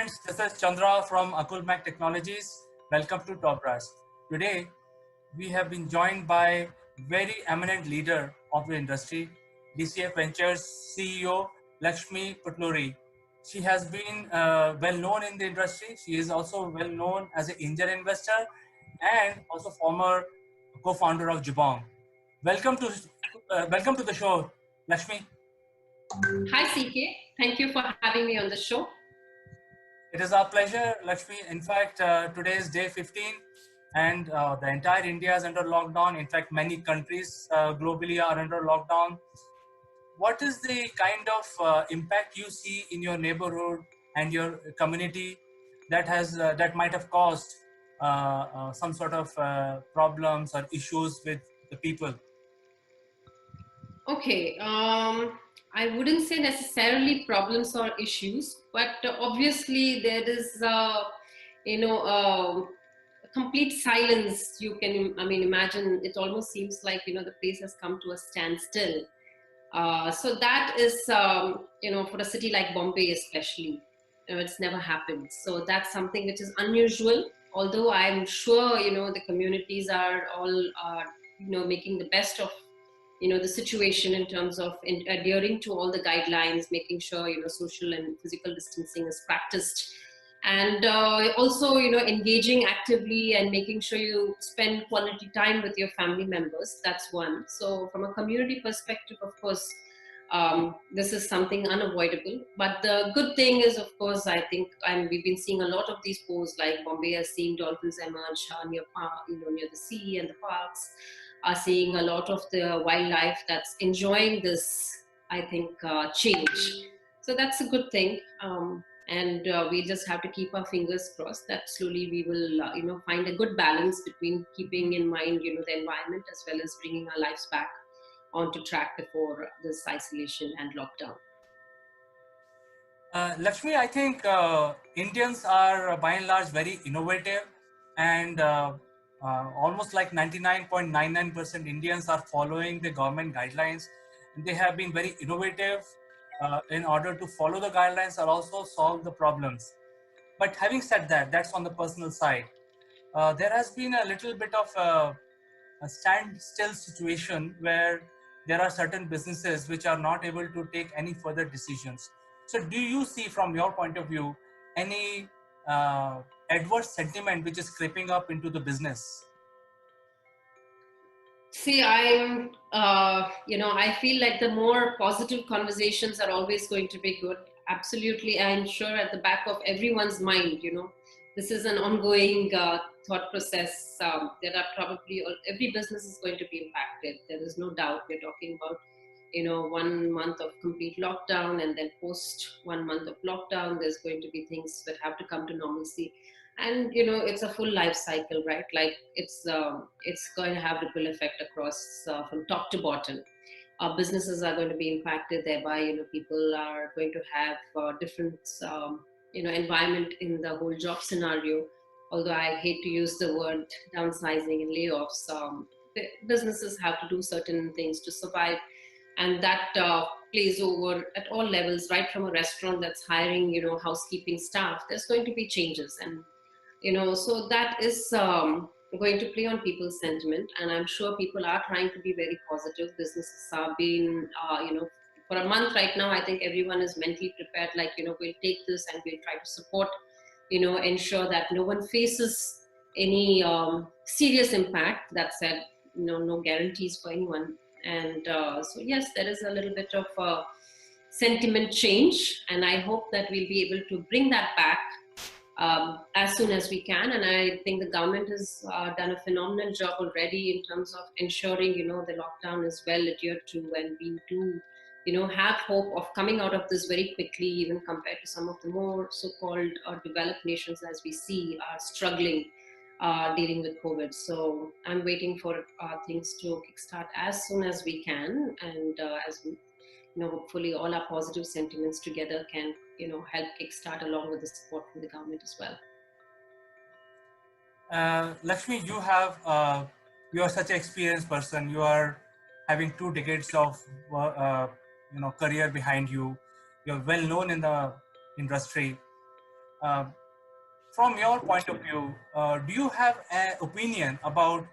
friends, this is Chandra from Akulmac Technologies. Welcome to Top Brass. Today, we have been joined by very eminent leader of the industry, DCF Ventures CEO Lakshmi Putluri. She has been well known in the industry. She is also well known as an angel investor and also former co-founder of Jabong. Welcome to the show, Lakshmi. Hi, CK. Thank you for having me on the show. It is our pleasure, Lakshmi. In fact, today is day 15 and the entire India is under lockdown. In fact, many countries globally are under lockdown. What is the kind of impact you see in your neighborhood and your community that might have caused some sort of problems or issues with the people? Okay. I wouldn't say necessarily problems or issues, but obviously there is, complete silence. You can, imagine it almost seems like, the place has come to a standstill. So that is, for a city like Bombay especially, it's never happened. So that's something which is unusual. Although I'm sure, the communities are all, making the best of the situation in terms of adhering to all the guidelines, making sure social and physical distancing is practiced, and also engaging actively and making sure you spend quality time with your family members. That's one. So from a community perspective, of course, this is something unavoidable. But the good thing is, of course, I think, and we've been seeing a lot of these posts, like Bombay has seen dolphins emerge near the sea and the parks, are seeing a lot of the wildlife that's enjoying this, I think, change. So that's a good thing. And we just have to keep our fingers crossed that slowly we will, find a good balance between keeping in mind, the environment, as well as bringing our lives back onto track before this isolation and lockdown. Lakshmi, I think Indians are by and large very innovative, and almost like 99.99% Indians are following the government guidelines. And they have been very innovative in order to follow the guidelines and also solve the problems. But having said that, that's on the personal side. There has been a little bit of a standstill situation where there are certain businesses which are not able to take any further decisions. So do you see from your point of view any adverse sentiment which is creeping up into the business? See, I feel like the more positive conversations are always going to be good. Absolutely. I'm sure at the back of everyone's mind, this is an ongoing thought process. There are probably, every business is going to be impacted. There is no doubt. We're talking about, 1 month of complete lockdown, and then post 1 month of lockdown, there's going to be things that have to come to normalcy. And it's a full life cycle, right? Like it's going to have ripple effect across from top to bottom. Businesses are going to be impacted, thereby people are going to have different environment in the whole job scenario. Although I hate to use the word downsizing and layoffs, businesses have to do certain things to survive, and that plays over at all levels, right from a restaurant that's hiring housekeeping staff. There's going to be changes, and so that is going to play on people's sentiment. And I'm sure people are trying to be very positive. Businesses are being for a month right now, I think everyone is mentally prepared, like we'll take this and we'll try to support, ensure that no one faces any serious impact. That said, no guarantees for anyone. And so yes, there is a little bit of sentiment change, and I hope that we'll be able to bring that back as soon as we can. And I think the government has done a phenomenal job already in terms of ensuring, the lockdown is well adhered to, and we do, have hope of coming out of this very quickly, even compared to some of the more so-called developed nations, as we see, are struggling dealing with COVID. So I'm waiting for things to kickstart as soon as we can, and as we, hopefully all our positive sentiments together can, help kickstart along with the support from the government as well. Lakshmi, you are such an experienced person. You are having 2 decades of career behind you. You're well known in the industry. Uh, from your point of view, do you have an opinion about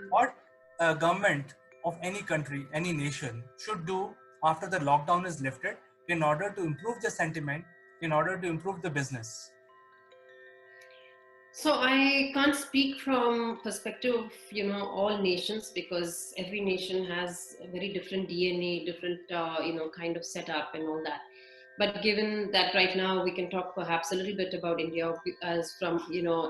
what a government of any country, any nation should do after the lockdown is lifted in order to improve the sentiment, in order to improve the business? So I can't speak from perspective of all nations, because every nation has a very different DNA, different kind of setup and all that. But given that right now we can talk perhaps a little bit about India as from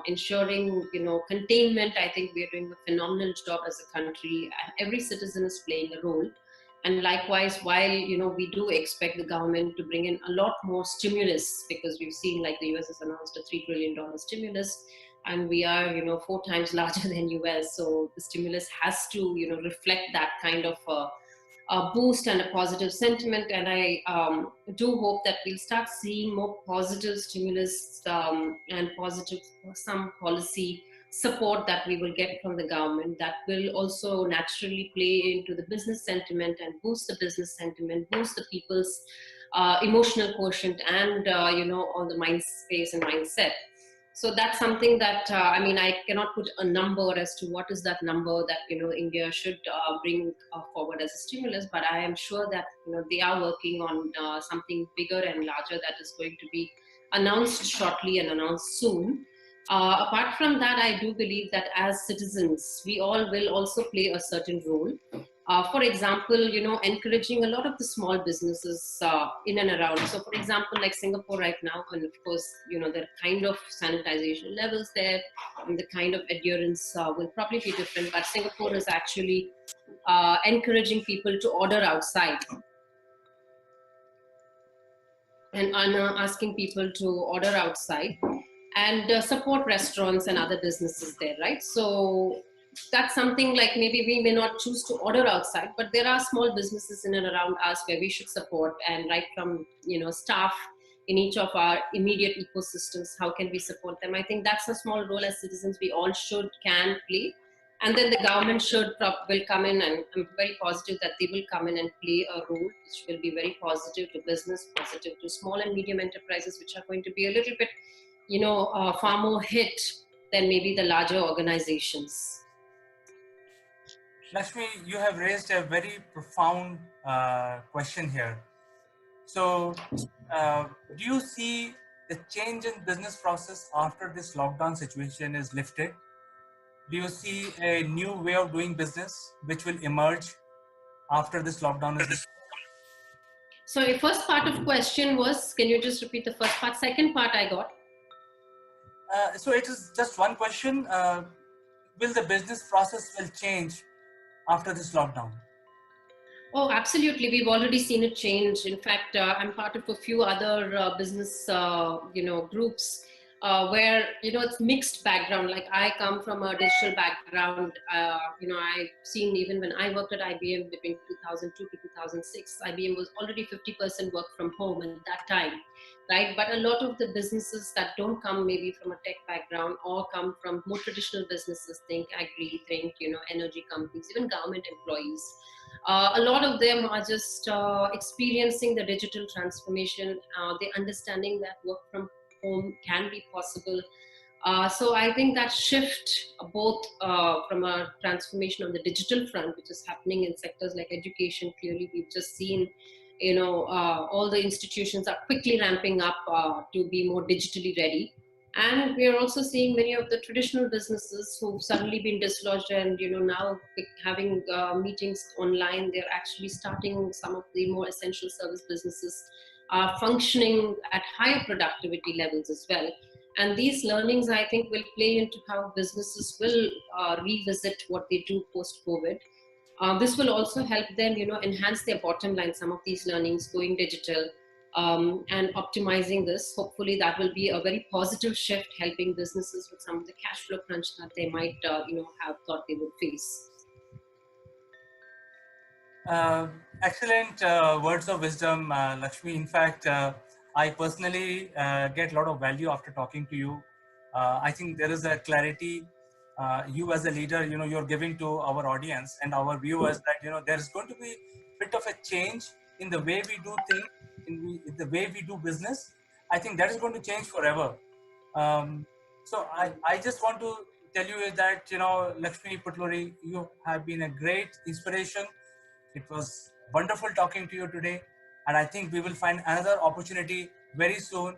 ensuring containment. I think we are doing a phenomenal job as a country. Every citizen is playing a role. And likewise, while we do expect the government to bring in a lot more stimulus, because we've seen like the US has announced a $3 trillion stimulus, and we are 4 times larger than US, so the stimulus has to reflect that kind of a boost and a positive sentiment. And I do hope that we'll start seeing more positive stimulus and positive some policy support that we will get from the government, that will also naturally play into the business sentiment and boost the business sentiment, boost the people's emotional quotient, and on the mind space and mindset. So that's something that I cannot put a number as to what is that number that India should bring forward as a stimulus, but I am sure that they are working on something bigger and larger that is going to be announced shortly and announced soon. Apart from that, I do believe that as citizens, we all will also play a certain role. For example, encouraging a lot of the small businesses in and around. So, for example, like Singapore right now, and of course, the kind of sanitization levels there and the kind of adherence will probably be different. But Singapore is actually encouraging people to order outside, and asking people to order outside and support restaurants and other businesses there, right? So that's something like maybe we may not choose to order outside, but there are small businesses in and around us where we should support, and right from staff in each of our immediate ecosystems, how can we support them? I think that's a small role as citizens we all should can play. And then the government will come in, and I'm very positive that they will come in and play a role which will be very positive to business, positive to small and medium enterprises, which are going to be a little bit far more hit than maybe the larger organizations. Lakshmi, you have raised a very profound question here. So, do you see the change in business process after this lockdown situation is lifted? Do you see a new way of doing business which will emerge after this lockdown is lifted? So the first part of question was, can you just repeat the first part? Second part I got. So it is just one question. Will the business process will change after this lockdown? Oh, absolutely. We've already seen it change. In fact, I'm part of a few other business, groups where, it's mixed background. Like I come from a digital background. I've seen even when I worked at IBM between 2002 to 2006, IBM was already 50% work from home at that time, right? But a lot of the businesses that don't come maybe from a tech background or come from more traditional businesses, think agri, think, energy companies, even government employees, a lot of them are just experiencing the digital transformation. They're understanding that work from home can be possible. So I think that shift, both from a transformation on the digital front, which is happening in sectors like education. Clearly, we've just seen, all the institutions are quickly ramping up to be more digitally ready. And we are also seeing many of the traditional businesses who've suddenly been dislodged, and now having meetings online. They're actually starting some of the more essential service businesses are functioning at higher productivity levels as well. And these learnings, I think, will play into how businesses will revisit what they do post-COVID. This will also help them, enhance their bottom line. Some of these learnings going digital, and optimizing this. Hopefully, that will be a very positive shift, helping businesses with some of the cash flow crunch that they might, have thought they would face. Excellent words of wisdom, Lakshmi. In fact, I personally get a lot of value after talking to you. I think there is a clarity you as a leader, you're giving to our audience and our viewers that, there is going to be a bit of a change in the way we do things, in the way we do business. I think that is going to change forever. So I just want to tell you that, Lakshmi Putluri, you have been a great inspiration. It was wonderful talking to you today, and I think we will find another opportunity very soon,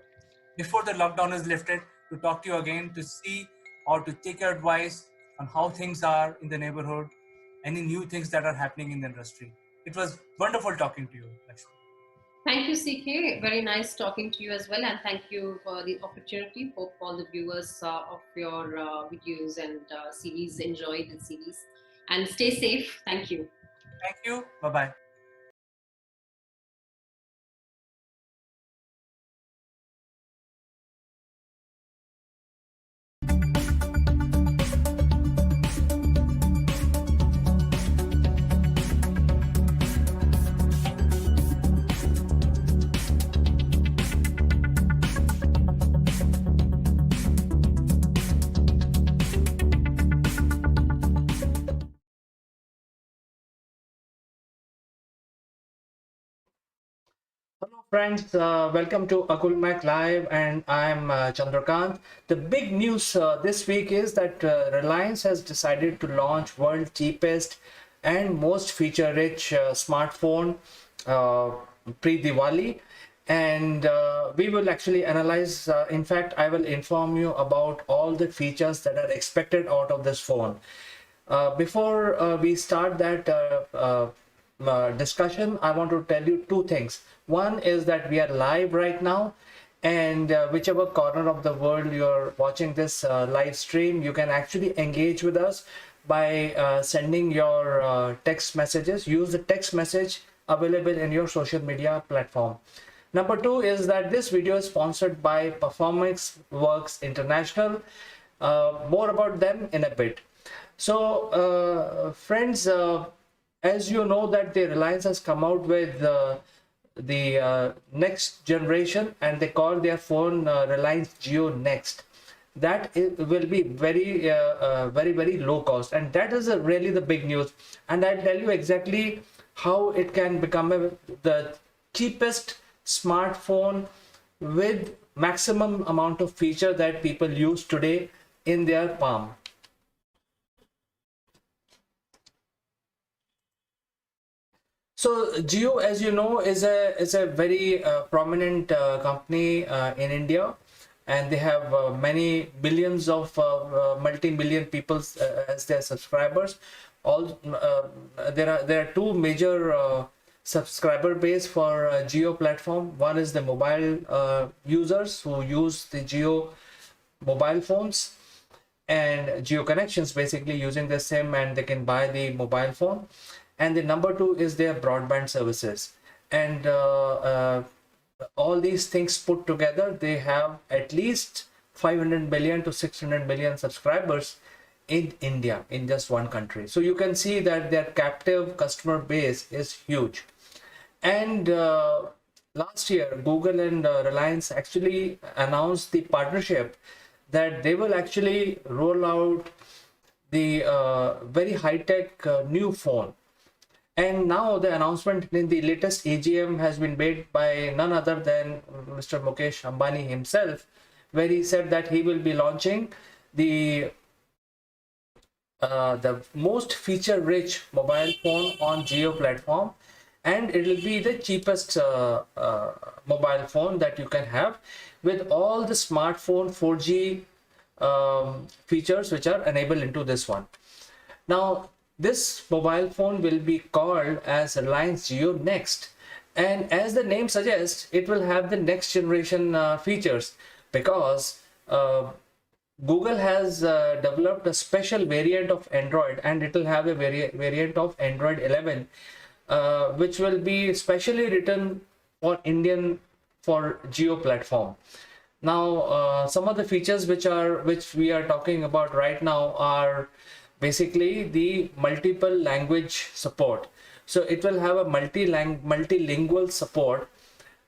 before the lockdown is lifted, to talk to you again, to see or to take your advice on how things are in the neighborhood, any new things that are happening in the industry. It was wonderful talking to you, Lakshmi. Thank you, CK. Very nice talking to you as well, and thank you for the opportunity. Hope all the viewers of your videos and series enjoyed the series. And stay safe. Thank you. Thank you. Bye bye. Hello, friends. Welcome to Akul Mac Live, and I'm Chandrakant. The big news this week is that Reliance has decided to launch world cheapest and most feature-rich smartphone uh, pre-Diwali, and we will actually analyze. In fact, I will inform you about all the features that are expected out of this phone. Before we start that discussion, I want to tell you two things. One is that we are live right now, and whichever corner of the world you're watching this live stream, you can actually engage with us by sending your text messages. Use the text message available in your social media platform. Number two is that this video is sponsored by Performance Works International. More about them in a bit. So, friends, as you know that the Reliance has come out with the next generation, and they call their phone Reliance Jio Next. That will be very low cost, and that is really the big news. And I'll tell you exactly how it can become the cheapest smartphone with maximum amount of feature that people use today in their palm. So Jio, as you know, is a very prominent company in India, and they have many billions of multi-million people as their subscribers. All there are two major subscriber base for Jio platform. One is the mobile users who use the Jio mobile phones and Jio connections, basically using the SIM, and they can buy the mobile phone. And the number two is their broadband services, and all these things put together, they have at least 500 million to 600 million subscribers in India, in just one country. So you can see that their captive customer base is huge. And last year, Google and Reliance actually announced the partnership that they will actually roll out the very high-tech new phone. And now the announcement in the latest AGM has been made by none other than Mr. Mukesh Ambani himself, where he said that he will be launching the most feature-rich mobile phone on Jio platform, and it will be the cheapest mobile phone that you can have, with all the smartphone 4G features which are enabled into this one. Now, this mobile phone will be called as Reliance Jio Next, and as the name suggests, it will have the next generation features, because Google has developed a special variant of Android, and it will have a variant of Android 11, which will be specially written for Jio platform. Now, some of the features which we are talking about right now are basically the multiple language support. So it will have a multilingual support,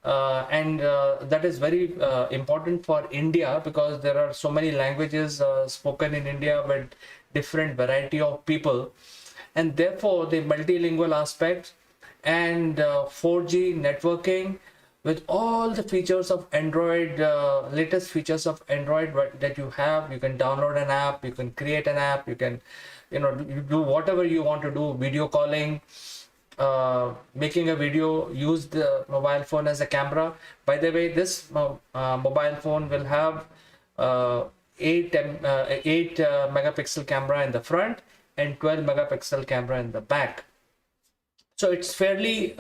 and that is very important for India, because there are so many languages spoken in India with different variety of people, and therefore the multilingual aspect and 4G networking with all the features of Android, latest features of Android that you have. You can download an app, you can create an app, you can, you do whatever you want to do, video calling, making a video, use the mobile phone as a camera. By the way, this mobile phone will have 8 megapixel camera in the front and 12 megapixel camera in the back. So it's fairly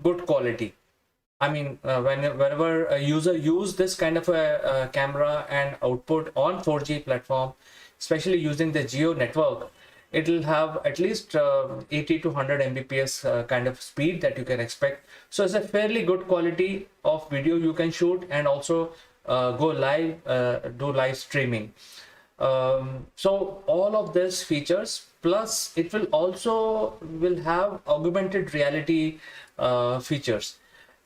good quality. I mean, whenever a user use this kind of a camera and output on 4G platform, especially using the Geo network, it will have at least 80 to 100 Mbps kind of speed that you can expect. So it's a fairly good quality of video you can shoot, and also go live, do live streaming. So all of these features, plus it will also will have augmented reality features.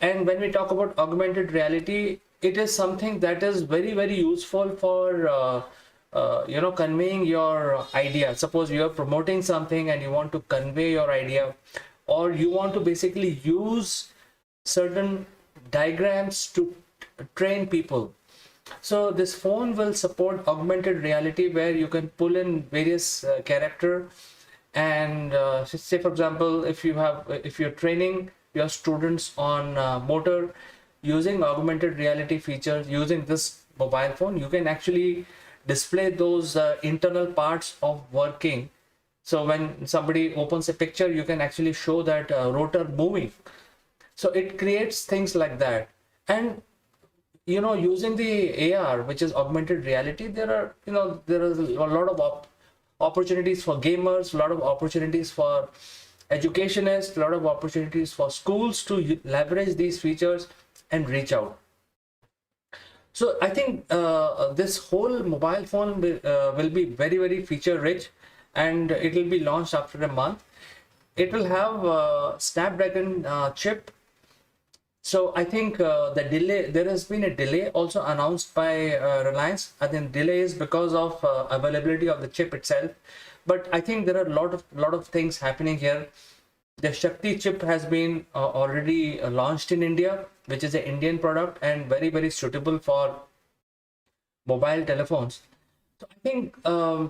And when we talk about augmented reality, it is something that is very, very useful for conveying your idea. Suppose you are promoting something and you want to convey your idea, or you want to basically use certain diagrams to train people. So this phone will support augmented reality, where you can pull in various character, and say for example, if you're training your students on motor using augmented reality features, using this mobile phone, you can actually display those internal parts of working. So when somebody opens a picture, you can actually show that rotor moving. So it creates things like that. And using the AR, which is augmented reality, there is a lot of opportunities for gamers, a lot of opportunities for educationists, a lot of opportunities for schools to leverage these features and reach out. So I think this whole mobile phone will be very, very feature rich, and it will be launched after a month. It will have Snapdragon chip. So I think there has been a delay also announced by Reliance. I think delay is because of availability of the chip itself. But I think there are a lot of things happening here. The Shakti chip has been already launched in India, which is an Indian product and very, very suitable for mobile telephones. So I think a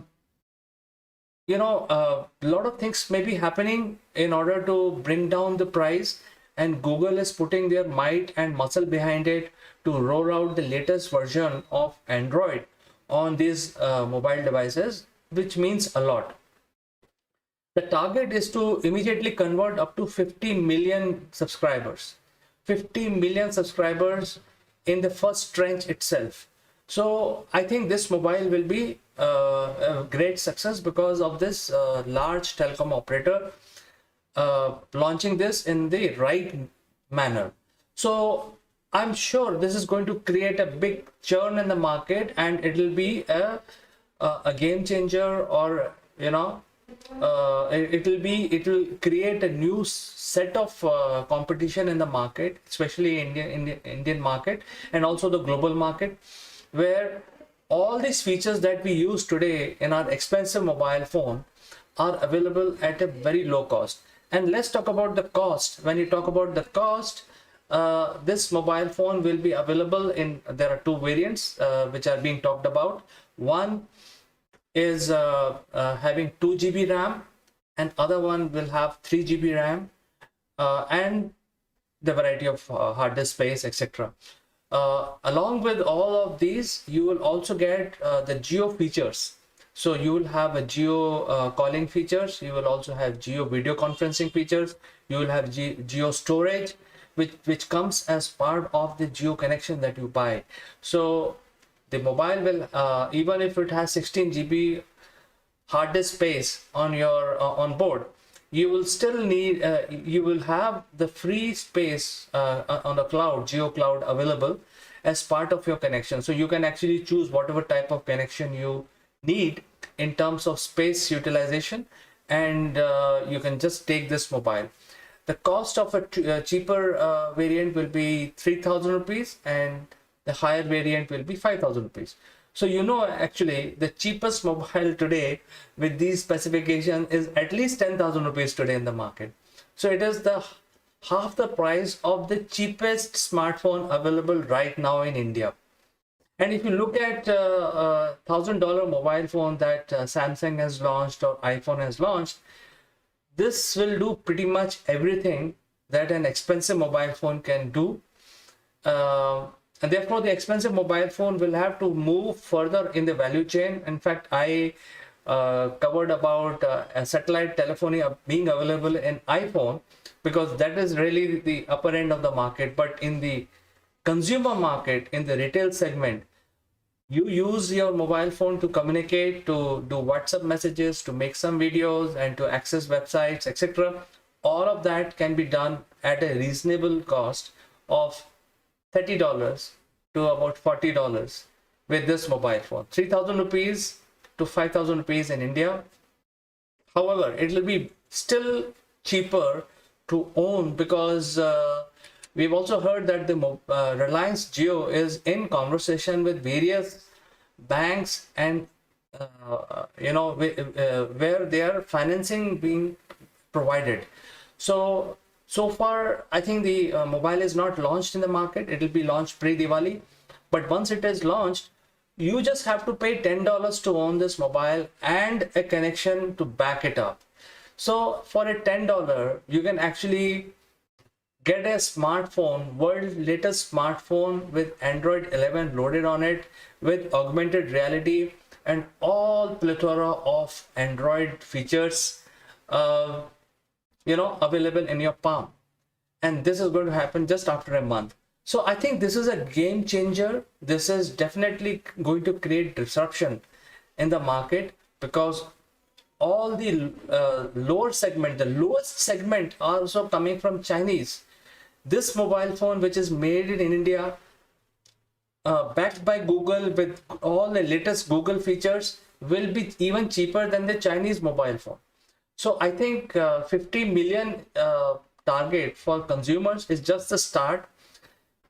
lot of things may be happening in order to bring down the price, and Google is putting their might and muscle behind it to roll out the latest version of Android on these mobile devices, which means a lot. The target is to immediately convert up to 50 million subscribers. 50 million subscribers in the first tranche itself. So I think this mobile will be a great success because of this large telecom operator launching this in the right manner. So I'm sure this is going to create a big churn in the market, and it will be a game changer, or it will create a new set of competition in the market, especially Indian market, and also the global market, where all these features that we use today in our expensive mobile phone are available at a very low cost. And let's talk about the cost. When you talk about the cost, this mobile phone will be available there are two variants which are being talked about. One is having 2 GB RAM, and other one will have 3 GB RAM, and the variety of hard disk space, etc. Along with all of these, you will also get the geo features. So you will have a geo calling features, you will also have geo video conferencing features, you will have geo storage, which comes as part of the geo connection that you buy. So the mobile will, even if it has 16 GB hard disk space on your on board, you will still need, you will have the free space on the cloud, geo cloud, available as part of your connection. So you can actually choose whatever type of connection you need in terms of space utilization, and you can just take this mobile. The cost of a cheaper variant will be 3,000 rupees, and the higher variant will be 5,000 rupees. So actually the cheapest mobile today with these specifications is at least 10,000 rupees today in the market. So it is the half the price of the cheapest smartphone available right now in India. And if you look at $1,000 mobile phone that Samsung has launched or iPhone has launched, this will do pretty much everything that an expensive mobile phone can do. And therefore, the expensive mobile phone will have to move further in the value chain. In fact, I covered about satellite telephony being available in iPhone, because that is really the upper end of the market. But in the consumer market, in the retail segment, you use your mobile phone to communicate, to do WhatsApp messages, to make some videos, and to access websites, etc. All of that can be done at a reasonable cost of $30 to about $40 with this mobile phone. 3,000 rupees to 5,000 rupees in India. However, it will be still cheaper to own, because we've also heard that the Reliance Jio is in conversation with various banks, and where they are financing being provided. So far, I think the mobile is not launched in the market. It will be launched pre-Diwali. But once it is launched, you just have to pay $10 to own this mobile and a connection to back it up. So for a $10, you can actually get a smartphone, world's latest smartphone with Android 11 loaded on it, with augmented reality and all plethora of Android features, available in your palm. And this is going to happen just after a month. So I think this is a game changer. This is definitely going to create disruption in the market, because all the lower segment, the lowest segment, are also coming from Chinese. This mobile phone, which is made in India, backed by Google with all the latest Google features, will be even cheaper than the Chinese mobile phone. So I think 50 million target for consumers is just the start.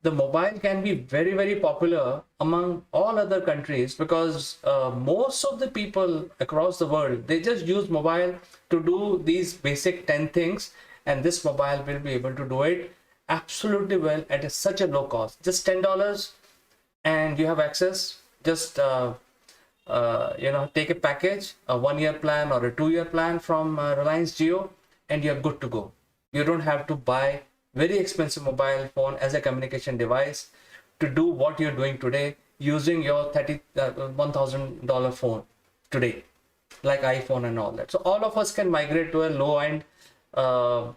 The mobile can be very, very popular among all other countries, because most of the people across the world, they just use mobile to do these basic 10 things, and this mobile will be able to do it absolutely well at such a low cost. Just $10 and you have access. Just take a package, a 1-year plan or a 2-year plan from Reliance Jio, and you're good to go. You don't have to buy very expensive mobile phone as a communication device to do what you're doing today using your $1,000 phone today, like iPhone and all that. So all of us can migrate to a low-end but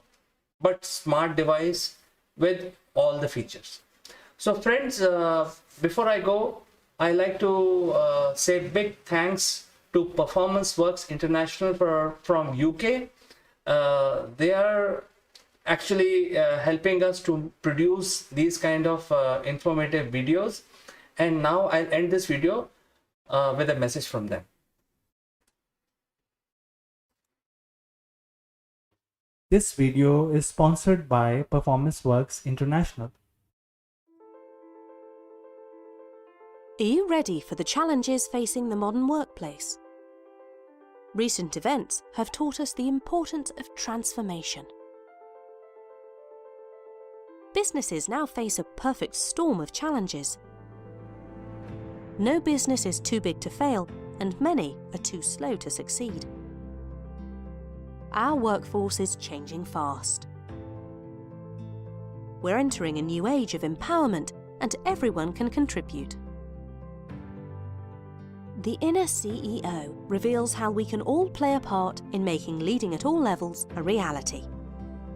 smart device with all the features. So friends, before I go, I like to say big thanks to Performance Works International from UK. They are actually helping us to produce these kind of informative videos. And now I'll end this video with a message from them. This video is sponsored by Performance Works International. Are you ready for the challenges facing the modern workplace? Recent events have taught us the importance of transformation. Businesses now face a perfect storm of challenges. No business is too big to fail, and many are too slow to succeed. Our workforce is changing fast. We're entering a new age of empowerment, and everyone can contribute. The Inner CEO reveals how we can all play a part in making leading at all levels a reality.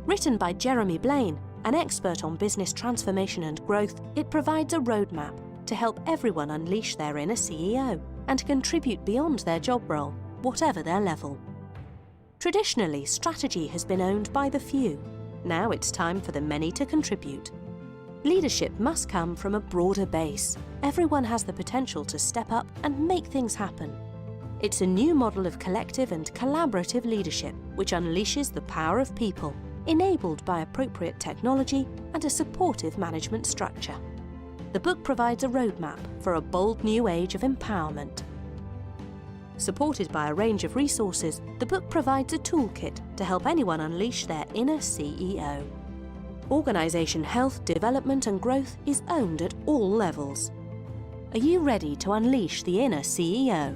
Written by Jeremy Blaine, an expert on business transformation and growth, it provides a roadmap to help everyone unleash their inner CEO and contribute beyond their job role, whatever their level. Traditionally, strategy has been owned by the few. Now it's time for the many to contribute. Leadership must come from a broader base. Everyone has the potential to step up and make things happen. It's a new model of collective and collaborative leadership which unleashes the power of people, enabled by appropriate technology and a supportive management structure. The book provides a roadmap for a bold new age of empowerment. Supported by a range of resources, the book provides a toolkit to help anyone unleash their inner CEO. organisation health, development and growth is owned at all levels. Are you ready to unleash the inner CEO?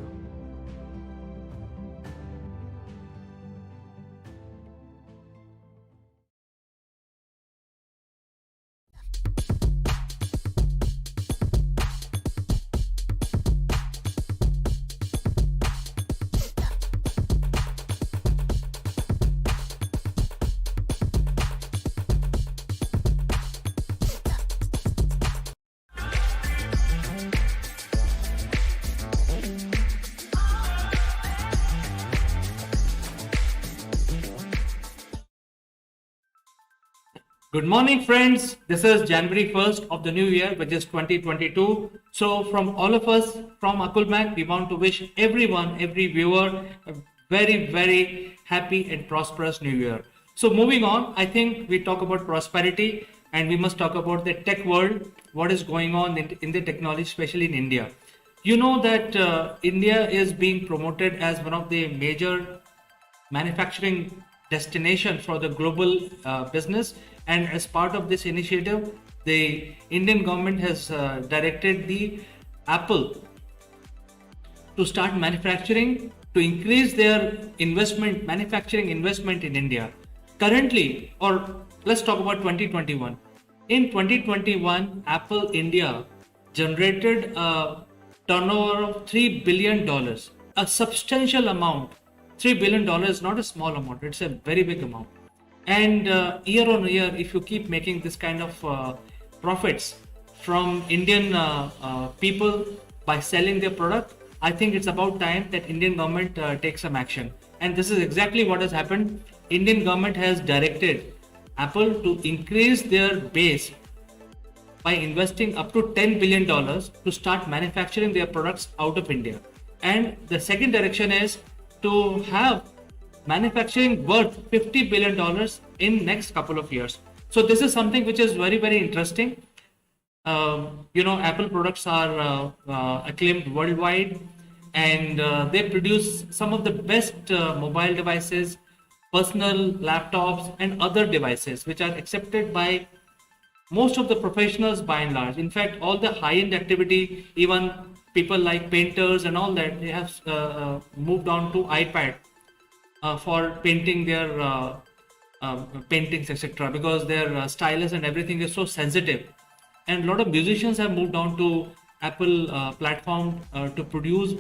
Good morning, friends. This is January 1st of the new year, which is 2022. So from all of us from Akulmak, we want to wish everyone, every viewer, a very, very happy and prosperous new year. So moving on, I think we talk about prosperity and we must talk about the tech world, what is going on in the technology, especially in India. You know that India is being promoted as one of the major manufacturing destination for the global business, and as part of this initiative the Indian government has directed the Apple to start manufacturing, to increase their manufacturing investment in India. Currently, or let's talk about 2021. In 2021, Apple India generated a turnover of $3 billion, a substantial amount. $3 billion is not a small amount, it's a very big amount. And year on year, if you keep making this kind of profits from Indian people by selling their product, I think it's about time that Indian government takes some action. And this is exactly what has happened. Indian government has directed Apple to increase their base by investing up to $10 billion to start manufacturing their products out of India. And the second direction is to have manufacturing worth $50 billion in next couple of years. So this is something which is very, very interesting. Apple products are acclaimed worldwide, and they produce some of the best mobile devices, personal laptops and other devices which are accepted by most of the professionals by and large. In fact, all the high-end activity, even people like painters and all that, they have moved on to iPad for painting their paintings, etc., because their stylus and everything is so sensitive. And a lot of musicians have moved on to Apple platform to produce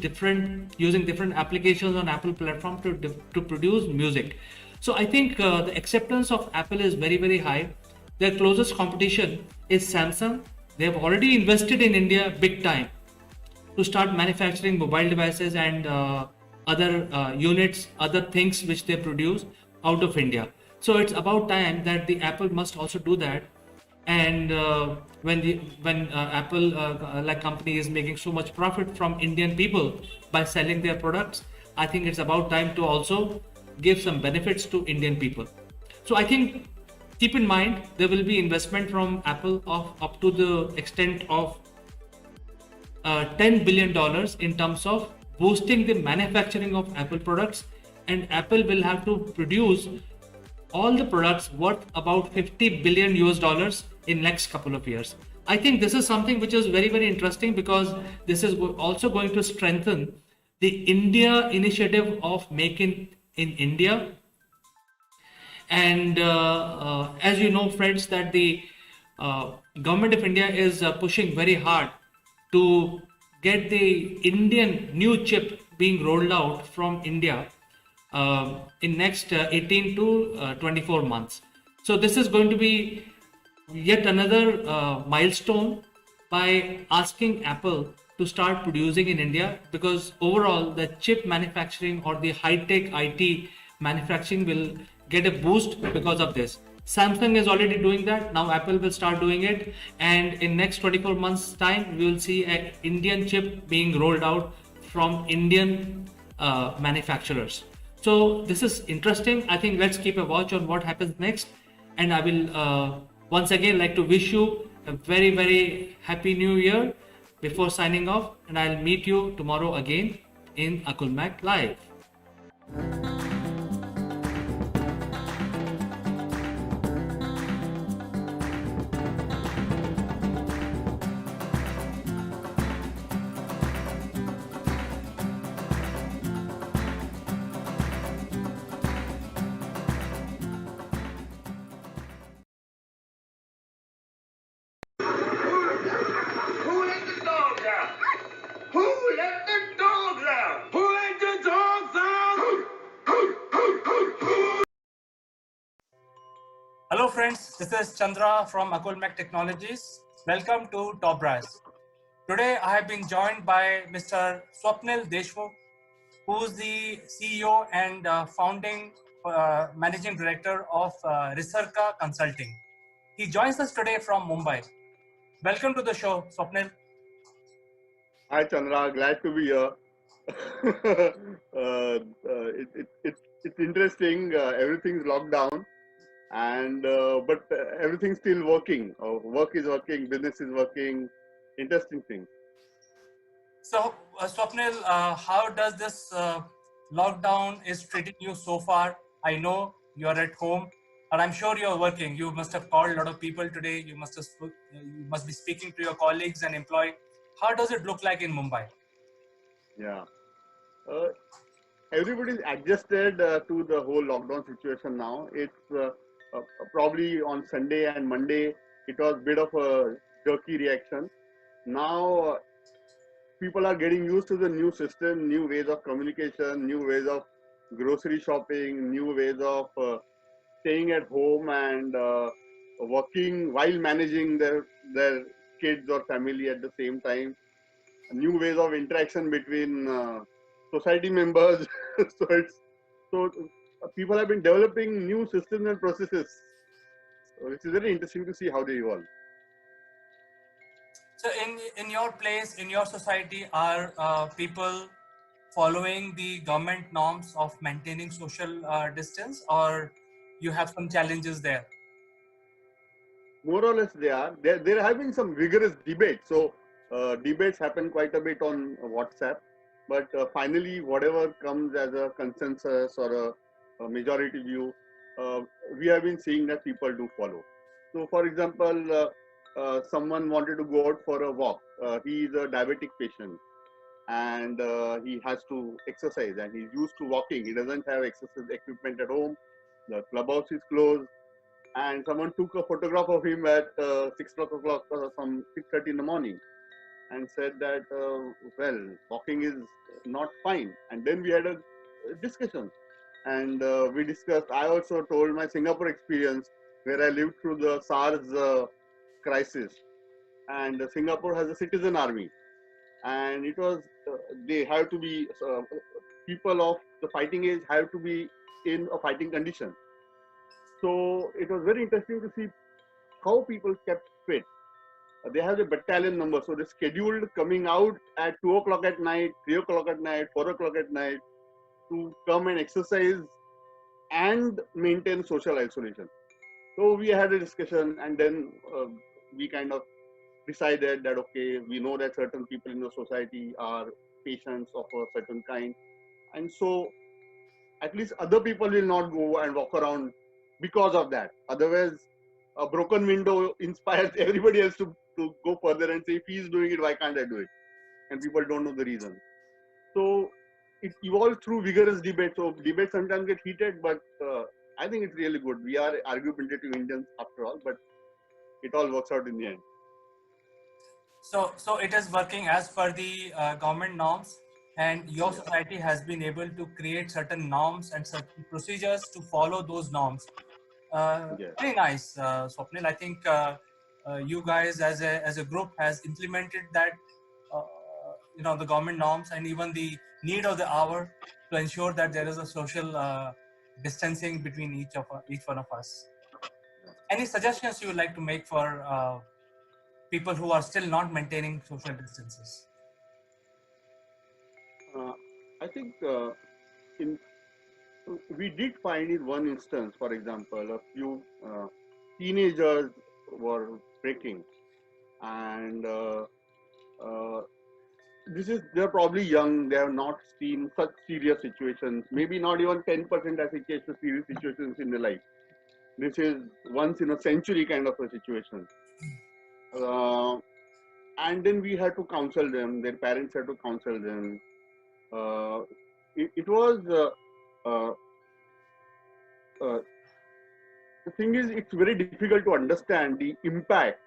using different applications on Apple platform to produce music. So I think the acceptance of Apple is very, very high. Their closest competition is Samsung. They have already invested in India big time to start manufacturing mobile devices and other units, other things which they produce out of India. So it's about time that the Apple must also do that. And when Apple like company is making so much profit from Indian people by selling their products, I think it's about time to also give some benefits to Indian people. So I think, keep in mind, there will be investment from Apple of up to the extent of $10 billion in terms of boosting the manufacturing of Apple products, and Apple will have to produce all the products worth about $50 billion in next couple of years. I think this is something which is very, very interesting, because this is also going to strengthen the India initiative of Make in India. And as you know, friends, that the government of India is pushing very hard to get the Indian new chip being rolled out from India in next 18 to 24 months. So this is going to be yet another milestone by asking Apple to start producing in India, because overall the chip manufacturing or the high-tech IT manufacturing will get a boost because of this. Samsung is already doing that. Now Apple will start doing it, and in next 24 months time we will see an Indian chip being rolled out from Indian manufacturers. So this is interesting. I think let's keep a watch on what happens next, and I will once again like to wish you a very, very happy new year before signing off, and I'll meet you tomorrow again in Akulmak Live. friends, this is Chandra from Akulmek Technologies. Welcome to Top Brass. Today I have been joined by Mr. Swapnil Deshmukh, who's the CEO and founding managing director of Risarka Consulting. He joins us today from Mumbai. Welcome to the show, Swapnil. Hi Chandra, glad to be here. It's interesting. Everything's locked down, and but everything's still working. Work is working, business is working. Interesting thing. So, Swapnil, how does this lockdown is treating you so far? I know you are at home, and I'm sure you are working. You must have called a lot of people today. You must be speaking to your colleagues and employee. How does it look like in Mumbai? Yeah. Uh, Everybody's adjusted to the whole lockdown situation now. It's probably on Sunday and Monday. It was a bit of a jerky reaction. Now people are getting used to the new system, new ways of communication, new ways of grocery shopping, new ways of staying at home and working while managing their kids or family at the same time. New ways of interaction between society members. So people have been developing new systems and processes, which is very interesting to see how they evolve. So, in your place, in your society, are people following the government norms of maintaining social distance, or you have some challenges there? More or less, they are. There have been some vigorous debates. So debates happen quite a bit on WhatsApp, but finally, whatever comes as a consensus or a majority view, uh, we have been seeing that people do follow. So, for example, someone wanted to go out for a walk. He is a diabetic patient, and he has to exercise, and he's used to walking. He doesn't have exercise equipment at home. The clubhouse is closed, and someone took a photograph of him at 6 o'clock or some 6:30 in the morning, and said that well, walking is not fine. And then we had a discussion, and we discussed. I also told my Singapore experience, where I lived through the SARS crisis, and Singapore has a citizen army, and it was they have to be people of the fighting age have to be in a fighting condition. So it was very interesting to see how people kept fit. They have the battalion number, so they scheduled coming out at 2 o'clock at night, 3 o'clock at night, 4 o'clock at night to come and exercise and maintain social isolation. So we had a discussion, and then we kind of decided that okay, we know that certain people in the society are patients of a certain kind, and so at least other people will not go and walk around because of that. Otherwise, a broken window inspires everybody else to go further and say, if he's doing it, why can't I do it? And people don't know the reason. So it evolved through vigorous debate. So debates sometimes get heated, but I think it's really good. We are argumentative Indians after all, but it all works out in the end. So it is working as per the government norms, and your society has been able to create certain norms and certain procedures to follow those norms. Yes. Very nice, Swapnil. I think you guys as a group has implemented that, uh, the government norms and even the need of the hour to ensure that there is a social distancing between each one of us. Any suggestions you would like to make for people who are still not maintaining social distances? I think in we did find in one instance, for example, a few teenagers were breaking, and they're probably young. They have not seen such serious situations. Maybe not even 10% as it gets to serious situations in their life. This is once in a century kind of a situation. Uh, and then we had to counsel them. Their parents had to counsel them. Uh, it was uh, uh, the thing is, it's very difficult to understand the impact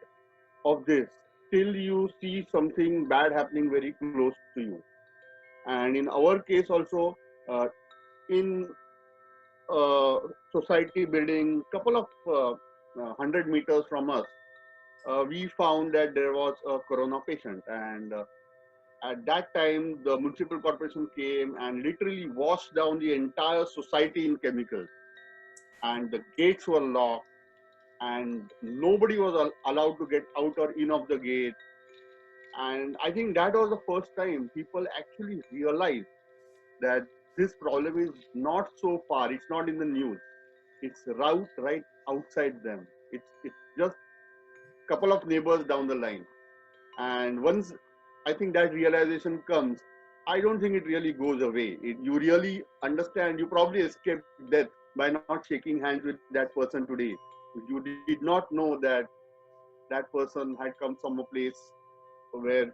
of this till you see something bad happening very close to you. And in our case also, in society building, couple of 100 meters from us, we found that there was a corona patient, and at that time the municipal corporation came and literally washed down the entire society in chemicals, and the gates were locked, and nobody was allowed to get out or in of the gate. And I think that was the first time people actually realized that this problem is not so far, it's not in the news, it's right outside them. It's just a couple of neighbors down the line. And once I think that realization comes, I don't think it really goes away. You really understand, you probably escaped death by not shaking hands with that person today. You did not know that that person had come from a place where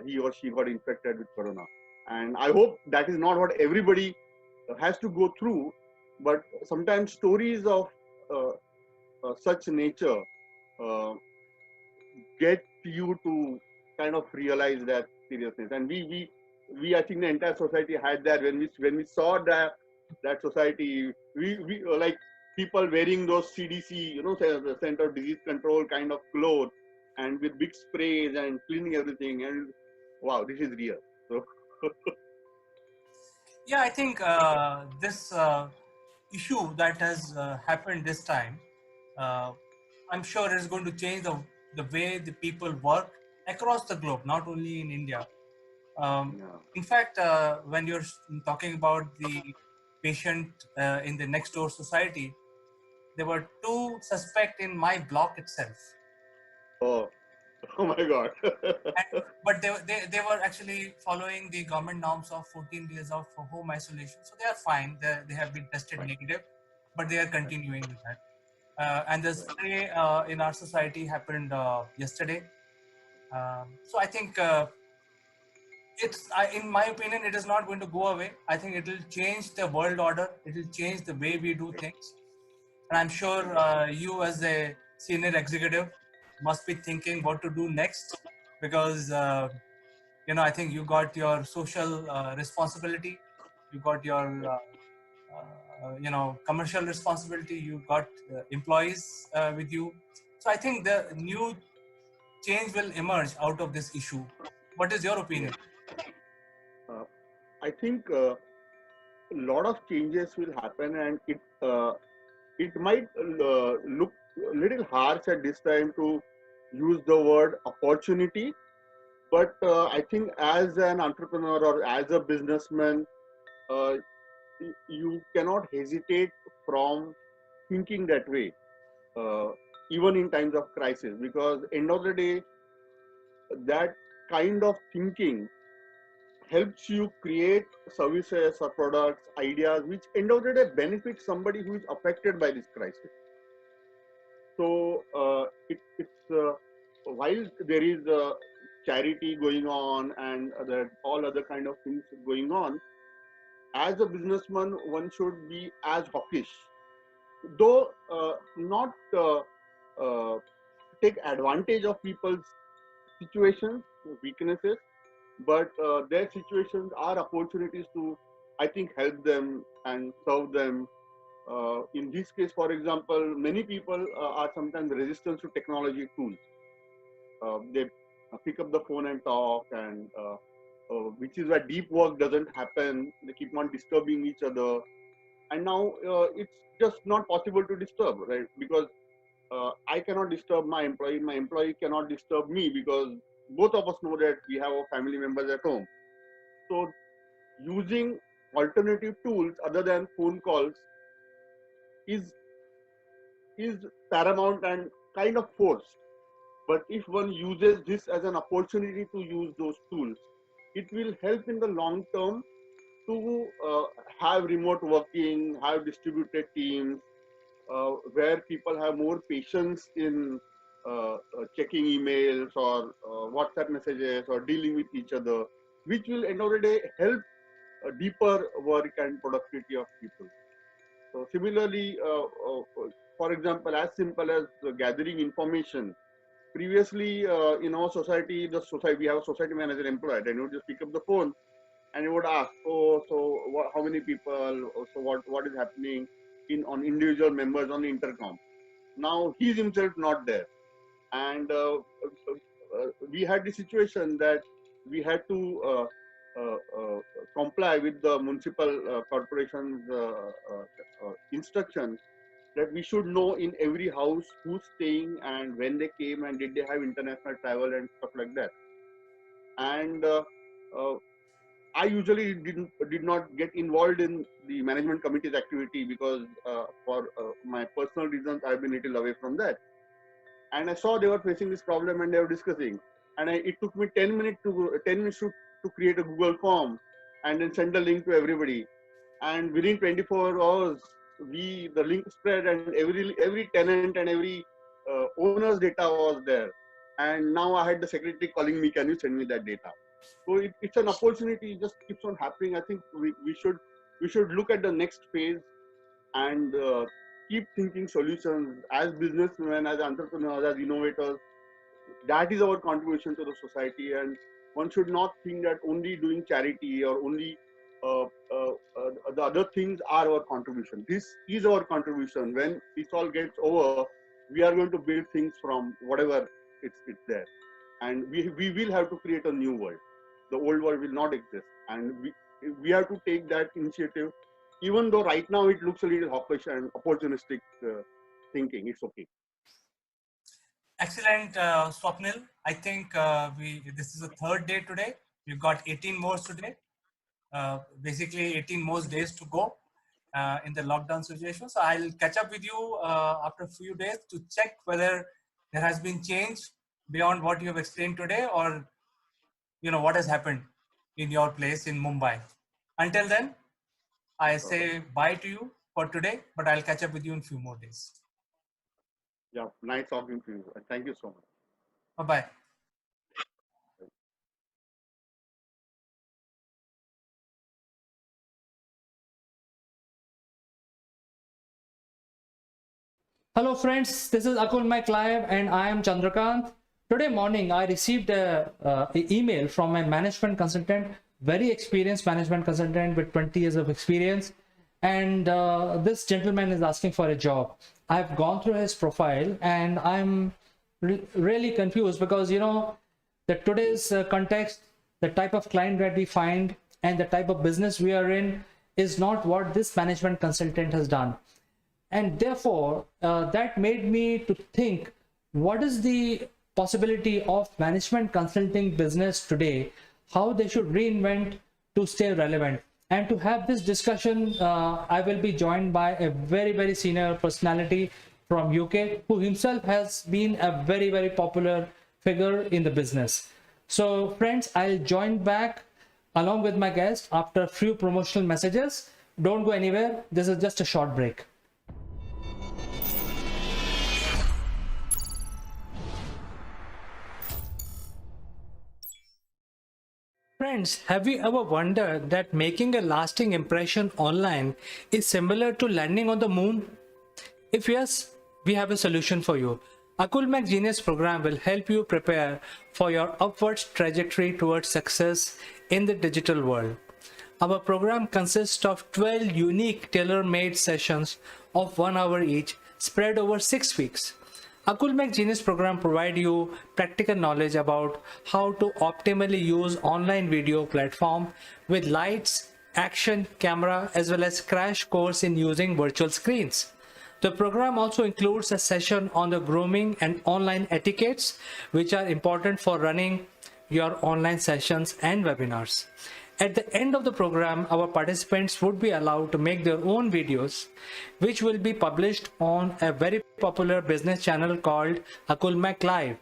he or she got infected with corona. And I hope that is not what everybody has to go through, but sometimes stories of uh, such nature uh, get you to kind of realize that seriousness. And we I think the entire society had that when we saw that society, we like people wearing those CDC, the Center of Disease Control kind of clothes, and with big sprays and cleaning everything, and wow, this is real. So Yeah, I think this issue that has happened this time, uh, I'm sure is going to change the way the people work across the globe, not only in India. yeah. In fact, when you're talking about the patient in the next door society, there were two suspects in my block itself. Oh, oh my God. And, but they were actually following the government norms of 14 days of home isolation. So they are fine. They have been tested Right, negative, but they are right, continuing with that. And the right. spray in our society happened yesterday. So I think in my opinion, it is not going to go away. I think it will change the world order. It will change the way we do things. And I'm sure you, as a senior executive, must be thinking what to do next, because I think you got your social responsibility, you got your commercial responsibility, you got employees with you. So I think the new change will emerge out of this issue. What is your Yes. opinion? Uh, I think a lot of changes will happen, and it might look a little harsh at this time to use the word opportunity, but I think as an entrepreneur or as a businessman, uh, you cannot hesitate from thinking that way, uh, even in times of crisis, because end of the day, that kind of thinking helps you create services or products, ideas, which end of the day benefit somebody who is affected by this crisis. So it's while there is charity going on and all other kind of things going on, as a businessman, one should be as hawkish, though not take advantage of people's situations, weaknesses, but their situations are opportunities to, I think, help them and serve them. In this case, for example, many people are sometimes resistant to technology tools. They pick up the phone and talk, and which is why deep work doesn't happen. They keep on disturbing each other, and now it's just not possible to disturb, right? Because I cannot disturb my employee cannot disturb me, because both of us know that we have our family members at home. So using alternative tools other than phone calls is is paramount and kind of forced. But if one uses this as an opportunity to use those tools, it will help in the long term to have remote working, have distributed teams, where people have more patience in checking emails or WhatsApp messages or dealing with each other, which will end of the day help deeper work and productivity of people. So similarly, for example, as simple as gathering information. Previously, in our society, we have a society manager employed, and he would just pick up the phone and he would ask, "Oh, so how many people? So what is happening in on individual members on the intercom?" now he's himself not there. And we had the situation that we had to comply with the municipal corporation's instruction that we should know in every house who's staying and when they came and did they have international travel and stuff like that. And I usually did not get involved in the management committee's activity because for my personal reasons I've been a little away from that. And I saw they were facing this problem and they were discussing. And it took me 10 minutes to create a Google form and then send the link to everybody. And within 24 hours, the link spread and every tenant and every owner's data was there. And now I had the secretary calling me, can you send me that data? So it's an opportunity, it just keeps on happening. I think we should look at the next phase and keep thinking solutions as businessmen, as entrepreneurs, as innovators. That is our contribution to the society, and one should not think that only doing charity or only the other things are our contribution. This is our contribution. When this all gets over, we are going to build things from whatever it's there, and we will have to create a new world. The old world will not exist, and we have to take that initiative. Even though right now it looks a little hawkish and opportunistic thinking, it's okay. Excellent, Swapnil. I think this is the third day today. We've got 18 more today. Basically 18 more days to go in the lockdown situation. So I'll catch up with you after a few days to check whether there has been change beyond what you have explained today, or what has happened in your place in Mumbai. Until then, I say bye to you for today, but I'll catch up with you in a few more days. Yeah, nice talking to you. Thank you so much. Bye-bye. Hello friends, this is Akul Mac Live and I am Chandrakant. Today morning I received an email from a management consultant, very experienced management consultant with 20 years of experience, and this gentleman is asking for a job. I've gone through his profile and I'm really confused because that today's context, the type of client that we find and the type of business we are in is not what this management consultant has done. And therefore, that made me to think, what is the possibility of management consulting business today, how they should reinvent to stay relevant. And to have this discussion, I will be joined by a very, very senior personality from UK, who himself has been a very, very popular figure in the business. So friends, I'll join back along with my guest after a few promotional messages. Don't go anywhere. This is just a short break. Friends, have you ever wondered that making a lasting impression online is similar to landing on the moon? If yes, we have a solution for you. Akul Mac Genius program will help you prepare for your upwards trajectory towards success in the digital world. Our program consists of 12 unique tailor-made sessions of 1 hour each, spread over 6 weeks. Akul Mac Genius program provide you practical knowledge about how to optimally use online video platform with lights, action, camera, as well as crash course in using virtual screens. The program also includes a session on the grooming and online etiquettes, which are important for running your online sessions and webinars. At the end of the program, our participants would be allowed to make their own videos, which will be published on a very popular business channel called Akul Mac Live.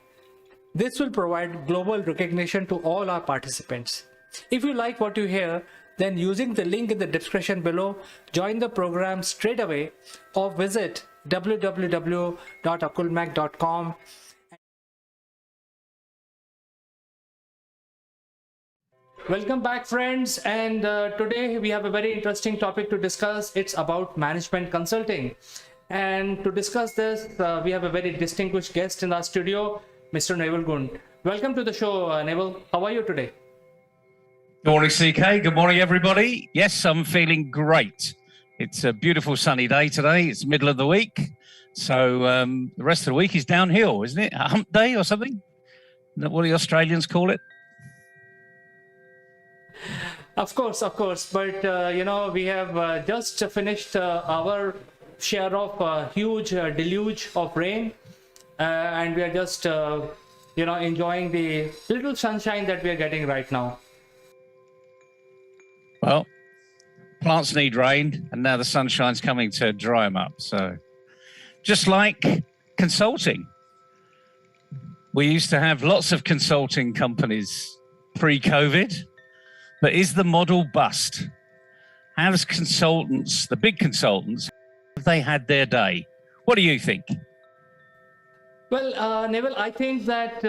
This will provide global recognition to all our participants. If you like what you hear, then using the link in the description below, join the program straight away or visit www.akulmac.com. Welcome back, friends, and today we have a very interesting topic to discuss. It's about management consulting, and to discuss this we have a very distinguished guest in our studio, Mr. Naval Gund. Welcome to the show, Naval. How are you today? Good morning, CK. Good morning, everybody. Yes, I'm feeling great. It's a beautiful sunny day today. It's middle of the week. So the rest of the week is downhill, isn't it? A hump day or something? Is that what the Australians call it? Of course. But, we have just finished our share of a huge deluge of rain. And we are just, enjoying the little sunshine that we are getting right now. Well, plants need rain, and now the sunshine's coming to dry them up. So just like consulting, we used to have lots of consulting companies pre-COVID, but is the model bust? Have consultants, the big consultants, have they had their day? What do you think? Well, Neville, I think that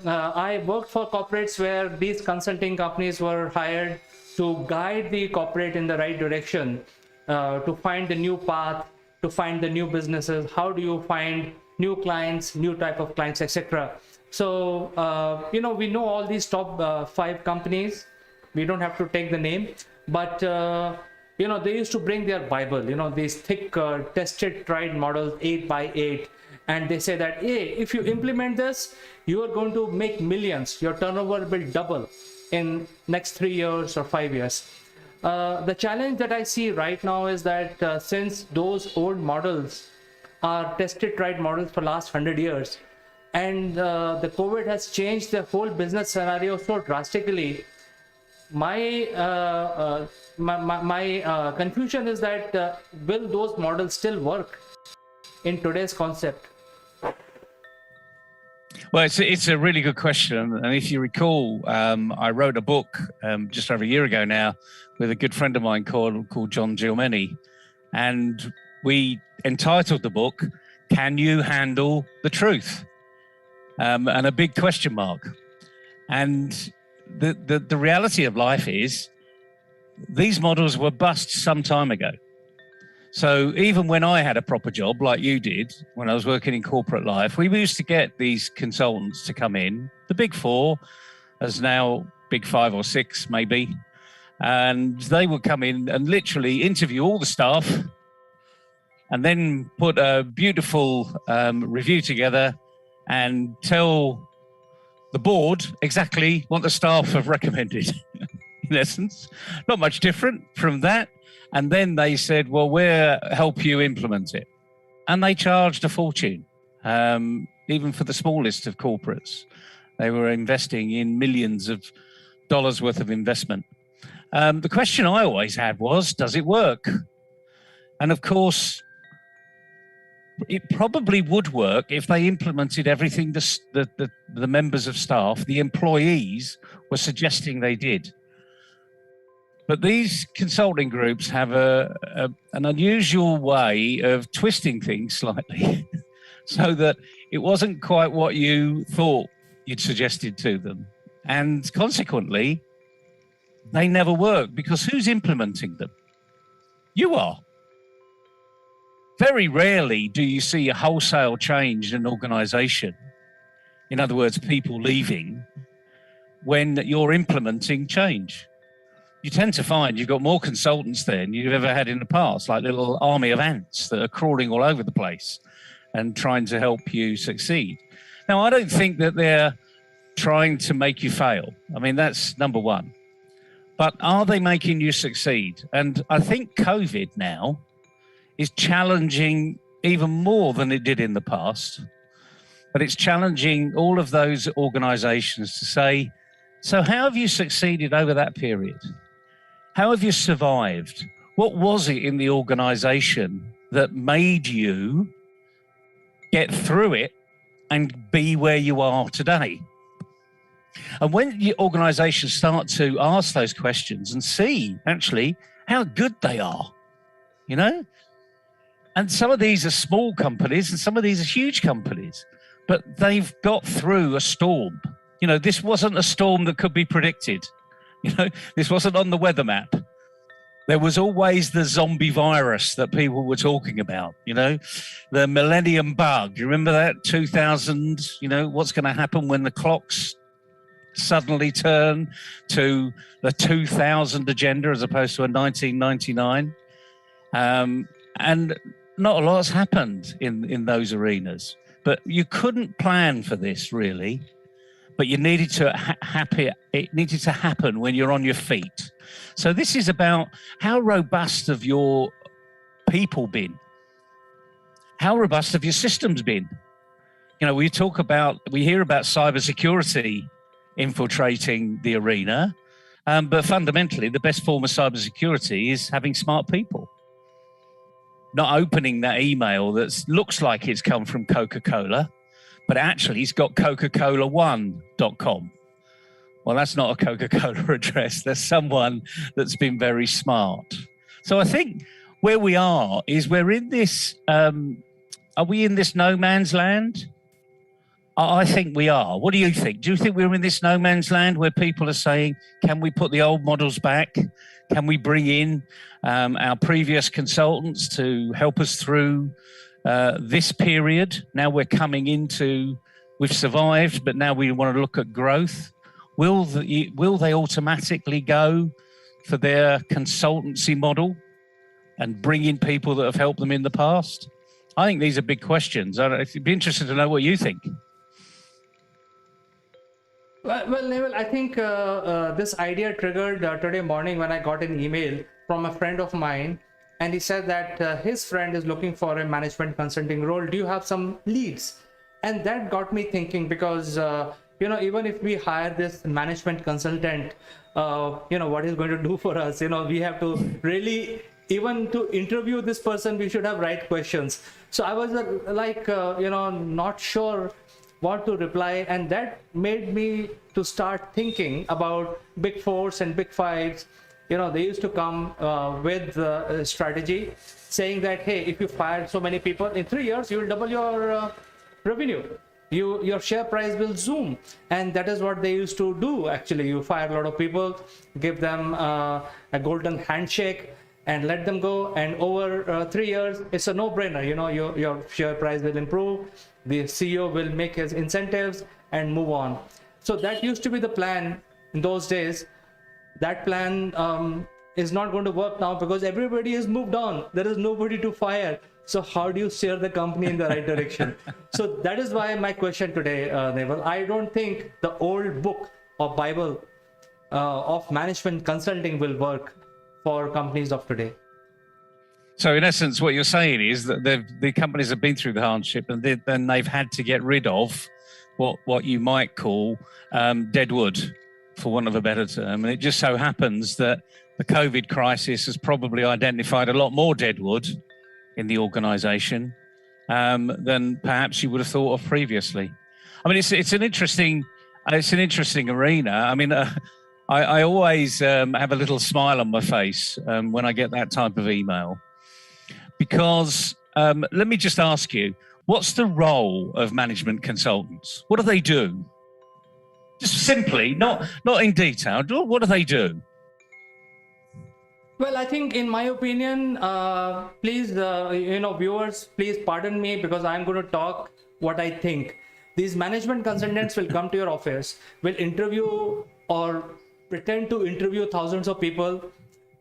I worked for corporates where these consulting companies were hired to guide the corporate in the right direction, to find the new path, to find the new businesses. How do you find new clients, new type of clients, etc. So, we know all these top 5 companies. We don't have to take the name, but, they used to bring their Bible, these thick, tested, tried models, 8 by 8. And they say that, hey, if you implement this, you are going to make millions. Your turnover will double in next 3 years or 5 years. The challenge that I see right now is that since those old models are tested, tried models for last 100 years, and the COVID has changed the whole business scenario so drastically, my confusion is that will those models still work in today's concept? Well, it's a really good question. And if you recall, I wrote a book just over a year ago now with a good friend of mine called John Gilmany. And we entitled the book, Can You Handle the Truth? And a big question mark. And the reality of life is these models were bust some time ago. So even when I had a proper job like you did, when I was working in corporate life, we used to get these consultants to come in, the big 4, as now big 5 or 6 maybe, and they would come in and literally interview all the staff and then put a beautiful review together and tell the board exactly what the staff have recommended, in essence. Not much different from that. And then they said, well, we'll help you implement it. And they charged a fortune, even for the smallest of corporates. They were investing in millions of dollars worth of investment. The question I always had was, does it work? And of course, it probably would work if they implemented everything the members of staff, the employees, were suggesting they did. But these consulting groups have an unusual way of twisting things slightly so that it wasn't quite what you thought you'd suggested to them. And consequently, they never work because who's implementing them? You are. Very rarely do you see a wholesale change in an organization, in other words, people leaving, when you're implementing change. You tend to find you've got more consultants than you've ever had in the past, like little army of ants that are crawling all over the place and trying to help you succeed. Now, I don't think that they're trying to make you fail. I mean, that's number one. But are they making you succeed? And I think COVID now is challenging even more than it did in the past. But it's challenging all of those organizations to say, so how have you succeeded over that period? How have you survived? What was it in the organization that made you get through it and be where you are today? And when your organizations start to ask those questions and see actually how good they are, and some of these are small companies and some of these are huge companies, but they've got through a storm. This wasn't a storm that could be predicted. This wasn't on the weather map. There was always the zombie virus that people were talking about, the millennium bug. You remember that? 2000, what's going to happen when the clocks suddenly turn to the 2000 agenda as opposed to a 1999? And not a lot's happened in those arenas. But you couldn't plan for this, really. But you needed to it needed to happen when you're on your feet. So this is about how robust have your people been? How robust have your systems been? You know, we hear about cybersecurity infiltrating the arena, but fundamentally, the best form of cybersecurity is having smart people. Not opening that email that looks like it's come from Coca-Cola, but actually it's got Coca-Cola1.com. Well, that's not a Coca-Cola address. There's someone that's been very smart. So I think where we are is we're in this, are we in this no man's land? I think we are. What do you think? Do you think we're in this no man's land where people are saying, can we put the old models back? Can we bring in our previous consultants to help us through this period? Now we're coming into, we've survived, but now we want to look at growth. Will they automatically go for their consultancy model and bring in people that have helped them in the past? I think these are big questions. I'd be interested to know what you think. Well, Neville, I think this idea triggered today morning when I got an email from a friend of mine, and he said that his friend is looking for a management consulting role. Do you have some leads? And that got me thinking, because even if we hire this management consultant, what he's going to do for us? We have to really, even to interview this person, we should have right questions. So I was not sure what to reply, and that made me to start thinking about big fours and big fives. They used to come with a strategy saying that, hey, if you fire so many people in 3 years, you will double your revenue. Your share price will zoom. And that is what they used to do. Actually, you fire a lot of people, give them a golden handshake and let them go, and over 3 years it's a no-brainer. Your share price will improve, the CEO will make his incentives and move on. So that used to be the plan in those days. That plan is not going to work now, because everybody has moved on. There is nobody to fire. So how do you steer the company in the right direction? So that is why my question today, Neville, I don't think the old book or Bible of management consulting will work for companies of today. So in essence, what you're saying is that the companies have been through the hardship, and then they've had to get rid of what you might call dead wood, for want of a better term. And it just so happens that the COVID crisis has probably identified a lot more dead wood in the organization than perhaps you would have thought of previously. I mean, it's an interesting arena. I mean, I always have a little smile on my face when I get that type of email, because let me just ask you, what's the role of management consultants? What do they do? Just simply, not in detail, what do they do? Well, I think, in my opinion, please, viewers, please pardon me, because I'm going to talk what I think. These management consultants will come to your office, will interview or pretend to interview thousands of people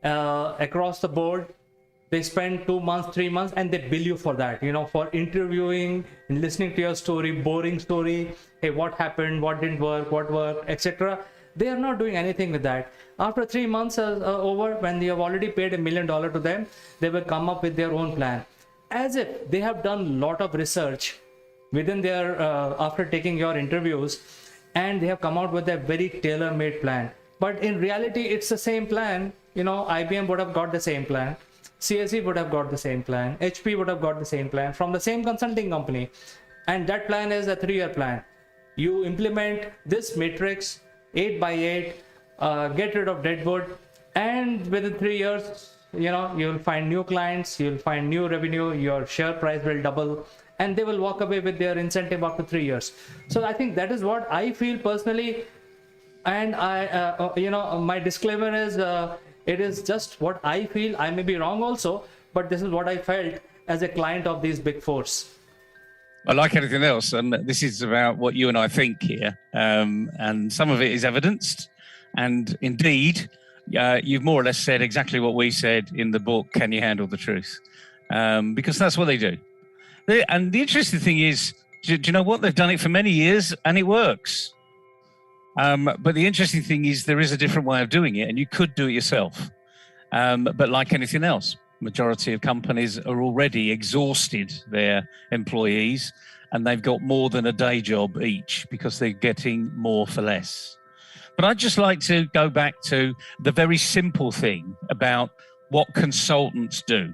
across the board. They spend 2 months, 3 months, and they bill you for that, for interviewing and listening to your story, boring story. Hey, what happened? What didn't work? What worked? Etc. They are not doing anything with that. After 3 months over, when you have already paid $1 million to them, they will come up with their own plan, as if they have done a lot of research within their after taking your interviews, and they have come out with a very tailor-made plan. But in reality, it's the same plan. IBM would have got the same plan, CSE would have got the same plan, HP would have got the same plan from the same consulting company, and that plan is a 3-year plan. You implement this matrix 8 by 8, get rid of deadwood, and within 3 years, you'll find new clients, you'll find new revenue, your share price will double, and they will walk away with their incentive after 3 years. So I think that is what I feel personally, and my disclaimer is it is just what I feel. I may be wrong also, but this is what I felt as a client of these big fours. I like anything else, and this is about what you and I think here, and some of it is evidenced, and indeed, you've more or less said exactly what we said in the book, Can You Handle the Truth? Because that's what they do. And the interesting thing is, do you know what? They've done it for many years and it works. But the interesting thing is there is a different way of doing it, and you could do it yourself. But like anything else, majority of companies are already exhausted their employees, and they've got more than a day job each because they're getting more for less. But I'd just like to go back to the very simple thing about what consultants do.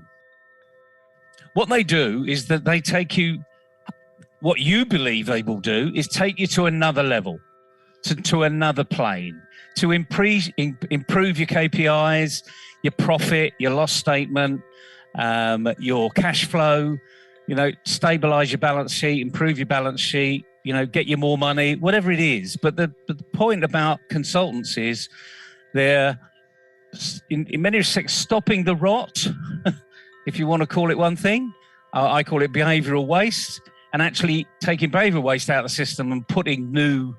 What they do is that they take you, what you believe they will do is take you to another level, to another plane, to improve your KPIs, your profit, your loss statement, your cash flow, stabilize your balance sheet, improve your balance sheet, get you more money, whatever it is. But the point about consultants is they're, in many respects, stopping the rot, if you want to call it one thing. I call it behavioral waste, and actually taking behavioral waste out of the system and putting new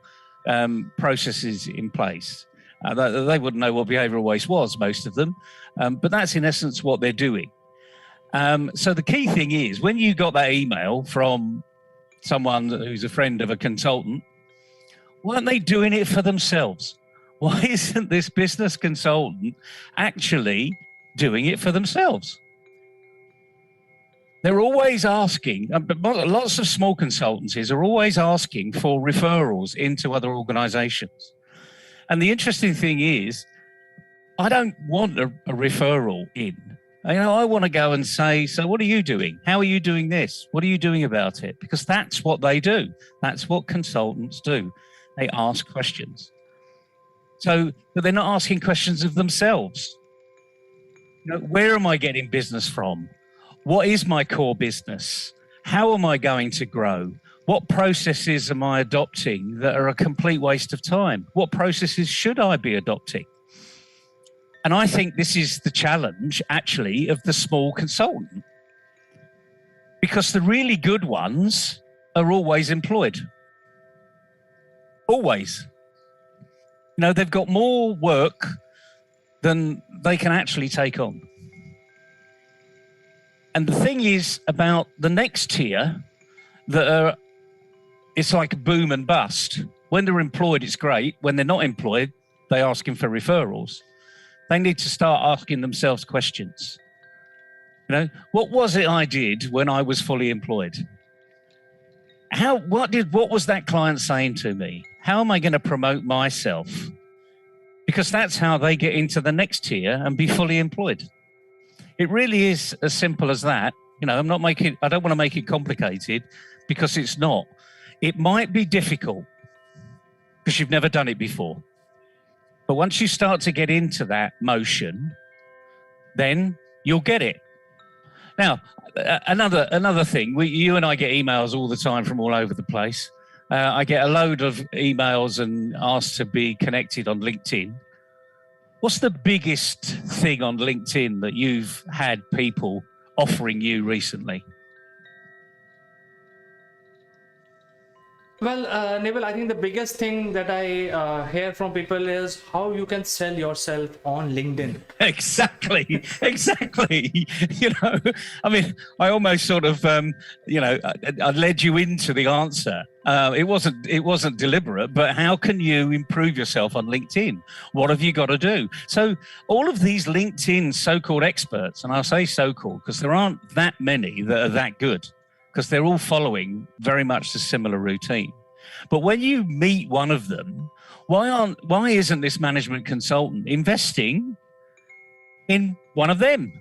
processes in place. They wouldn't know what behavioral waste was, most of them, but that's in essence what they're doing. So the key thing is, when you got that email from someone who's a friend of a consultant, weren't they doing it for themselves? Why isn't this business consultant actually doing it for themselves? They're always asking, but lots of small consultancies are always asking for referrals into other organizations. And the interesting thing is, I don't want a referral in. I want to go and say, so what are you doing? How are you doing this? What are you doing about it? Because that's what they do. That's what consultants do. They ask questions. But they're not asking questions of themselves. Where am I getting business from? What is my core business? How am I going to grow? What processes am I adopting that are a complete waste of time? What processes should I be adopting? And I think this is the challenge, actually, of the small consultant. Because the really good ones are always employed. Always. They've got more work than they can actually take on. And the thing is about the next tier it's like boom and bust. When they're employed, it's great. When they're not employed, they're asking for referrals. They need to start asking themselves questions. What was it I did when I was fully employed? What was that client saying to me? How am I going to promote myself? Because that's how they get into the next tier and be fully employed. It really is as simple as that. I don't want to make it complicated, because it's not. It might be difficult because you've never done it before. But once you start to get into that motion, then you'll get it. Now, another thing, you and I get emails all the time from all over the place. I get a load of emails and asked to be connected on LinkedIn. What's the biggest thing on LinkedIn that you've had people offering you recently? Well, Neville, I think the biggest thing that I hear from people is how you can sell yourself on LinkedIn. Exactly. I almost sort of, I led you into the answer. It wasn't deliberate, but how can you improve yourself on LinkedIn? What have you got to do? So all of these LinkedIn so-called experts, and I'll say so-called because there aren't that many that are that good, because they're all following very much the similar routine. But when you meet one of them, why isn't this management consultant investing in one of them?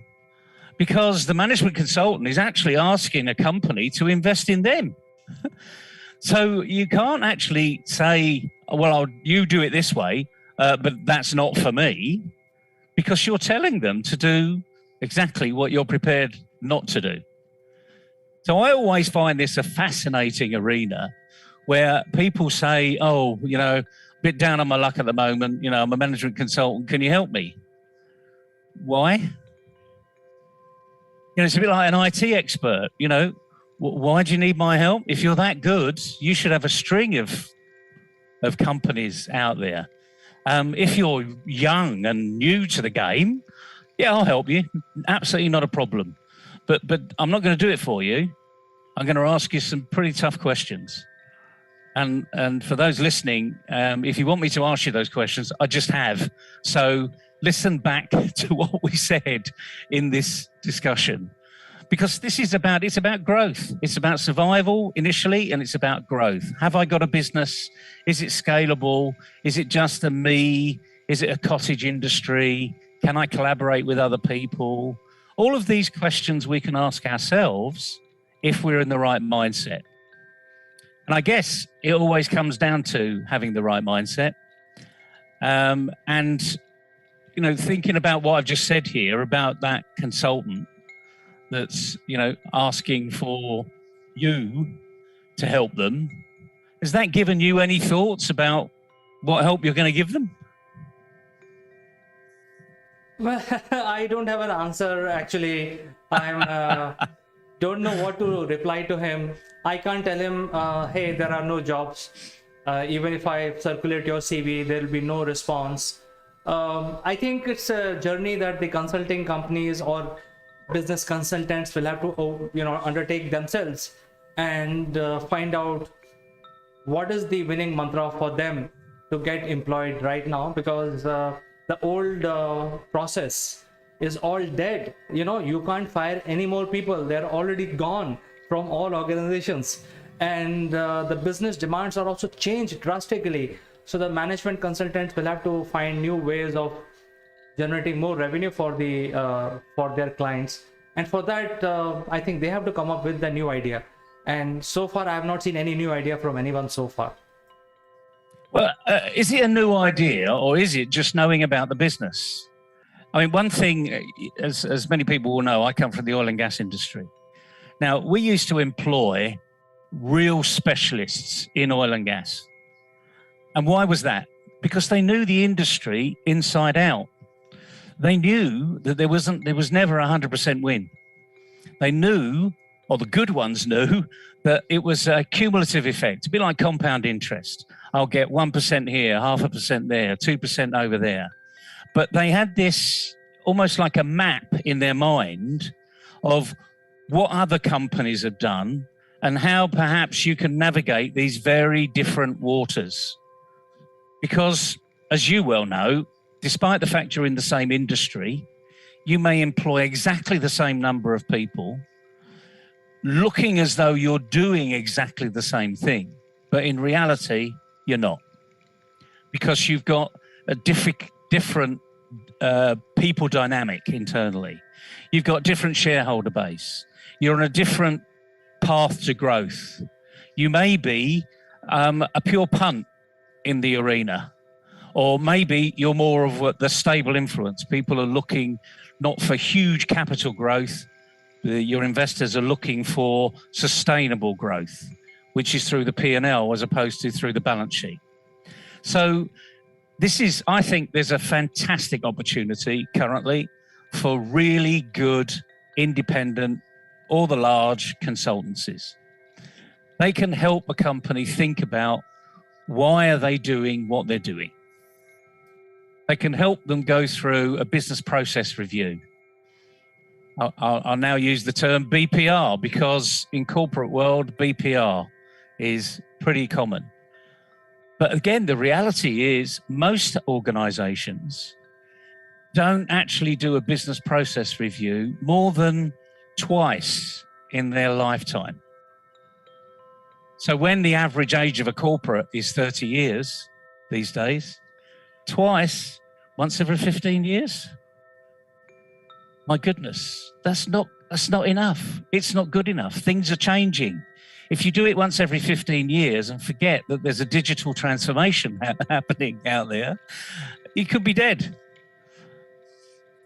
Because the management consultant is actually asking a company to invest in them. So you can't actually say, well, you do it this way, but that's not for me, because you're telling them to do exactly what you're prepared not to do. So I always find this a fascinating arena where people say, oh, a bit down on my luck at the moment, I'm a management consultant, can you help me? Why? It's a bit like an IT expert, why do you need my help? If you're that good, you should have a string of companies out there. If you're young and new to the game, yeah, I'll help you. Absolutely not a problem. But I'm not going to do it for you. I'm going to ask you some pretty tough questions. And for those listening, if you want me to ask you those questions, I just have. So listen back to what we said in this discussion, because it's about growth. It's about survival initially, and it's about growth. Have I got a business? Is it scalable? Is it just a me? Is it a cottage industry? Can I collaborate with other people? All of these questions we can ask ourselves if we're in the right mindset. And I guess it always comes down to having the right mindset. And, you know, thinking about what I've just said here about that consultant that's, you know, asking for you to help them, has that given you any thoughts about what help you're going to give them? Well, I don't have an answer, actually. I'm don't know what to reply to him. I can't tell him, hey, there are no jobs. Even if I circulate your CV, there will be no response. I think it's a journey that the consulting companies or business consultants will have to, you know, undertake themselves and find out what is the winning mantra for them to get employed right now, because the old process is all dead. You know, you can't fire any more people. They're already gone from all organizations, and the business demands are also changed drastically. So the management consultants will have to find new ways of generating more revenue for their clients, and for that I think they have to come up with the new idea. And so far I have not seen any new idea from anyone so far. Well, is it a new idea, or is it just knowing about the business? I mean, one thing, as many people will know, I come from the oil and gas industry. Now, we used to employ real specialists in oil and gas. And why was that? Because they knew the industry inside out. They knew that there was never 100% win. They knew, or the good ones knew, that it was a cumulative effect, a bit like compound interest. I'll get 1% here, 0.5% there, 2% over there. But they had this almost like a map in their mind of what other companies have done and how perhaps you can navigate these very different waters. Because, as you well know, despite the fact you're in the same industry, you may employ exactly the same number of people, looking as though you're doing exactly the same thing. But in reality, you're not. Because you've got a different people dynamic internally. You've got different shareholder base. You're on a different path to growth. You may be a pure punt in the arena, or maybe you're more of the stable influence. People are looking not for huge capital growth. Your investors are looking for sustainable growth, which is through the P&L as opposed to through the balance sheet. So I think there's a fantastic opportunity currently for really good, independent, or the large consultancies. They can help a company think about why are they doing what they're doing. They can help them go through a business process review. I'll now use the term BPR, because in corporate world, BPR is pretty common. But again, the reality is most organizations don't actually do a business process review more than twice in their lifetime. So when the average age of a corporate is 30 years these days, twice, once every 15 years? My goodness, that's not enough. It's not good enough. Things are changing. If you do it once every 15 years and forget that there's a digital transformation happening out there, you could be dead.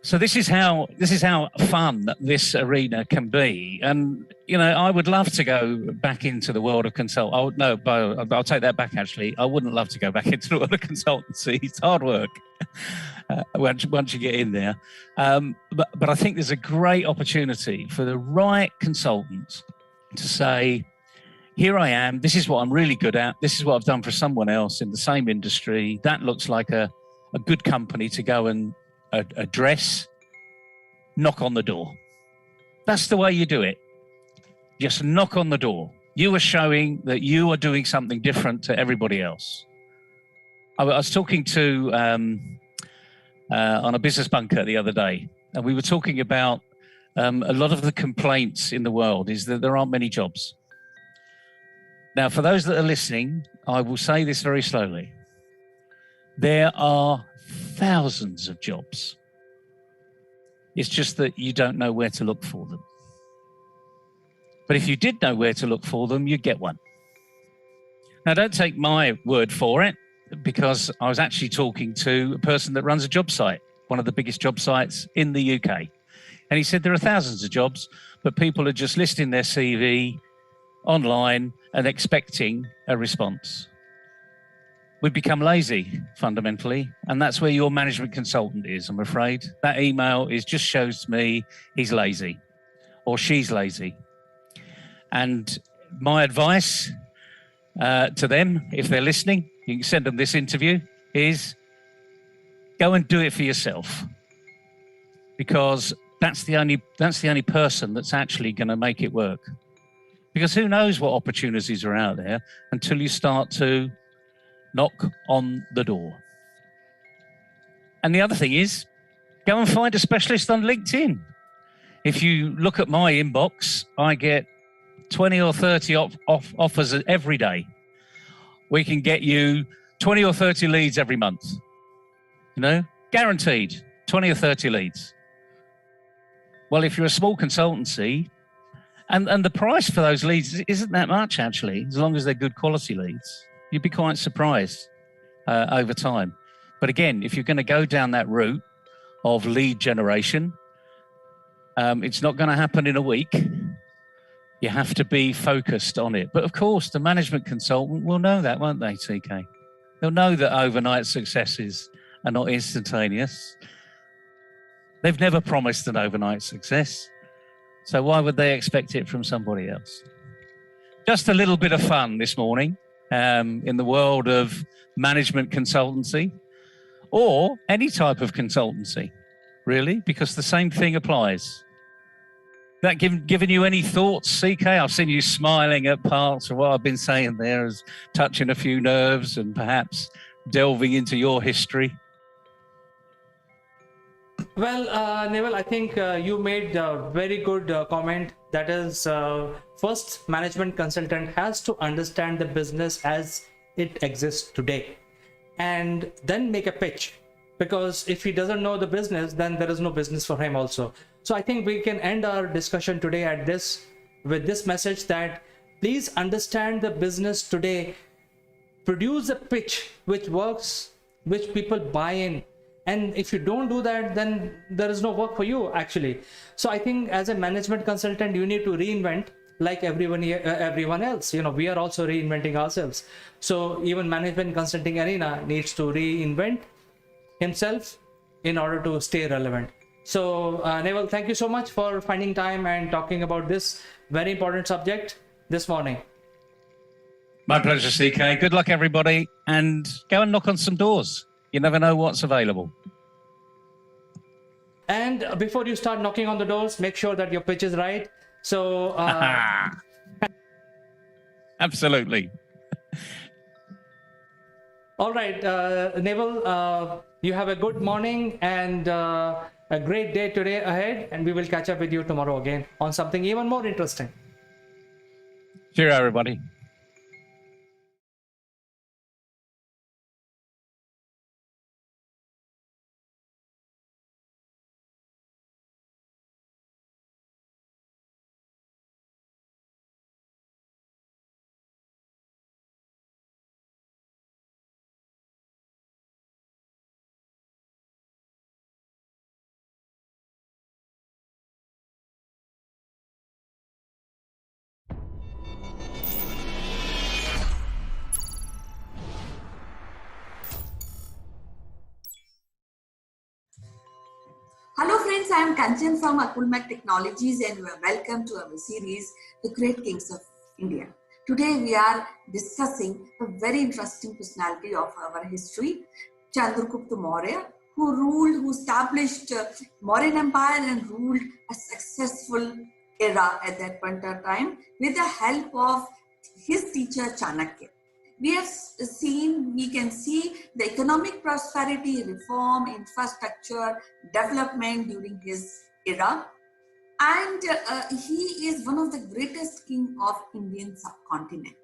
So this is how fun this arena can be. And, you know, I would love to go back into the world of consult. Oh, no, I'll take that back, actually. I wouldn't love to go back into the world of consultancy. It's hard work once you get in there. But I think there's a great opportunity for the right consultants to say, here I am, this is what I'm really good at, this is what I've done for someone else in the same industry. That looks like a a good company to go and address, knock on the door. That's the way you do it. Just knock on the door. You are showing that you are doing something different to everybody else. I was talking to on a business bunker the other day, and we were talking about a lot of the complaints in the world is that there aren't many jobs. Now, for those that are listening, I will say this very slowly. There are thousands of jobs. It's just that you don't know where to look for them. But if you did know where to look for them, you'd get one. Now, don't take my word for it, because I was actually talking to a person that runs a job site, one of the biggest job sites in the UK. And he said there are thousands of jobs, but people are just listing their CV online and expecting a response. We've become lazy, fundamentally, and that's where your management consultant is, I'm afraid. That email just shows me he's lazy or she's lazy. And my advice to them, if they're listening, you can send them this interview, is go and do it for yourself, because that's the only person that's actually going to make it work. Because who knows what opportunities are out there until you start to knock on the door. And the other thing is, go and find a specialist on LinkedIn. If you look at my inbox, I get 20 or 30 offers every day. We can get you 20 or 30 leads every month. Guaranteed 20 or 30 leads. Well, if you're a small consultancy, and the price for those leads isn't that much, actually, as long as they're good quality leads, you'd be quite surprised over time. But again, if you're going to go down that route of lead generation, it's not going to happen in a week. You have to be focused on it. But of course, the management consultant will know that, won't they, TK? They'll know that overnight successes are not instantaneous. They've never promised an overnight success. So why would they expect it from somebody else? Just a little bit of fun this morning in the world of management consultancy, or any type of consultancy, really, because the same thing applies. That given you any thoughts, CK? I've seen you smiling at parts of what I've been saying there, as touching a few nerves and perhaps delving into your history. Well, Neville, I think you made a very good comment. That is, first, management consultant has to understand the business as it exists today, and then make a pitch. Because if he doesn't know the business, then there is no business for him also. So I think we can end our discussion today with this message that please understand the business today. Produce a pitch which works, which people buy in. And if you don't do that, then there is no work for you, actually. So I think as a management consultant, you need to reinvent like everyone else. We are also reinventing ourselves. So even management consulting arena needs to reinvent himself in order to stay relevant. So Neville, thank you so much for finding time and talking about this very important subject this morning. My pleasure, CK. Good luck, everybody. And go and knock on some doors. You never know what's available. And before you start knocking on the doors, make sure that your pitch is right. So absolutely. All right, Neville, you have a good morning and a great day today ahead, and we will catch up with you tomorrow again on something even more interesting. Cheerio, everybody. Hello friends, I am Kanchan from Akulmat Technologies and welcome to our series, The Great Kings of India. Today we are discussing a very interesting personality of our history, Chandragupta Maurya, who established Mauryan Empire and ruled a successful era at that point of time with the help of his teacher Chanakya. We can see the economic prosperity, reform, infrastructure, development during his era. And he is one of the greatest king of Indian subcontinent.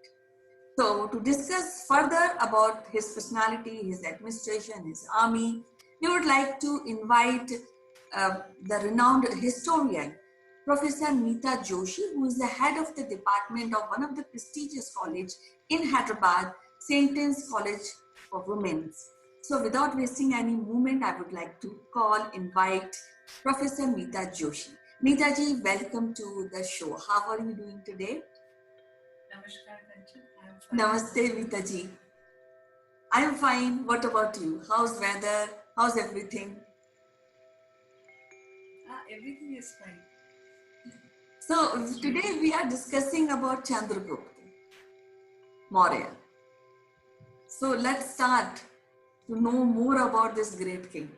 So to discuss further about his personality, his administration, his army, we would like to invite the renowned historian, Professor Meeta Joshi, who is the head of the department of one of the prestigious college in Hyderabad, St. Anne's College for Women. So without wasting any moment, I would like to invite Professor Meeta Joshi. Meeta ji, welcome to the show. How are you doing today? Namaskar, Kanchan. Namaste, Meeta ji. I am fine. What about you? How's weather? How's everything? Everything is fine. So today we are discussing about Chandragupta Maurya. So let's start to know more about this great king.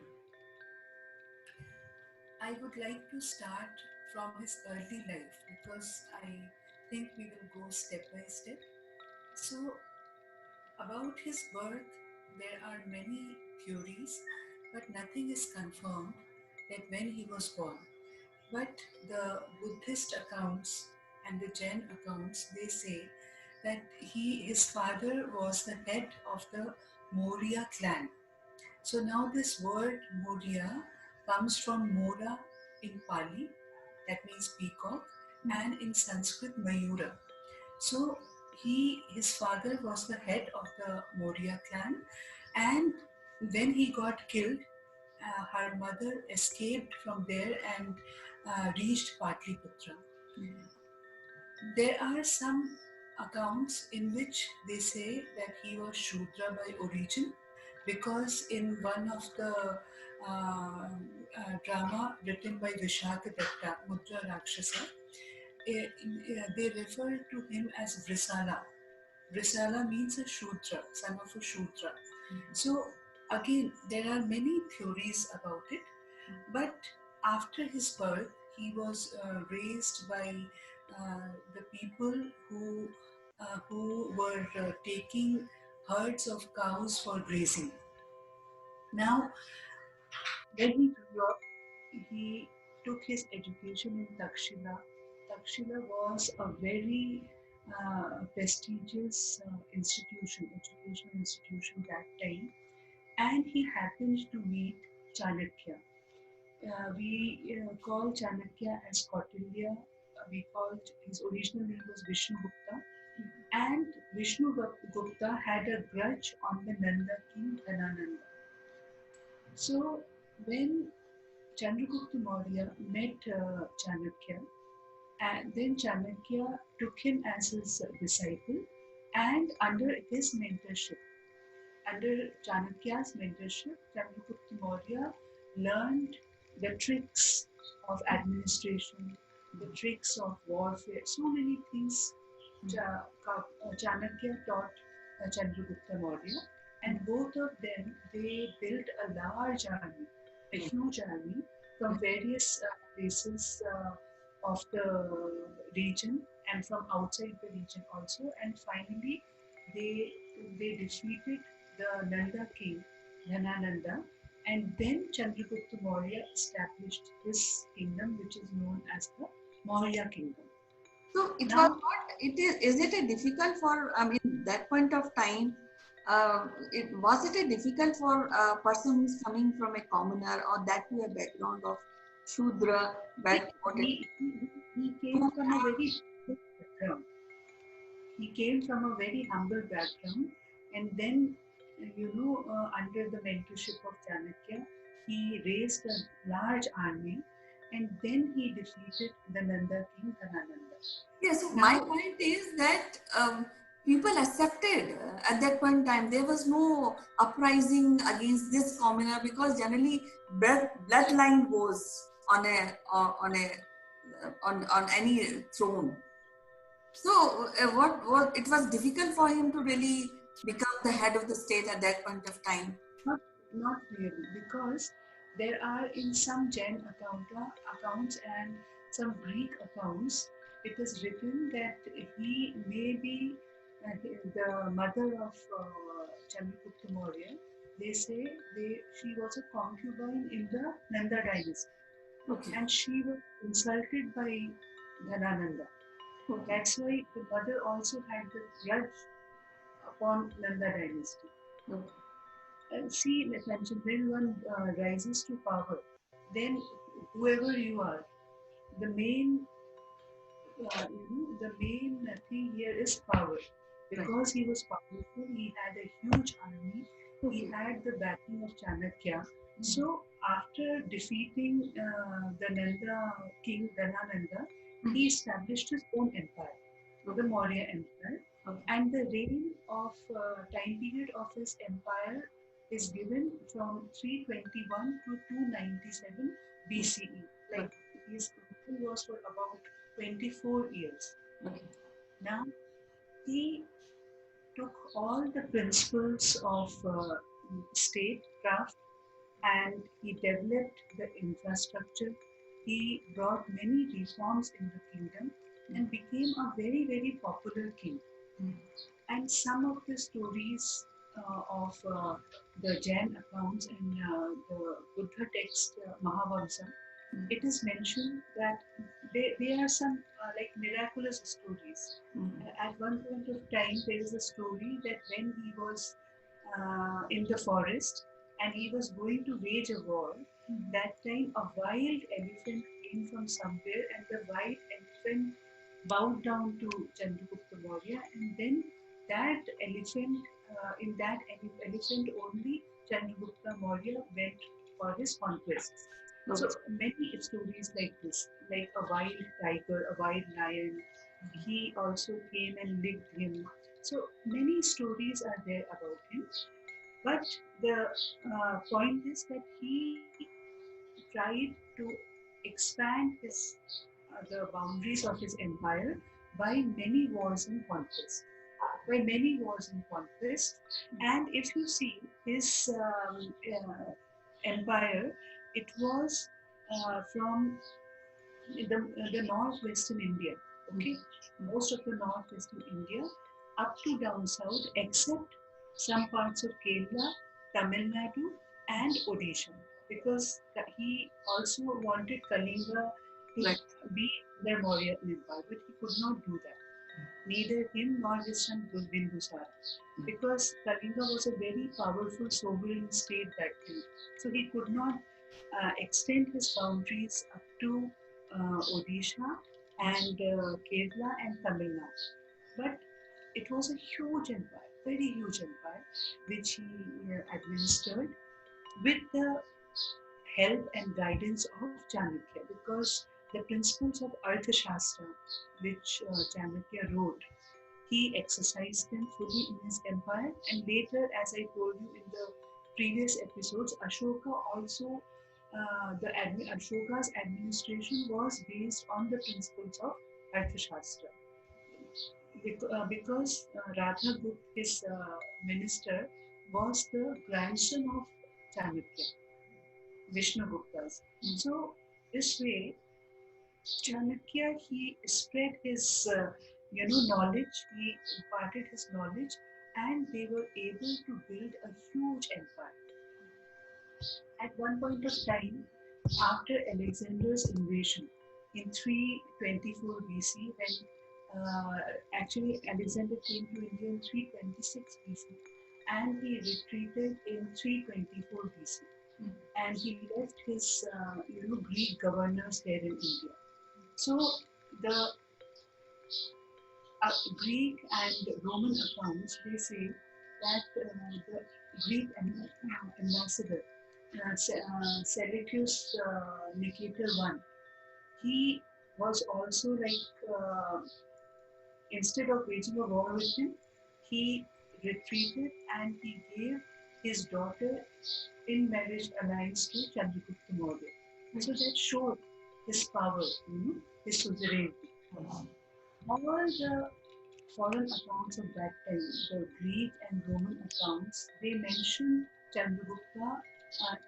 I would like to start from his early life because I think we will go step by step. So, about his birth, there are many theories, but nothing is confirmed that when he was born. But the Buddhist accounts and the Jain accounts, they say that his father was the head of the Maurya clan. So now this word Maurya comes from Mora in Pali, that means peacock, and in Sanskrit Mayura. So his father was the head of the Maurya clan, and when he got killed, her mother escaped from there and reached Patliputra. There are some accounts in which they say that he was Shudra by origin, because in one of the drama written by Vishakadatta, Mudra Rakshasa, they refer to him as Vrisala. Vrisala means a Shudra, son of a Shudra. So again, there are many theories about it, but after his birth, he was raised by the people who were taking herds of cows for grazing. Now, when he grew up, he took his education in Takshila. Takshila was a very prestigious educational institution that time, and he happened to meet Chanakya. We call Chanakya as Kautilya. We called his original name was Vishnu Gupta, and Vishnu Gupta had a grudge on the Nanda king Dhanananda. So when Chandragupta Maurya met Chanakya, and then Chanakya took him as his disciple, and under his mentorship, under Chanakya's mentorship, Chandragupta Maurya learned the tricks of administration, the tricks of warfare, so many things Chanakya taught Chandragupta Maurya, and both of them, they built a large army, a huge army from various places of the region and from outside the region also, and finally they defeated the Nanda king, Dhanananda, and then Chandragupta Maurya established his kingdom, which is known as the Maurya kingdom. So it was not. Is it a difficult for? I mean, that point of time, was it a difficult for a person who's coming from a commoner or that to a background of Shudra? He came from a very humble background. He came from a very humble background, and then under the mentorship of Chanakya, he raised a large army, and then he defeated the Nanda king Dhanananda. Yes, so my point is that people accepted at that point in time. There was no uprising against this commoner because generally bloodline goes on any throne. So it was difficult for him to really become the head of the state at that point of time. Not Not really, because there are in some accounts and some Greek accounts, it is written that he may be the mother of Chandragupta Maurya. They say she was a concubine in the Nanda dynasty, Okay. and she was insulted by Dhanananda. Okay. That's why the mother also had the grudge upon Nanda dynasty. Okay. See, like I mentioned, when one rises to power, then whoever you are, the main, the main thing here is power. Because he was powerful, he had a huge army. He had the backing of Chanakya. So after defeating the Nanda king Dhanananda, he established his own empire, the Maurya Empire. And the reign of time period of his empire is given from 321 to 297 BCE. Like his rule was for about 24 years. Okay. Now he took all the principles of statecraft and he developed the infrastructure. He brought many reforms in the kingdom and became a very, very popular king. And some of the stories of the Jain accounts and the Buddha text Mahavamsa, it is mentioned that they are some like miraculous stories. At one point of time, there is a story that when he was in the forest and he was going to wage a war, that time a wild elephant came from somewhere and the wild elephant bowed down to Chandragupta Maurya, and then that elephant, in that elephant only, Chandragupta Maurya went for his conquests. So many stories like this, like a wild tiger, a wild lion, he also came and licked him. So many stories are there about him. But the point is that he tried to expand his the boundaries of his empire by many wars and conquests. By many wars and conquests, and if you see his empire, it was from the northwestern India. Okay, most of the northwestern India up to down south, except some parts of Kerala, Tamil Nadu, and Odisha, because he also wanted Kalinga to be the Maurya Empire, but he could not do that. Neither him nor his son Bindusara, because Kalinga was a very powerful sovereign state that time. So he could not extend his boundaries up to Odisha and Kerala and Tamil Nadu. But it was a huge empire, very huge empire, which he administered with the help and guidance of Chanakya, because the principles of Arthashastra, which Chanakya wrote, he exercised them fully in his empire. And later, as I told you in the previous episodes, Ashoka also, Ashoka's administration was based on the principles of Arthashastra. Because Radhagupta, his minister, was the grandson of Chanakya, Vishnugupta's. So this way, Chanakya, he spread his knowledge, he imparted his knowledge, and they were able to build a huge empire. At one point of time, after Alexander's invasion in 324 BC, when actually Alexander came to India in 326 BC, and he retreated in 324 BC, and he left his Greek governors there in India. So the Greek and Roman accounts, they say that the Greek ambassador, Seleucus Nicator I, he was also like, instead of waging a war with him, he retreated and he gave his daughter in marriage alliance to Chandragupta Maurya. So that showed his power, his suzerainty. All the foreign accounts of that time, the Greek and Roman accounts, they mention Chandragupta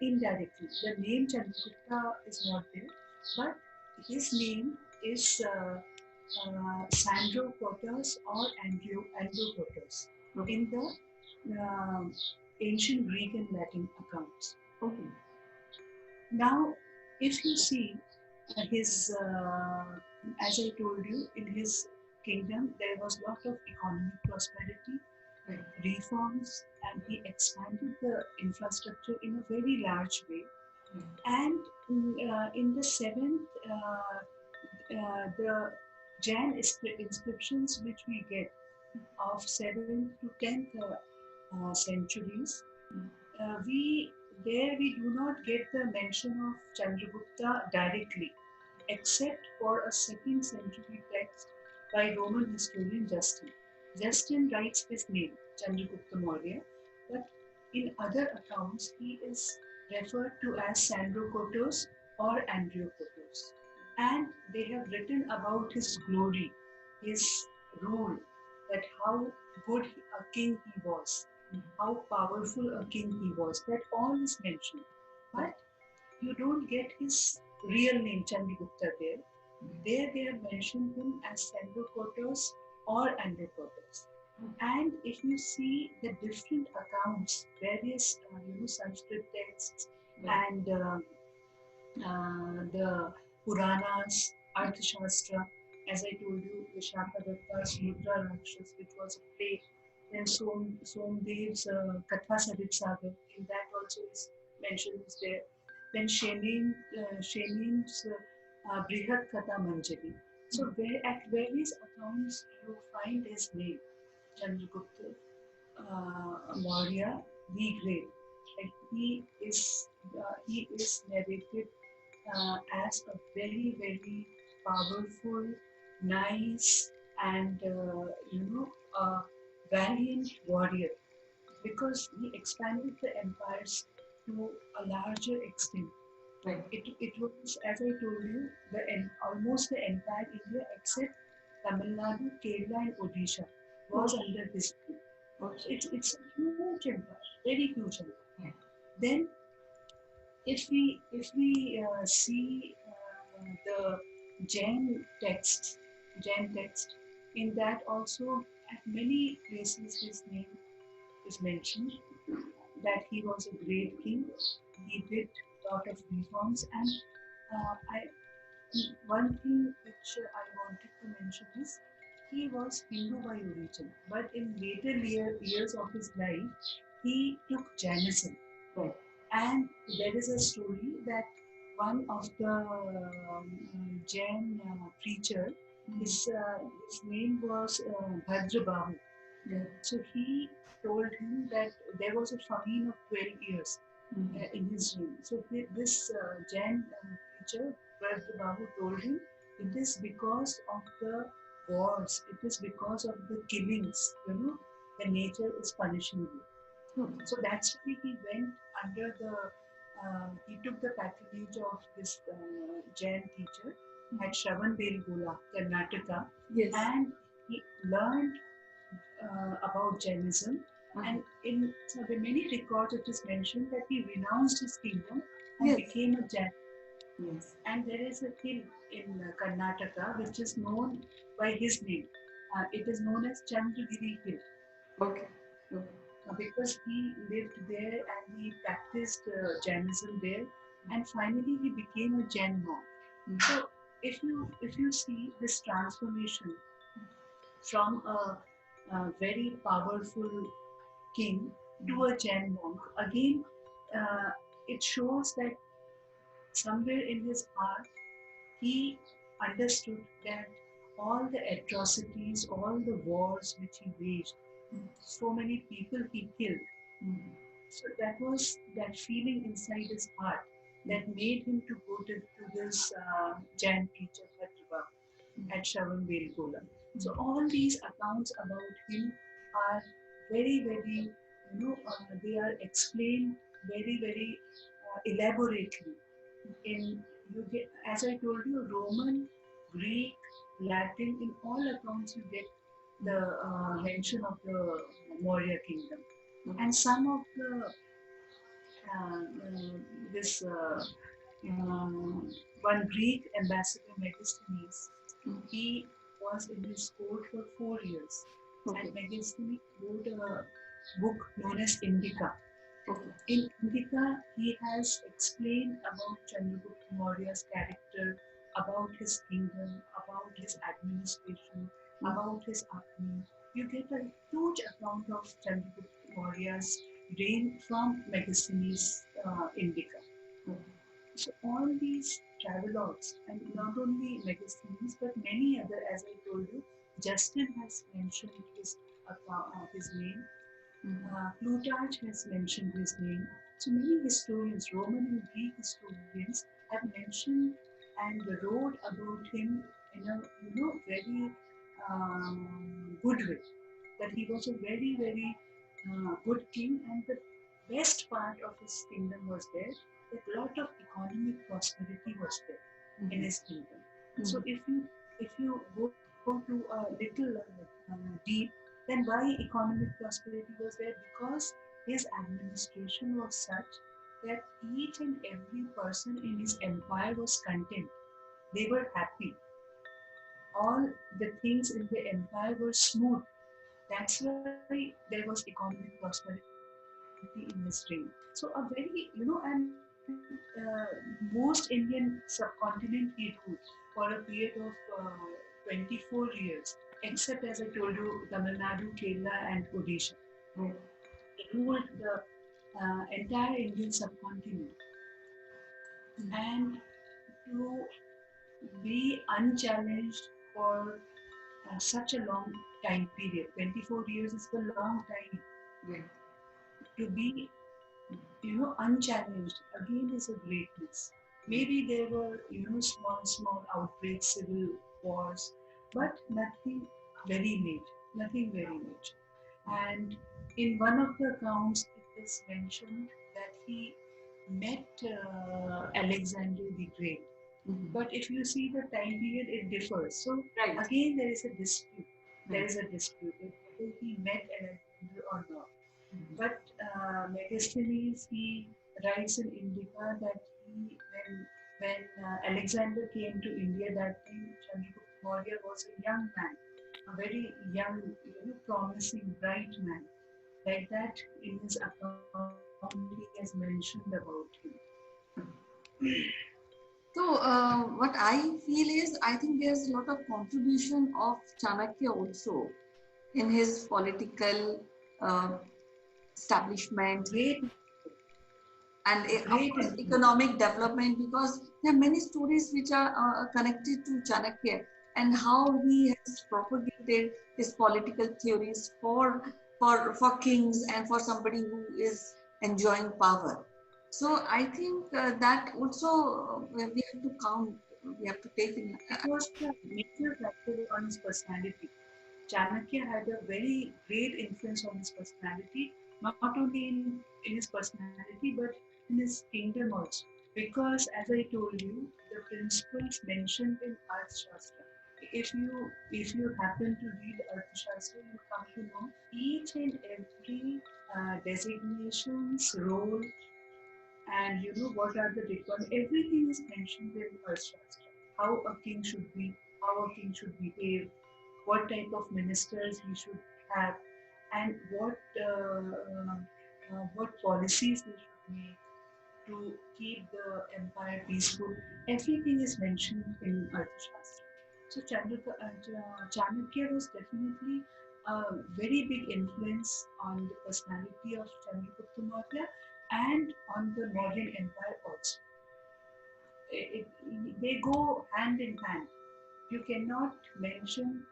indirectly. The name Chandragupta is not there, but his name is Sandro Potus or Andropotus in the ancient Greek and Latin accounts. Okay. Now, if you see his, as I told you, in his kingdom there was a lot of economic prosperity, reforms, and he expanded the infrastructure in a very large way. And in the seventh, the Jain inscriptions which we get of 7th to 10th centuries, we do not get the mention of Chandragupta directly, except for a 2nd century text by Roman historian Justin. Justin writes his name, Chandragupta Maurya, but in other accounts he is referred to as Sandrokotos or Andriokotos. And they have written about his glory, his rule, that how good a king he was, how powerful a king he was. That all is mentioned. But you don't get his real name, Chandragupta, there. There they have mentioned him as Sandrokotos or Androkotos. And if you see the different accounts, various Sanskrit texts and the Puranas, Arthashastra, as I told you, the Shakadatta's Mudra Rakshas, which was a play. Then Somdev's Katha Sarit Sagar, in that also is mentioned is there. Then Shenin's Brihat Katha Manjari. So at various accounts you find his name, Chandragupta Maurya the Great. Like he is narrated as a very, very powerful, nice, and a valiant warrior, because he expanded the empires to a larger extent. Right. It was, as I told you, almost the entire India except Tamil Nadu, Kerala, and Odisha was under his rule. It's a huge empire, very huge empire. Then if we see the Jain text, in that also at many places his name is mentioned, that he was a great king. He did a lot of reforms, and one thing which I wanted to mention is he was Hindu by origin, but in later years of his life, he took Jainism. Right. And there is a story that one of the Jain preacher, his name was Bhadrabahu. Yeah. So he told him that there was a famine of 12 years in his reign. So this Jain preacher, Bhadrabahu, told him it is because of the wars, it is because of the killings, the nature is punishing you. So that's why he went under he took the patronage of this Jain teacher at Shravanbelgola, Karnataka, yes. And he learned about Jainism. And in the many records it is mentioned that he renounced his kingdom and became a Jain. Yes. And there is a hill in Karnataka which is known by his name. It is known as Chandragiri Hill. Okay. Because he lived there and he practiced Jainism there, and finally he became a Jain monk. So if you see this transformation from a very powerful king to a Jain monk, again it shows that somewhere in his heart he understood that all the atrocities, all the wars which he waged, so many people he killed. So that was that feeling inside his heart that made him to go to this Jain teacher Bhadrabahu at Shravanbelgola. So all these accounts about him are very, very, they are explained very, very elaborately. As I told you, Roman, Greek, Latin, in all accounts you get the mention of the Maurya kingdom. And some of the this one Greek ambassador, Megasthenes, he was in his court for 4 years. And Megasthenes wrote a book known as Indica. In Indica, he has explained about Chandragupta Maurya's character, about his kingdom, about his administration, about his army. You get a huge account of Chandragupta Maurya's reign from Megasthenes' Indica. So all these travelogues, and not only Megasthenes, but many other, as I told you, Justin has mentioned his name. Plutarch has mentioned his name. So many historians, Roman and Greek historians, have mentioned and wrote about him in a very good way. That he was a very good king, and the best part of his kingdom was there. That lot of economic prosperity was there in his kingdom. So if you go to a little deep, then why economic prosperity was there? Because his administration was such that each and every person in his empire was content. They were happy. All the things in the empire were smooth. That's why there was economic prosperity in his reign. So a very, most Indian subcontinent he ruled for a period of 24 years, except as I told you, Tamil Nadu, Kerala and Odisha. He ruled the entire Indian subcontinent. And to be unchallenged for such a long time period, 24 years is a long time. To be unchallenged again is a greatness. Maybe there were small outbreaks, civil wars, but nothing very major. And in one of the accounts it is mentioned that he met Alexander the Great. But if you see the time period, it differs. So again there is a dispute. There is a dispute whether he met Alexander or not. But Megasthenes, he writes in Indica that when Alexander came to India, that time Chandragupta Maurya was a young man, a very young, promising, bright man. Like that, in his account, he has mentioned about him. So what I feel is, I think there's a lot of contribution of Chanakya also in his political establishment and economic development, because there are many stories which are connected to Chanakya and how he has propagated his political theories for kings and for somebody who is enjoying power. So I think that also we have to count, we have to take in. It was a major factor on his personality. Chanakya had a very great influence on his personality, not only in his personality but in his kingdom also. Because as I told you, the principles mentioned in Arthashastra, if you happen to read Arthashastra, you come to know each and every designations, role, and what are the requirements. Everything is mentioned in Arthashastra. How a king should be, how a king should behave, what type of ministers he should have, and what policies they should make to keep the empire peaceful. Everything is mentioned in Arthashastra. So Chanakya was definitely a very big influence on the personality of Chandragupta Maurya and on the Mauryan Empire also. They go hand in hand. You cannot mention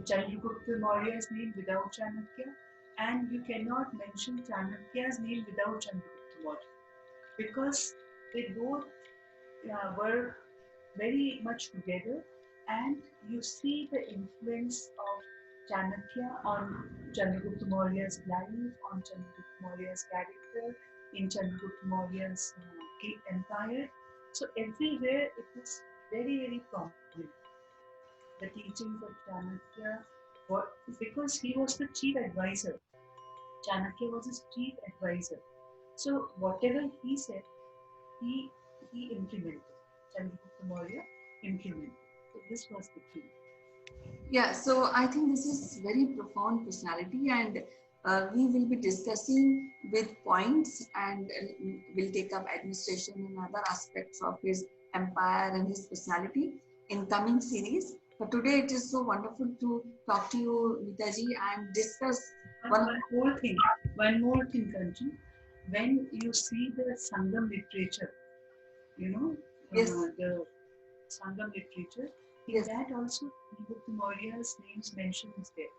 Chandragupta Maurya's name without Chanakya, and you cannot mention Chanakya's name without Chandragupta Maurya, because they both were very much together, and you see the influence of Chanakya on Chandragupta Maurya's life, on Chandragupta Maurya's character, in Chandragupta Maurya's empire. So everywhere it is very prominent. The teachings of Chanakya, because he was the chief advisor. Chanakya was his chief advisor. So whatever he said, he implemented. Chandragupta Maurya implemented. So this was the key. Yeah, so I think this is very profound personality, and we will be discussing with points, and we'll take up administration and other aspects of his empire and his personality in coming series. But today it is so wonderful to talk to you, Mitaji, and discuss One more thing, Kanchan. When you see the Sangam literature, Yes. The Sangam literature, in Yes. that also Chandragupta Maurya's names mentioned is there.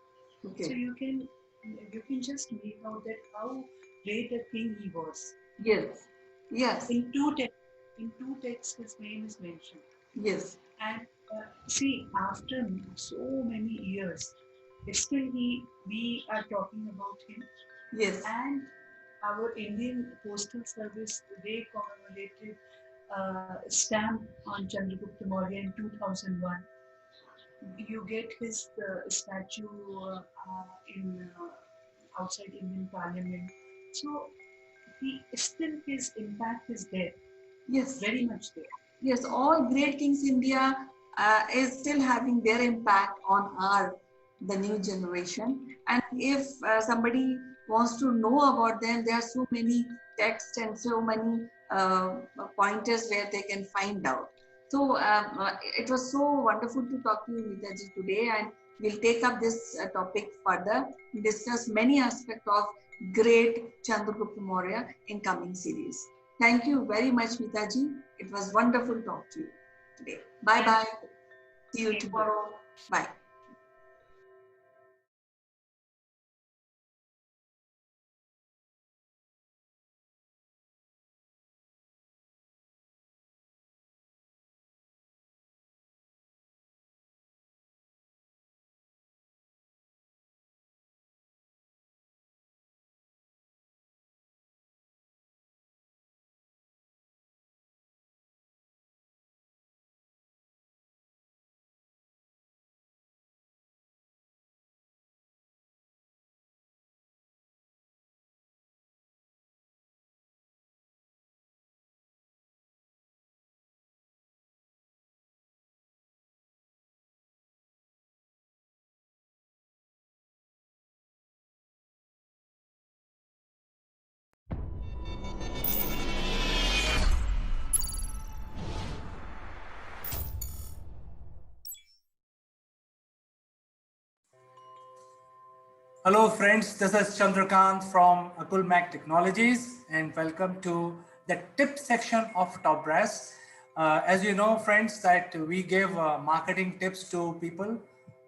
Okay. So you can just make out that how great a king he was. Yes. Yes. In two texts, his name is mentioned. Yes. And see, after so many years, still we are talking about him. Yes. And our Indian Postal Service, they commemorated stamp on Chandragupta Maurya in 2001. You get his statue in outside Indian Parliament. So his impact is there. Yes. Very much there. Yes, all great kings India is still having their impact on the new generation. And if somebody wants to know about them, there are so many texts and so many pointers where they can find out. So it was so wonderful to talk to you, Mitaji, today, and we'll take up this topic further, discuss many aspects of great Chandragupta Maurya in coming series. Thank you very much, Mitaji. It was wonderful to talk to you today. Bye-bye. See you tomorrow. Bye. Hello friends, this is Chandrakant from Akulmac Technologies and welcome to the tip section of Top Brass. As you know friends that we give marketing tips to people,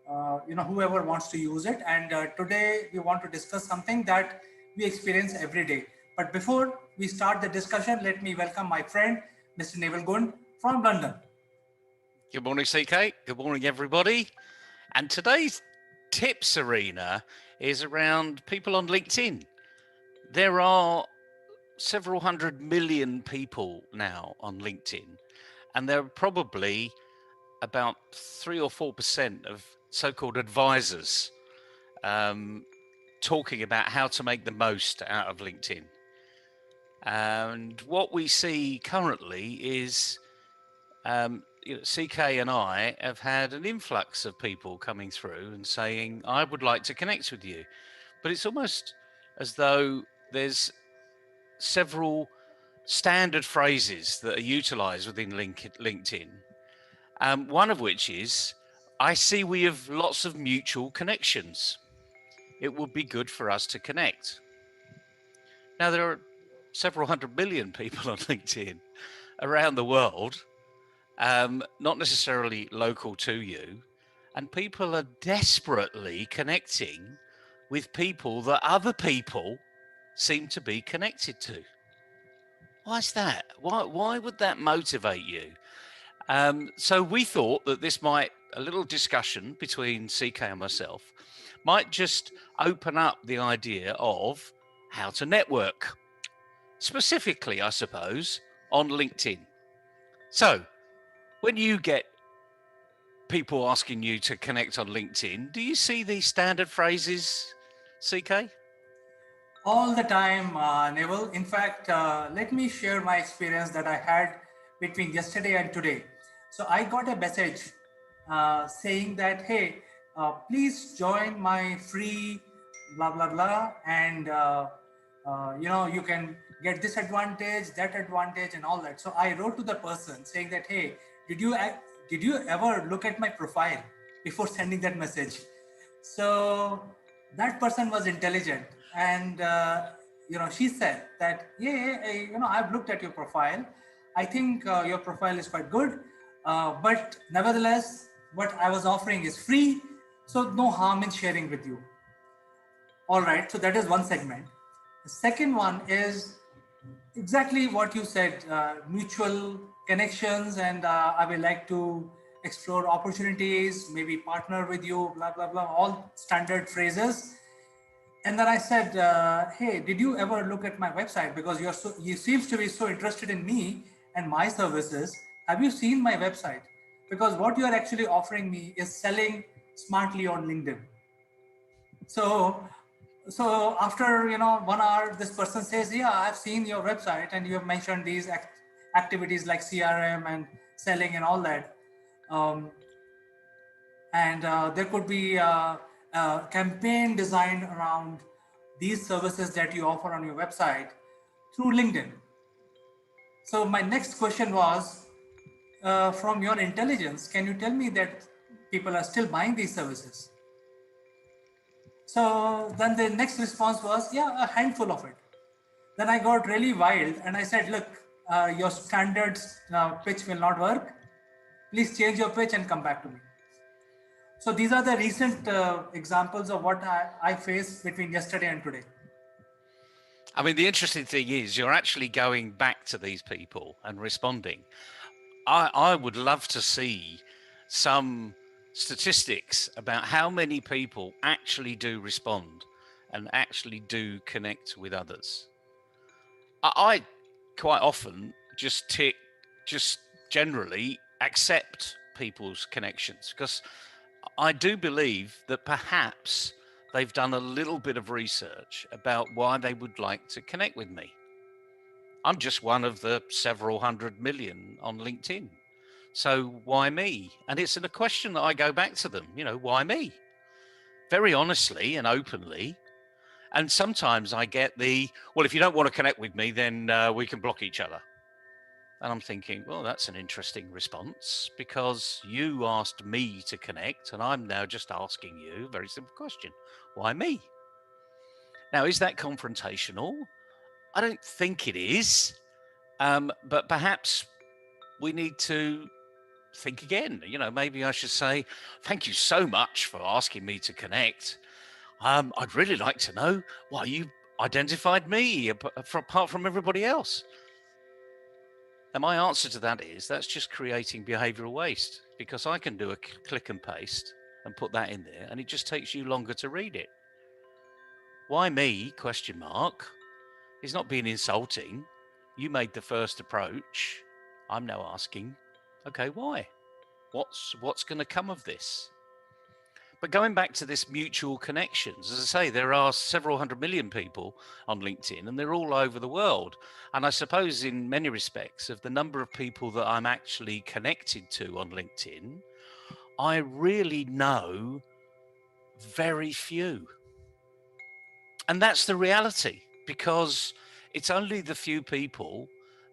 whoever wants to use it, and today we want to discuss something that we experience every day. But before we start the discussion, let me welcome my friend Mr. Naval Gund from London. Good morning, CK. Good morning, everybody. And today's tips arena is around people on LinkedIn. There are several 100 million people now on LinkedIn, and there are probably about 3 or 4% of so-called advisors talking about how to make the most out of LinkedIn. And what we see currently is CK and I have had an influx of people coming through and saying, I would like to connect with you. But it's almost as though there's several standard phrases that are utilized within LinkedIn. One of which is, I see we have lots of mutual connections. It would be good for us to connect. Now, there are several 100 million people on LinkedIn around the world, not necessarily local to you, and people are desperately connecting with people that other people seem to be connected to. Why is that? Why would that motivate you? So we thought that a little discussion between CK and myself might just open up the idea of how to network, specifically, I suppose, on LinkedIn. So when you get people asking you to connect on LinkedIn, do you see these standard phrases, CK? All the time, Neville. In fact, let me share my experience that I had between yesterday and today. So I got a message saying that, hey, please join my free blah blah blah, and you can get this advantage, that advantage, and all that. So I wrote to the person saying that, hey, did you ever look at my profile before sending that message? So that person was intelligent, and she said that, yeah, I've looked at your profile. I think your profile is quite good, but nevertheless, what I was offering is free, so no harm in sharing with you. All right, so that is one segment. The second one is exactly what you said, mutual connections, and I will like to explore opportunities, maybe partner with you, blah blah blah, all standard phrases. And then I said, hey, did you ever look at my website, because you seems to be so interested in me and my services? Have you seen my website? Because what you are actually offering me is selling smartly on LinkedIn. So after 1 hour, this person says, yeah, I've seen your website and you have mentioned these activities like CRM and selling and all that. And there could be a campaign designed around these services that you offer on your website through LinkedIn. So my next question was, from your intelligence, can you tell me that people are still buying these services? So then the next response was, yeah, a handful of it. Then I got really wild and I said, look, your standard pitch will not work. Please change your pitch and come back to me. So these are the recent examples of what I faced between yesterday and today. I mean, the interesting thing is you're actually going back to these people and responding. I would love to see some statistics about how many people actually do respond and actually do connect with others. I quite often just generally accept people's connections, because I do believe that perhaps they've done a little bit of research about why they would like to connect with me. I'm just one of the several hundred million on LinkedIn. So why me? And it's a question that I go back to them, why me? Very honestly and openly. And sometimes I get well, if you don't want to connect with me, then we can block each other. And I'm thinking, well, that's an interesting response, because you asked me to connect and I'm now just asking you a very simple question. Why me? Now, is that confrontational? I don't think it is. But perhaps we need to think again. Maybe I should say, thank you so much for asking me to connect. I'd really like to know why you identified me apart from everybody else. And my answer to that is, that's just creating behavioral waste, because I can do a click and paste and put that in there, and it just takes you longer to read it. Why me? ? Is not being insulting. You made the first approach. I'm now asking, okay, why? What's going to come of this? But going back to this mutual connections, as I say, there are several hundred million people on LinkedIn, and they're all over the world. And I suppose in many respects, of the number of people that I'm actually connected to on LinkedIn, I really know very few. And that's the reality, because it's only the few people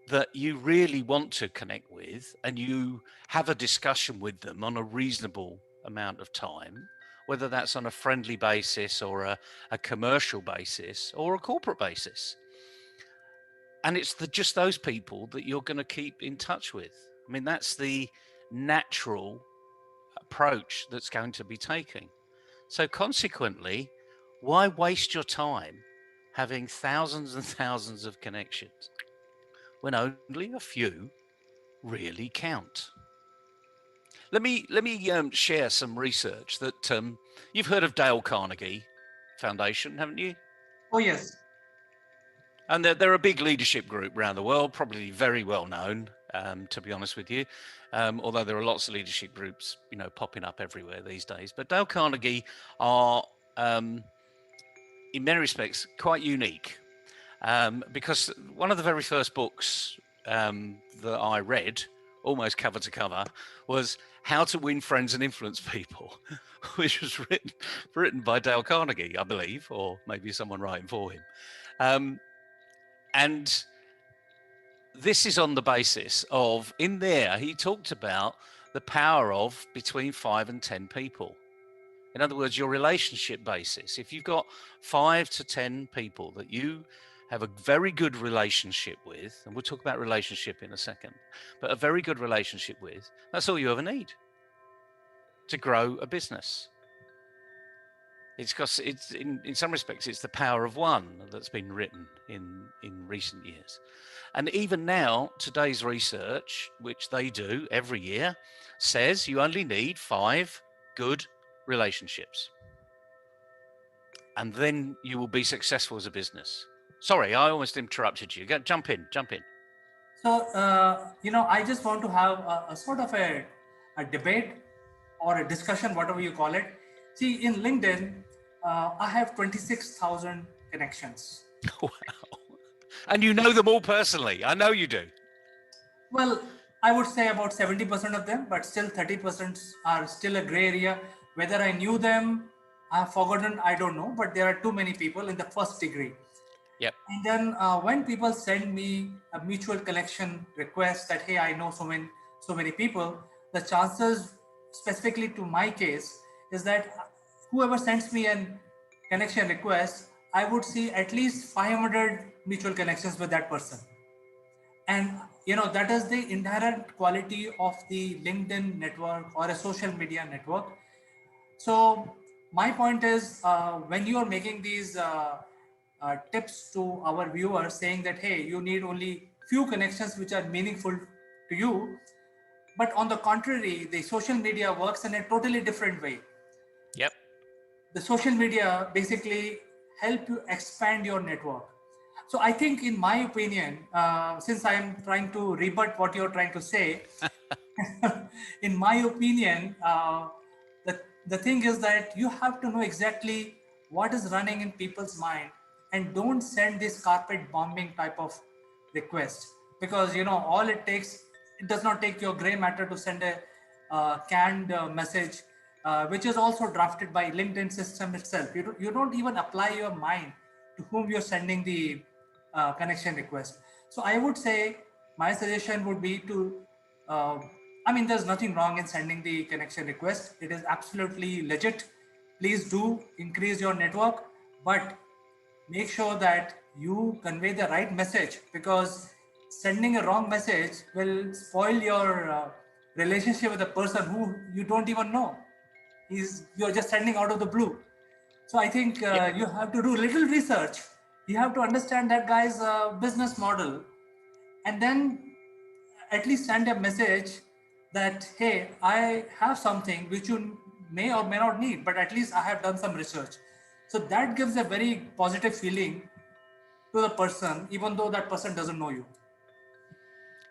that you really want to connect with and you have a discussion with them on a reasonable amount of time, whether that's on a friendly basis or a commercial basis or a corporate basis. And it's just those people that you're going to keep in touch with. I mean, that's the natural approach that's going to be taken. So consequently, why waste your time having thousands and thousands of connections when only a few really count? Let me share some research that you've heard of Dale Carnegie Foundation, haven't you? Oh, yes. And they're a big leadership group around the world, probably very well known, to be honest with you. Although there are lots of leadership groups, popping up everywhere these days. But Dale Carnegie are in many respects, quite unique, because one of the very first books that I read, almost cover to cover, was How to Win Friends and Influence People, which was written by Dale Carnegie, I believe, or maybe someone writing for him. And this is on the basis of, in there, he talked about the power of between 5 and 10 people. In other words, your relationship basis. If you've got 5 to 10 people that you have a very good relationship with, and we'll talk about relationship in a second, but a very good relationship with, that's all you ever need to grow a business. It's because it's in some respects, it's the power of one that's been written in recent years. And even now, today's research, which they do every year, says you only need 5 good relationships. And then you will be successful as a business. Sorry, I almost interrupted you. Jump in. So, I just want to have a sort of a debate or a discussion, whatever you call it. See, in LinkedIn, I have 26,000 connections. Wow. And you know them all personally. I know you do. Well, I would say about 70% of them, but still 30% are still a gray area. Whether I knew them, I've forgotten, I don't know, but there are too many people in the first degree. Yep. And then when people send me a mutual connection request that, hey, I know so many people, the chances, specifically to my case, is that whoever sends me a connection request, I would see at least 500 mutual connections with that person. And that is the inherent quality of the LinkedIn network or a social media network. So my point is, when you are making these tips to our viewers saying that, hey, you need only few connections which are meaningful to you, but on the contrary, the social media works in a totally different way. Yep. The social media basically help you expand your network. So I think, in my opinion, since I am trying to rebut what you're trying to say, in my opinion, the thing is that you have to know exactly what is running in people's mind, and don't send this carpet bombing type of request, because all it takes, it does not take your gray matter to send a canned message, which is also drafted by LinkedIn system itself. You don't even apply your mind to whom you're sending the connection request. So I would say my suggestion would be to, there's nothing wrong in sending the connection request. It is absolutely legit. Please do increase your network, but make sure that you convey the right message, because sending a wrong message will spoil your relationship with a person who you don't even know. You're just sending out of the blue. So I think you have to do little research. You have to understand that guy's business model, and then at least send a message that, hey, I have something which you may or may not need, but at least I have done some research. So that gives a very positive feeling to the person, even though that person doesn't know you.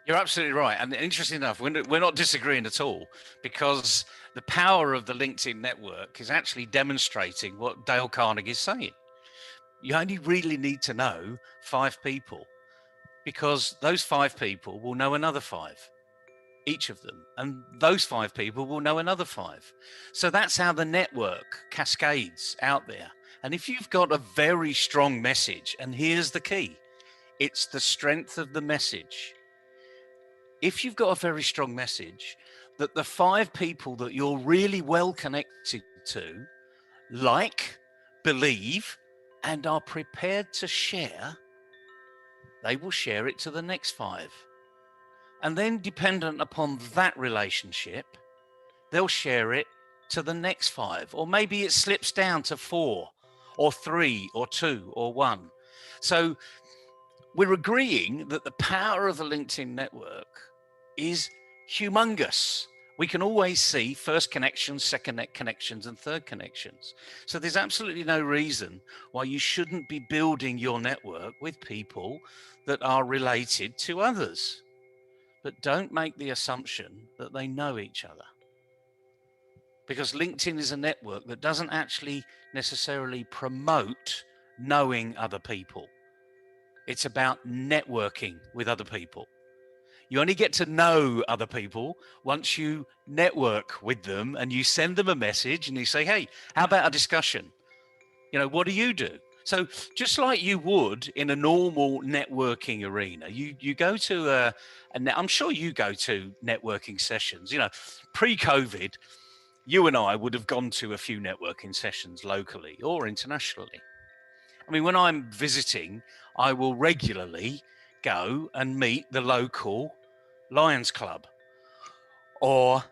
You're absolutely right. And interesting enough, we're not disagreeing at all, because the power of the LinkedIn network is actually demonstrating what Dale Carnegie is saying. You only really need to know 5 people, because those 5 people will know another 5, each of them. And those 5 people will know another 5. So that's how the network cascades out there. And if you've got a very strong message, and here's the key, it's the strength of the message. If you've got a very strong message that the 5 people that you're really well connected to like, believe, and are prepared to share, they will share it to the next 5. And then, dependent upon that relationship, they'll share it to the next 5. Or maybe it slips down to 4 or 3 or 2 or 1. So we're agreeing that the power of the LinkedIn network is humongous. We can always see first connections, second connections, and third connections. So there's absolutely no reason why you shouldn't be building your network with people that are related to others. But don't make the assumption that they know each other, because LinkedIn is a network that doesn't actually necessarily promote knowing other people. It's about networking with other people. You only get to know other people once you network with them and you send them a message and you say, hey, how about a discussion? You know, what do you do? So just like you would in a normal networking arena, you go to I'm sure you go to networking sessions. You know, pre-COVID, you and I would have gone to a few networking sessions locally or internationally. I mean, when I'm visiting, I will regularly go and meet the local Lions Club or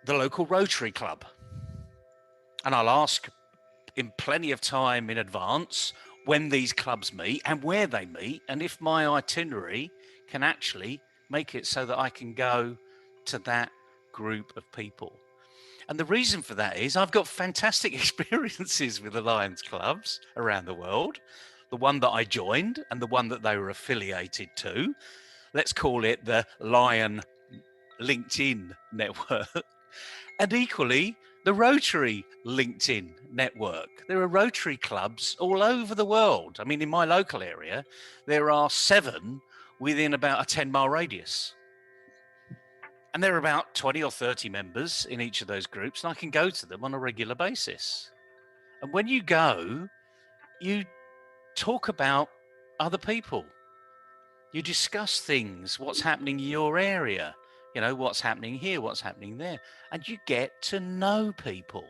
the local Rotary Club. And I'll ask in plenty of time in advance when these clubs meet and where they meet, and if my itinerary can actually make it so that I can go to that group of people. And the reason for that is I've got fantastic experiences with the Lions clubs around the world. The one that I joined and the one that they were affiliated to. Let's call it the Lion LinkedIn network. And equally, the Rotary LinkedIn network. There are Rotary clubs all over the world. I mean, in my local area, there are 7 within about a 10-mile radius. And there are about 20 or 30 members in each of those groups, and I can go to them on a regular basis. And when you go, you talk about other people. You discuss things, what's happening in your area, you know, what's happening here, what's happening there, and you get to know people.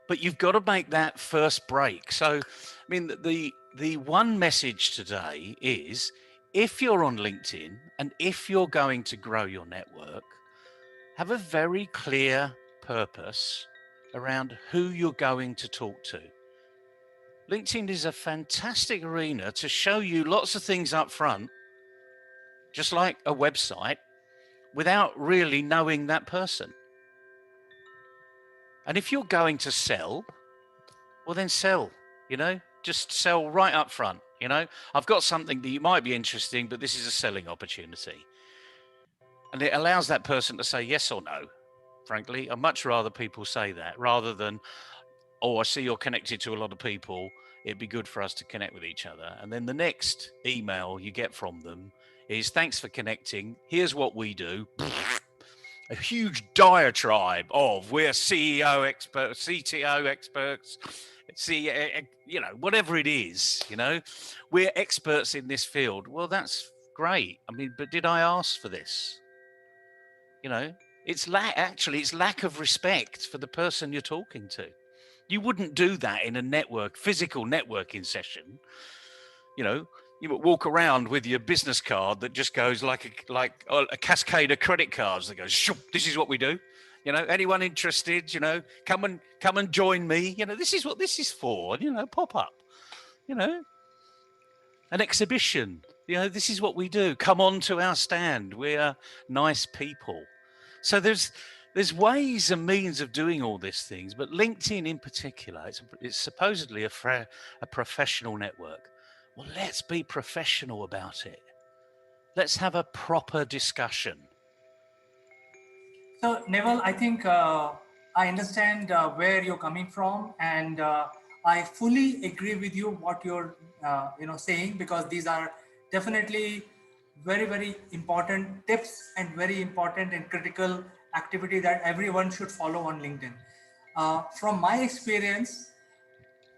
But you've got to make that first break. So, I mean, the one message today is, if you're on LinkedIn and if you're going to grow your network, have a very clear purpose around who you're going to talk to. LinkedIn is a fantastic arena to show you lots of things up front, just like a website, without really knowing that person. And if you're going to sell, well, then sell, you know, just sell right up front. You know, I've got something that you might be interested in, but this is a selling opportunity. And it allows that person to say yes or no. Frankly, I'd much rather people say that rather than, oh, I see you're connected to a lot of people. It'd be good for us to connect with each other. And then the next email you get from them is, thanks for connecting. Here's what we do. A huge diatribe of, we're CEO experts, CTO experts, you know, whatever it is, you know, we're experts in this field. Well, that's great. I mean, but did I ask for this? You know, it's lack of respect for the person you're talking to. You wouldn't do that in a physical networking session. You know, you would walk around with your business card that just goes like a cascade of credit cards that goes, shoop, this is what we do. You know, anyone interested, you know, come and join me. You know, this is what this is for, you know, pop up, you know, an exhibition. You know, this is what we do. Come on to our stand. We're nice people. So there's ways and means of doing all these things, but LinkedIn in particular, it's supposedly a professional network. Well, let's be professional about it. Let's have a proper discussion. So, Neville, I think I understand where you're coming from, and I fully agree with you what you're saying, because these are definitely very, very important tips and very important and critical activity that everyone should follow on LinkedIn. From my experience,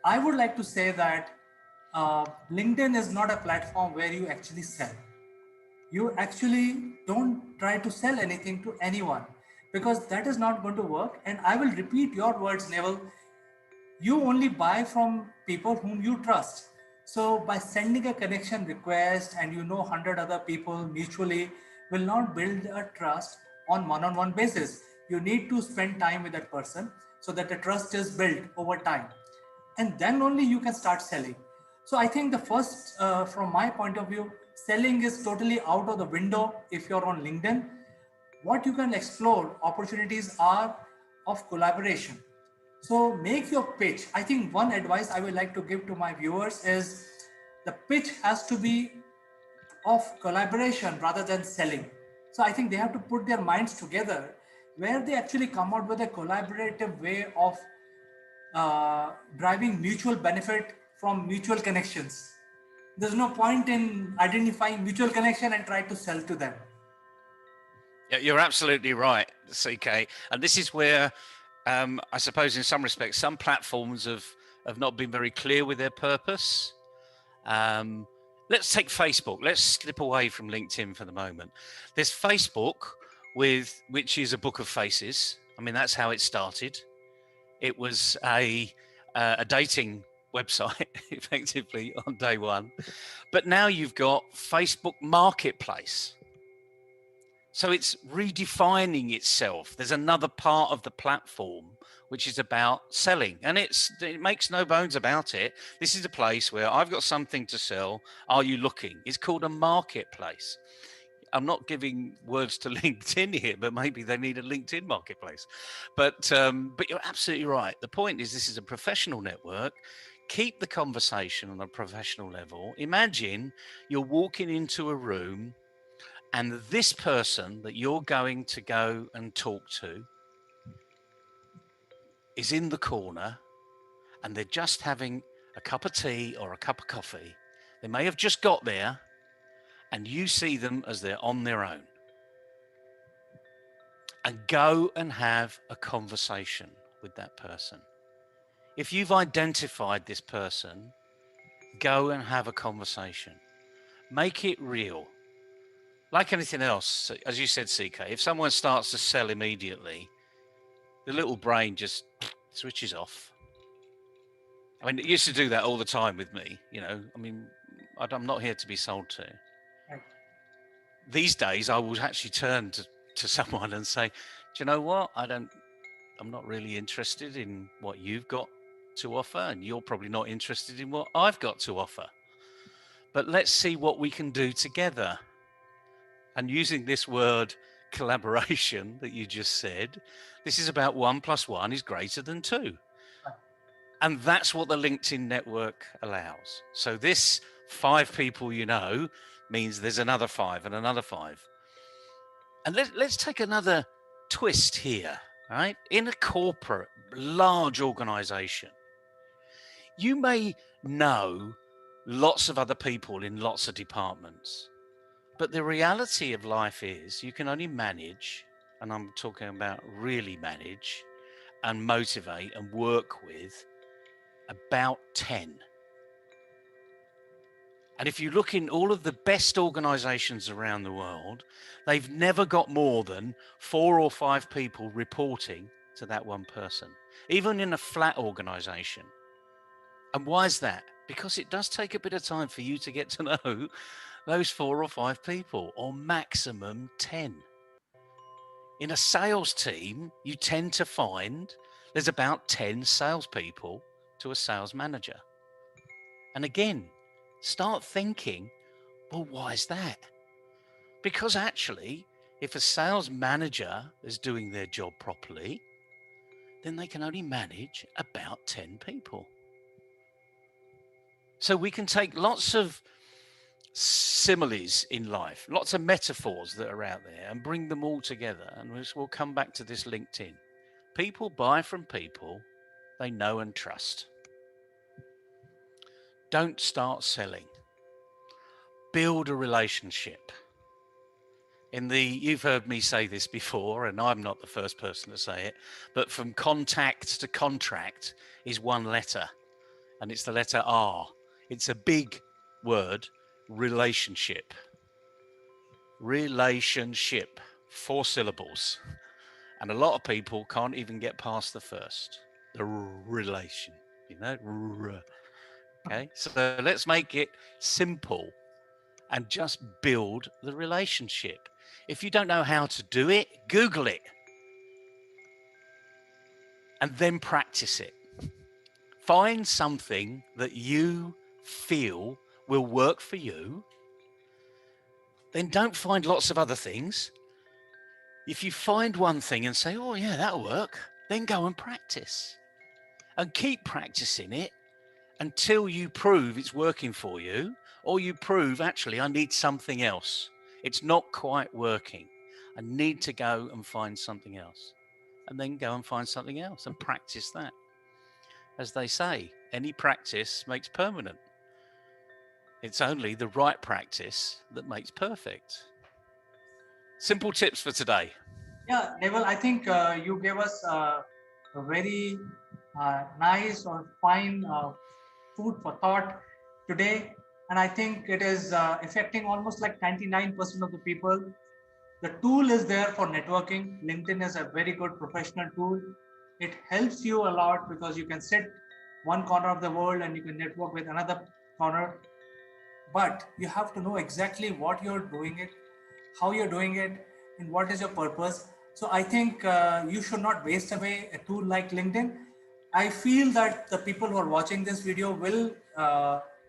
I would like to say that LinkedIn is not a platform where you actually sell. You actually don't try to sell anything to anyone, because that is not going to work. And I will repeat your words, Neville. You only buy from people whom you trust. So by sending a connection request and 100 other people mutually will not build a trust on one-on-one basis. You need to spend time with that person so that the trust is built over time. And then only you can start selling. So I think the first, from my point of view, selling is totally out of the window if you're on LinkedIn. What you can explore opportunities are of collaboration. So make your pitch. I think one advice I would like to give to my viewers is the pitch has to be of collaboration rather than selling. So I think they have to put their minds together where they actually come out with a collaborative way of driving mutual benefit from mutual connections. There's no point in identifying mutual connection and try to sell to them. Yeah, you're absolutely right, CK. And this is where I suppose in some respects, some platforms have not been very clear with their purpose. Let's take Facebook. Let's slip away from LinkedIn for the moment. There's Facebook, which is a book of faces. I mean, that's how it started. It was a dating website, effectively, on day one. But now you've got Facebook Marketplace. So it's redefining itself. There's another part of the platform which is about selling, and it makes no bones about it. This is a place where I've got something to sell. Are you looking? It's called a marketplace. I'm not giving words to LinkedIn here, but maybe they need a LinkedIn marketplace. But you're absolutely right. The point is, this is a professional network. Keep the conversation on a professional level. Imagine you're walking into a room and this person that you're going to go and talk to is in the corner and they're just having a cup of tea or a cup of coffee. They may have just got there and you see them as they're on their own. And go and have a conversation with that person. If you've identified this person, go and have a conversation. Make it real. Like anything else, as you said, CK, if someone starts to sell immediately, the little brain just switches off. I mean, it used to do that all the time with me, you know. I mean, I'm not here to be sold to. Right. These days, I will actually turn to someone and say, do you know what? I'm not really interested in what you've got to offer, and you're probably not interested in what I've got to offer. But let's see what we can do together. And using this word collaboration that you just said, this is about 1 + 1 is greater than 2. And that's what the LinkedIn network allows. So this 5 people you know means there's another 5 and another 5. And let's take another twist here, right? In a corporate, large organization, you may know lots of other people in lots of departments. But the reality of life is you can only manage, and I'm talking about really manage and motivate and work with about 10. And if you look in all of the best organizations around the world, they've never got more than 4 or 5 people reporting to that one person, even in a flat organization. And why is that? Because it does take a bit of time for you to get to know those 4 or 5 people, or maximum 10. In a sales team, you tend to find there's about 10 salespeople to a sales manager. And again, start thinking, well, why is that? Because actually, if a sales manager is doing their job properly, then they can only manage about 10 people. So we can take lots of similes in life, lots of metaphors that are out there, and bring them all together. And we'll come back to this LinkedIn. People buy from people they know and trust. Don't start selling. Build a relationship. You've heard me say this before, and I'm not the first person to say it, but from contact to contract is 1 letter, and it's the letter R. It's a big word, relationship. Relationship, 4 syllables. And a lot of people can't even get past the first, the relation, you know? Okay, so let's make it simple and just build the relationship. If you don't know how to do it, Google it and then practice it. Find something that you feel will work for you. Then don't find lots of other things. If you find one thing and say, oh yeah, that'll work, then go and practice. And keep practicing it until you prove it's working for you, or you prove, actually, I need something else. It's not quite working. I need to go and find something else. And then go and find something else and practice that. as they say, any practice makes permanent. It's only the right practice that makes perfect. Simple tips for today. Yeah, Neville, I think you gave us a very nice or fine food for thought today. And I think it is affecting almost like 99% of the people. The tool is there for networking. LinkedIn is a very good professional tool. It helps you a lot because you can sit one corner of the world and you can network with another corner. But you have to know exactly what you're doing it, how you're doing it, and what is your purpose. So I think you should not waste away a tool like LinkedIn. I feel that the people who are watching this video will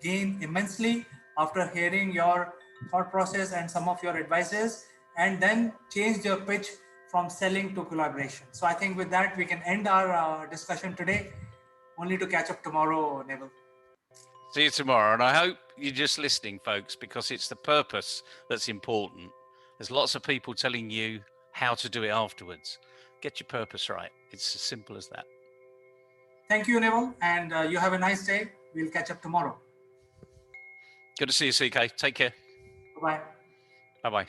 gain immensely after hearing your thought process and some of your advices, and then change their pitch from selling to collaboration. So I think with that, we can end our discussion today, only to catch up tomorrow, Neville. See you tomorrow. And I hope you're just listening, folks, because it's the purpose that's important. There's lots of people telling you how to do it afterwards. Get your purpose right. It's as simple as that. Thank you, Neville, and you have a nice day. We'll catch up tomorrow. Good to see you, CK. Take care. Bye-bye. Bye-bye.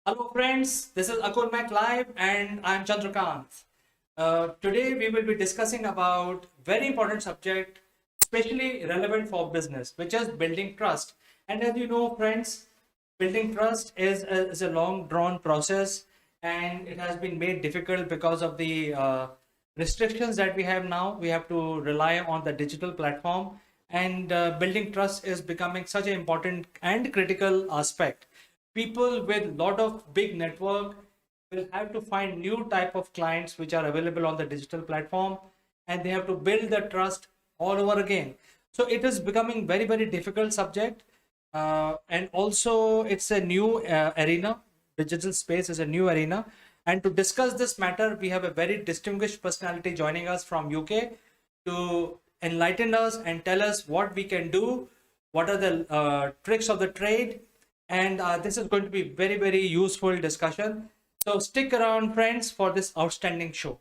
Hello friends, this is Akul Mac Live and I'm Chandrakant. Today we will be discussing about very important subject, especially relevant for business, which is building trust. And as you know friends, building trust is a long drawn process, and it has been made difficult because of the restrictions that we have now. We have to rely on the digital platform, and building trust is becoming such an important and critical aspect. People with lot of big network will have to find new type of clients which are available on the digital platform, and they have to build the trust all over again. So it is becoming very difficult subject, and also it's a new arena. Digital space is a new arena, and to discuss this matter we have a very distinguished personality joining us from UK to enlighten us and tell us what we can do, what are the tricks of the trade, and this is going to be very useful discussion. So stick around friends for this outstanding show.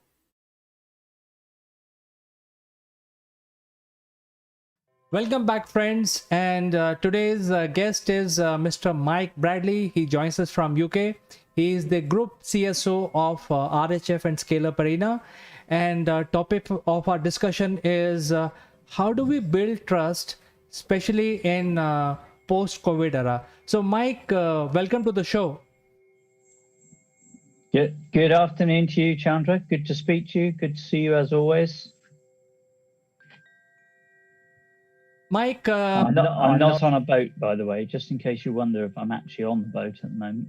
Welcome back friends, and today's guest is Mr. Mike Bradley. He joins us from UK. He is the group CSO of RHF and Scale Up Arena, and topic of our discussion is how do we build trust, especially in post-COVID era. So Mike, welcome to the show. Good afternoon to you, Chandra. Good to speak to you. Good to see you as always. Mike, I'm not on a boat, by the way, just in case you wonder if I'm actually on the boat at the moment.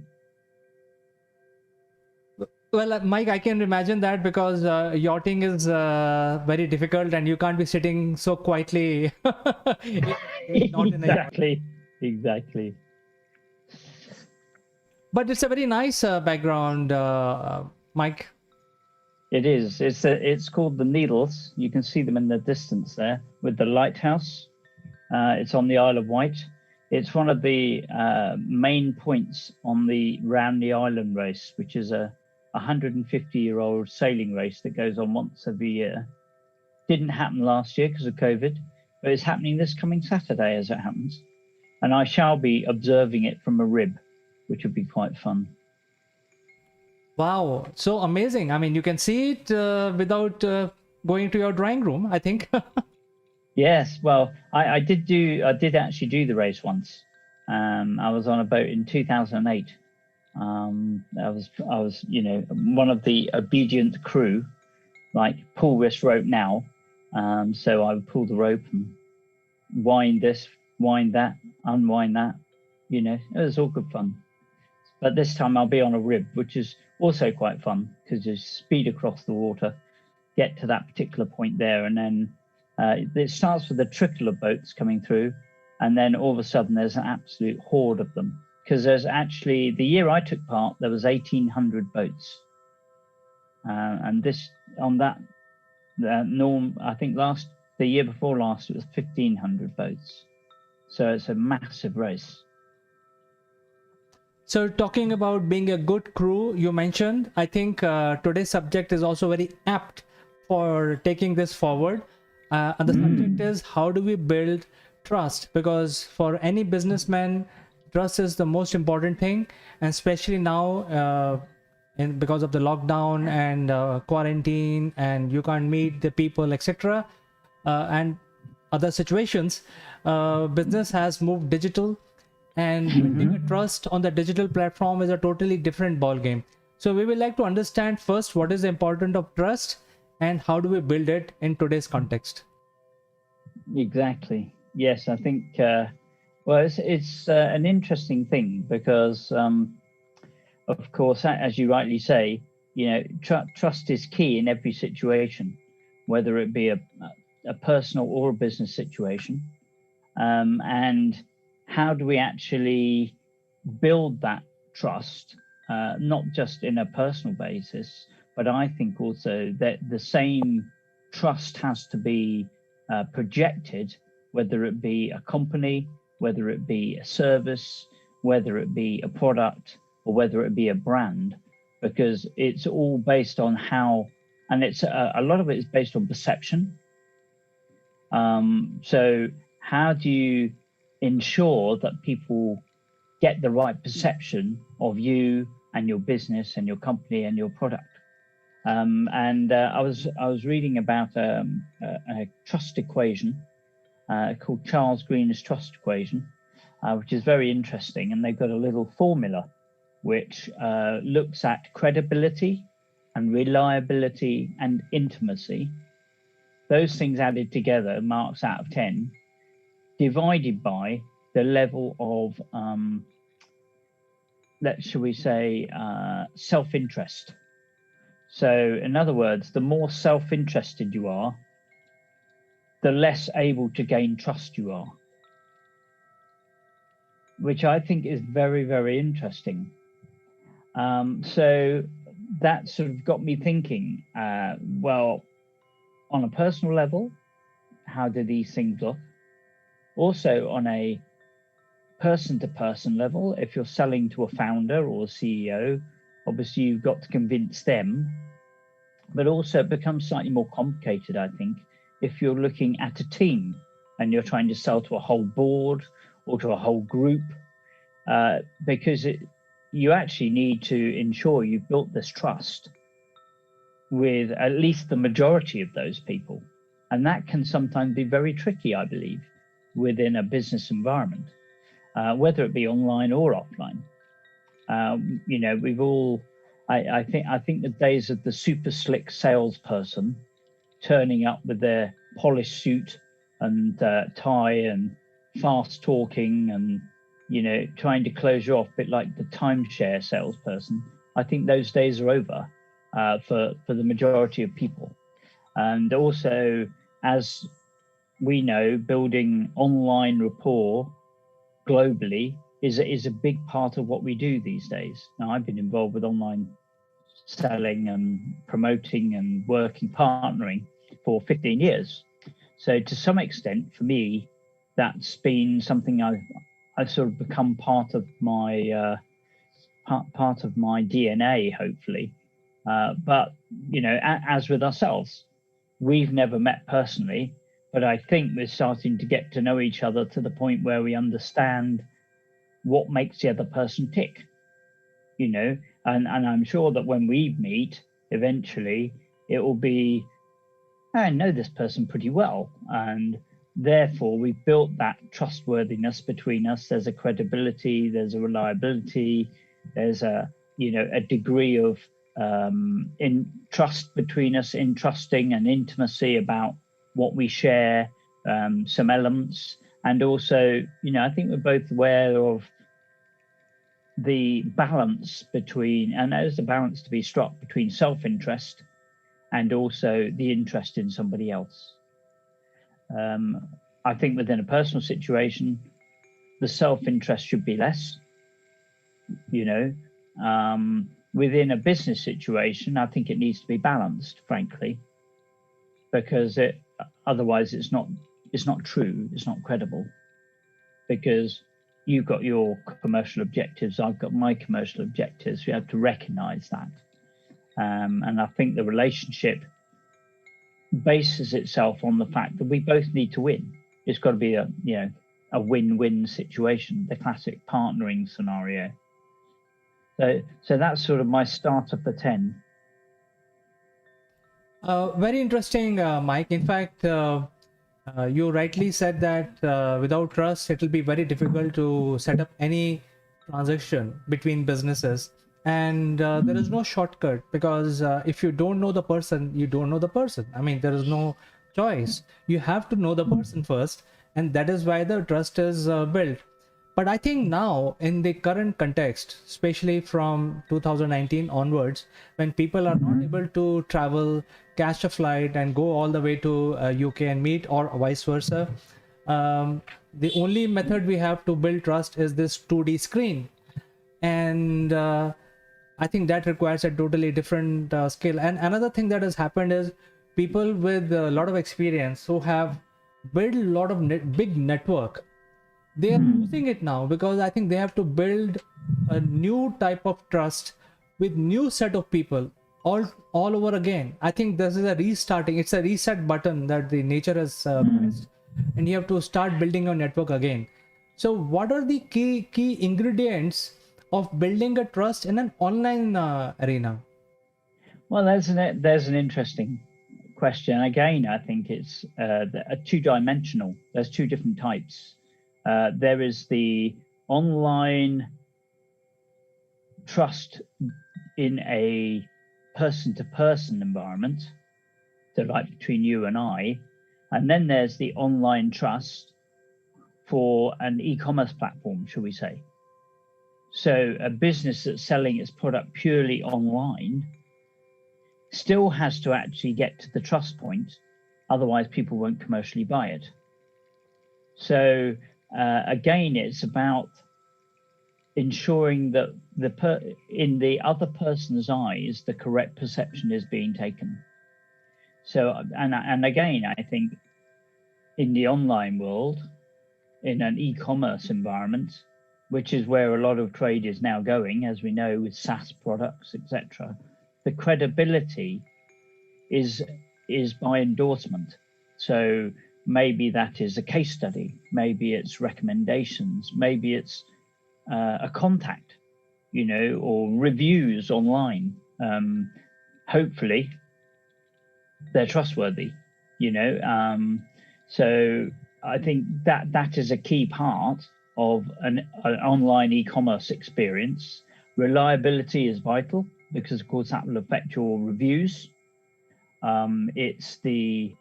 Well, Mike, I can imagine that because yachting is very difficult and you can't be sitting so quietly. Exactly. But it's a very nice background, Mike. It is. It's called the Needles. You can see them in the distance there with the lighthouse. It's on the Isle of Wight. It's one of the main points on the Round the Island race, which is a 150-year-old sailing race that goes on once every year. Didn't happen last year because of COVID, but it's happening this coming Saturday as it happens. And I shall be observing it from a rib, which would be quite fun. Wow, so amazing. I mean, you can see it without going to your drawing room, I think. Yes, well, I did actually do the race once. I was on a boat in 2008. I was, one of the obedient crew, like pull this rope now. So I would pull the rope and wind this, wind that, unwind that. It was all good fun. But this time I'll be on a rib, which is also quite fun because you speed across the water, get to that particular point there, and then it starts with a trickle of boats coming through, and then all of a sudden there's an absolute horde of them. Because there's actually, the year I took part, there was 1,800 boats. And this, on that norm, I think the year before last, it was 1,500 boats. So it's a massive race. So talking about being a good crew, you mentioned, I think today's subject is also very apt for taking this forward. And the subject is, how do we build trust? Because for any businessman, trust is the most important thing, and especially now because of the lockdown and quarantine, and you can't meet the people, etc. And other situations, business has moved digital, and building a trust on the digital platform is a totally different ball game. So we would like to understand first, what is the importance of trust and how do we build it in today's context? Exactly. Yes, I think, well, it's an interesting thing because, of course, as you rightly say, trust is key in every situation, whether it be a personal or a business situation. And how do we actually build that trust, not just in a personal basis, but I think also that the same trust has to be projected, whether it be a company, whether it be a service, whether it be a product, or whether it be a brand, because it's all based on how, and it's a lot of it is based on perception. So how do you ensure that people get the right perception of you and your business and your company and your product? And I was reading about a trust equation called Charles Green's trust equation, which is very interesting. And they've got a little formula which looks at credibility and reliability and intimacy. Those things added together, marks out of 10, divided by the level of, shall we say, self-interest. So in other words, the more self-interested you are, the less able to gain trust you are, which I think is very, very interesting. So that sort of got me thinking, well, on a personal level, how do these things look? Also on a person-to-person level, if you're selling to a founder or a CEO, obviously you've got to convince them, but also it becomes slightly more complicated, I think, if you're looking at a team and you're trying to sell to a whole board or to a whole group, because you actually need to ensure you've built this trust with at least the majority of those people. And that can sometimes be very tricky, I believe, within a business environment, whether it be online or offline. We've all, I think the days of the super slick salesperson turning up with their polished suit and tie and fast talking and, trying to close you off, a bit like the timeshare salesperson. I think those days are over for the majority of people. And also, as we know, building online rapport globally is a big part of what we do these days. Now, I've been involved with online selling and promoting and working, partnering for 15 years. So to some extent, for me, that's been something I've sort of become part of my DNA, hopefully. But, as with ourselves, we've never met personally, but I think we're starting to get to know each other to the point where we understand what makes the other person tick, and I'm sure that when we meet, eventually it will be, I know this person pretty well, and therefore we've built that trustworthiness between us. There's a credibility, there's a reliability, there's a degree of in trust between us, in trusting and intimacy about what we share, some elements. And also, I think we're both aware of the balance between, and there's a balance to be struck between self-interest and also the interest in somebody else. I think within a personal situation, the self-interest should be less, within a business situation, I think it needs to be balanced, frankly, because otherwise it's not true, it's not credible, because you've got your commercial objectives, I've got my commercial objectives. We have to recognize that. And I think the relationship bases itself on the fact that we both need to win. It's got to be a win-win situation, the classic partnering scenario. So that's sort of my starter for 10. Very interesting, Mike. In fact, you rightly said that without trust, it will be very difficult to set up any transaction between businesses. And there is no shortcut, because if you don't know the person, you don't know the person. I mean, there is no choice. You have to know the person first, and that is why the trust is built. But I think now, in the current context, especially from 2019 onwards, when people are not able to travel, catch a flight and go all the way to UK and meet, or vice versa, the only method we have to build trust is this 2D screen. And I think that requires a totally different skill. And another thing that has happened is people with a lot of experience who have built a lot of big network, they are losing it now, because I think they have to build a new type of trust with new set of people all over again. I think this is a restarting. It's a reset button that the nature has pressed, and you have to start building your network again. So what are the key ingredients of building a trust in an online arena? Well, there's an interesting question. Again, I think it's two-dimensional. There's two different types. There is the online trust in a person-to-person environment, so like between you and I, and then there's the online trust for an e-commerce platform, shall we say. So a business that's selling its product purely online still has to actually get to the trust point, otherwise people won't commercially buy it. So again, it's about ensuring that in the other person's eyes, the correct perception is being taken. So, and again, I think in the online world, in an e-commerce environment, which is where a lot of trade is now going, as we know, with SaaS products, etc., the credibility is by endorsement. So maybe that is a case study, maybe it's recommendations, maybe it's a contact, or reviews online. Hopefully they're trustworthy, so I think that is a key part of an online e-commerce experience. Reliability is vital, because of course that will affect your reviews. It's the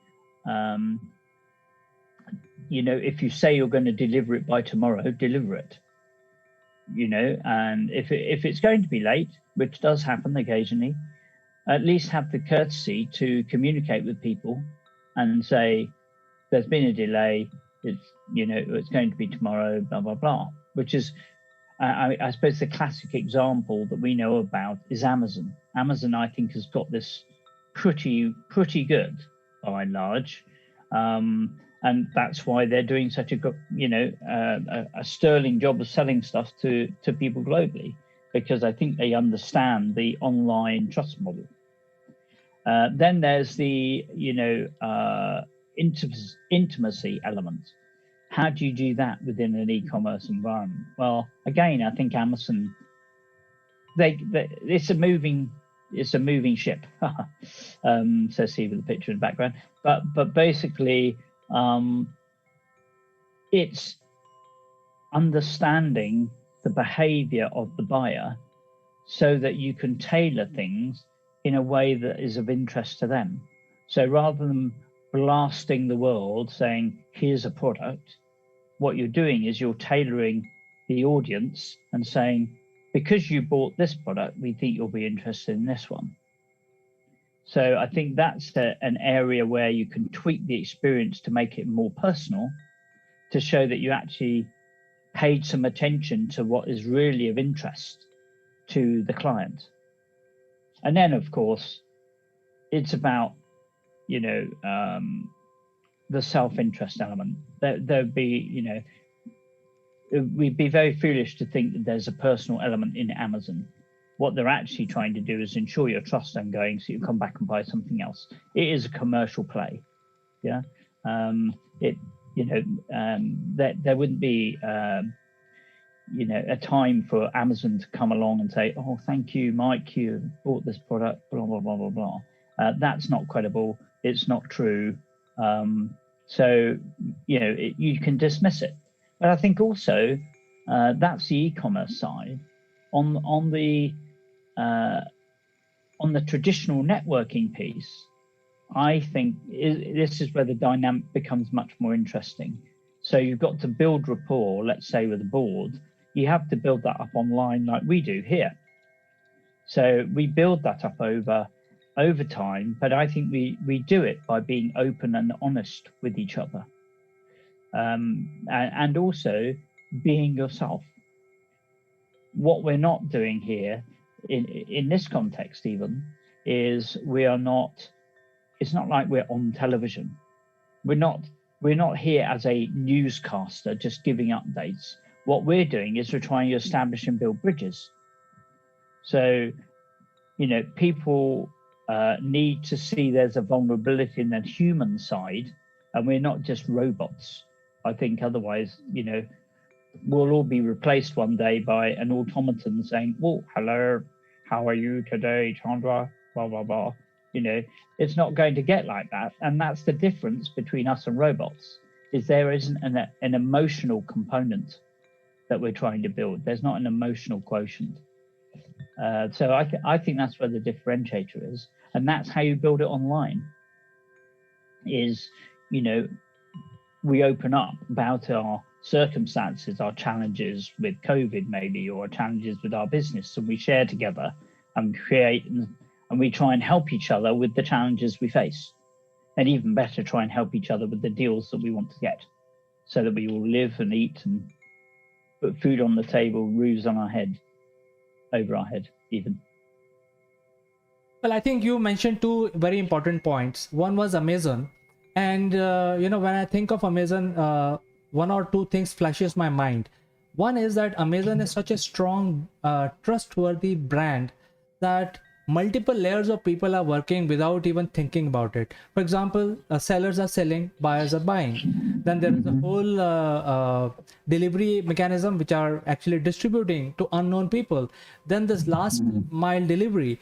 if you say you're going to deliver it by tomorrow, deliver it. And if it's going to be late, which does happen occasionally, at least have the courtesy to communicate with people and say, there's been a delay, it's going to be tomorrow, blah, blah, blah, which is, I suppose the classic example that we know about is Amazon. Amazon, I think, has got this pretty good by and large. And that's why they're doing such a sterling job of selling stuff to people globally, because I think they understand the online trust model. Then there's the intimacy element. How do you do that within an e-commerce environment? Well, again, I think Amazon, it's a moving ship. So see with the picture in the background, but basically it's understanding the behavior of the buyer so that you can tailor things in a way that is of interest to them. So rather than blasting the world saying, here's a product, what you're doing is you're tailoring the audience and saying, because you bought this product, we think you'll be interested in this one. So I think that's an area where you can tweak the experience to make it more personal, to show that you actually paid some attention to what is really of interest to the client. And then, of course, it's about, you know, the self-interest element. There'd be, you know, we'd be very foolish to think that there's a personal element in Amazon. What they're actually trying to do is ensure your trust ongoing so you come back and buy something else. It is a commercial play. Yeah. There wouldn't be, you know, a time for Amazon to come along and say, oh, thank you, Mike, you bought this product, blah, blah, blah, blah, blah. That's not credible. It's not true. So, you know, you can dismiss it. But I think also that's the e-commerce side. On the traditional networking piece, I think this is where the dynamic becomes much more interesting. So you've got to build rapport, let's say with a board. You have to build that up online like we do here. So we build that up over time, but I think we do it by being open and honest with each other. And also being yourself. What we're not doing here in this context even is it's not like we're on television. We're not here as a newscaster just giving updates. What we're doing is we're trying to establish and build bridges. So, you know, people need to see there's a vulnerability in the human side, and we're not just robots. I think otherwise, you know, we'll all be replaced one day by an automaton saying, "Oh, hello, how are you today, Chandra?" Blah blah blah. You know, it's not going to get like that, and that's the difference between us and robots. Is there isn't an emotional component that we're trying to build. There's not an emotional quotient. So I think that's where the differentiator is, and that's how you build it online. Is, you know, we open up about our circumstances, our challenges with COVID maybe, or challenges with our business, and we share together and create, and we try and help each other with the challenges we face. And even better, try and help each other with the deals that we want to get, so that we all live and eat and put food on the table, roofs on our head, over our head even. Well, I think you mentioned two very important points. One was Amazon. And, you know, when I think of Amazon, one or two things flashes my mind. One is that Amazon is such a strong, trustworthy brand that multiple layers of people are working without even thinking about it. For example, sellers are selling, buyers are buying. Then there is a whole delivery mechanism which are actually distributing to unknown people. Then this last mile delivery,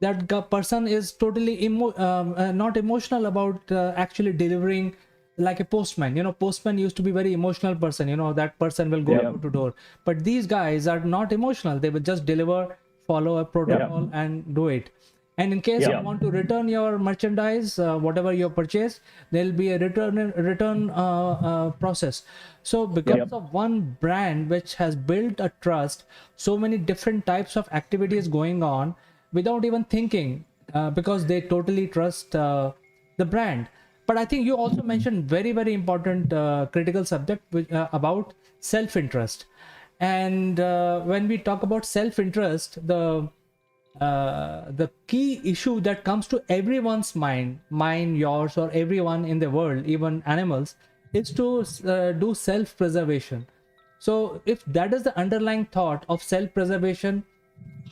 that person is totally not emotional about actually delivering, like a postman. You know, postman used to be very emotional person. You know, that person will go door to door. But these guys are not emotional. They will just deliver, follow a protocol and do it. And in case you want to return your merchandise, whatever you purchased, there'll be a return process. So because of one brand which has built a trust, so many different types of activities going on without even thinking, because they totally trust the brand. But I think you also mentioned very, very important critical subject about self-interest. And when we talk about self-interest, the key issue that comes to everyone's mind, yours, or everyone in the world, even animals, is to do self-preservation. So if that is the underlying thought of self-preservation,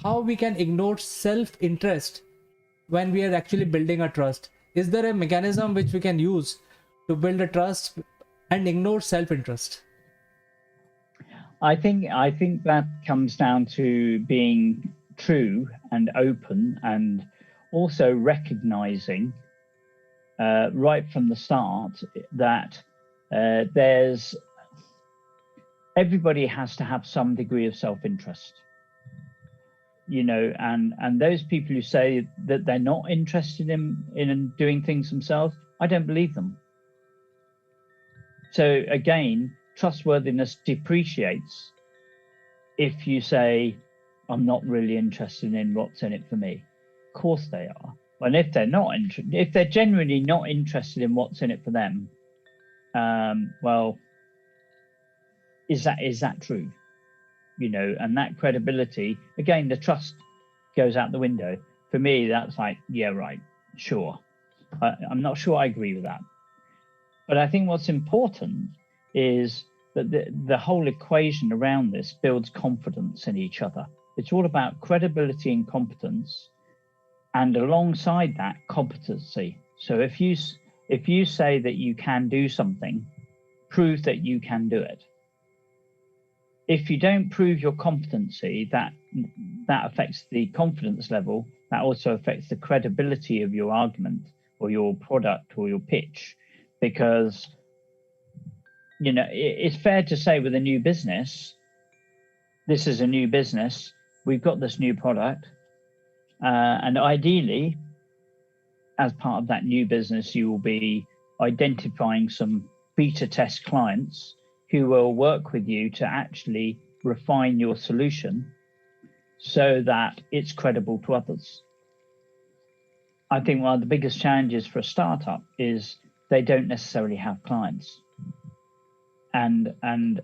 how we can ignore self-interest when we are actually building a trust? Is there a mechanism which we can use to build a trust and ignore self-interest? I think that comes down to being true and open, and also recognizing right from the start that Everybody has to have some degree of self-interest, and those people who say that they're not interested in doing things themselves, I don't believe them. So again, trustworthiness depreciates if you say, I'm not really interested in what's in it for me. Of course they are. And if they're genuinely not interested in what's in it for them, well, is that true? And that credibility, again, the trust goes out the window. For me, that's like, yeah, right, sure. I'm not sure I agree with that. But I think what's important is that the whole equation around this builds confidence in each other. It's all about credibility and competence, and alongside that, competency. So if you say that you can do something, prove that you can do it. If you don't prove your competency, that affects the confidence level. That also affects the credibility of your argument or your product or your pitch, because it's fair to say with a new business, this is a new business, we've got this new product, and ideally, as part of that new business, you will be identifying some beta test clients who will work with you to actually refine your solution so that it's credible to others. I think one of the biggest challenges for a startup is they don't necessarily have clients. And I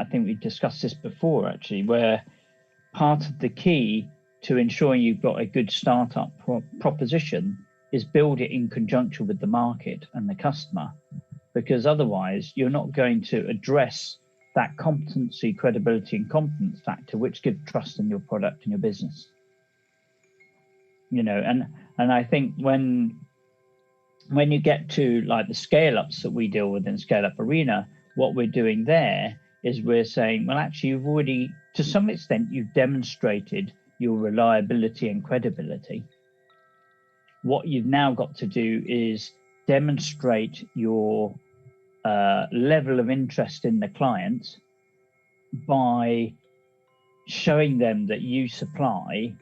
think we discussed this before, actually, where part of the key to ensuring you've got a good startup proposition is build it in conjunction with the market and the customer, because otherwise you're not going to address that competency, credibility, and confidence factor, which give trust in your product and your business. And I think when you get to like the scale-ups that we deal with in Scale Up Arena, what we're doing there is we're saying, well, actually, you've already, to some extent, you've demonstrated your reliability and credibility. What you've now got to do is demonstrate your level of interest in the client by showing them that you supply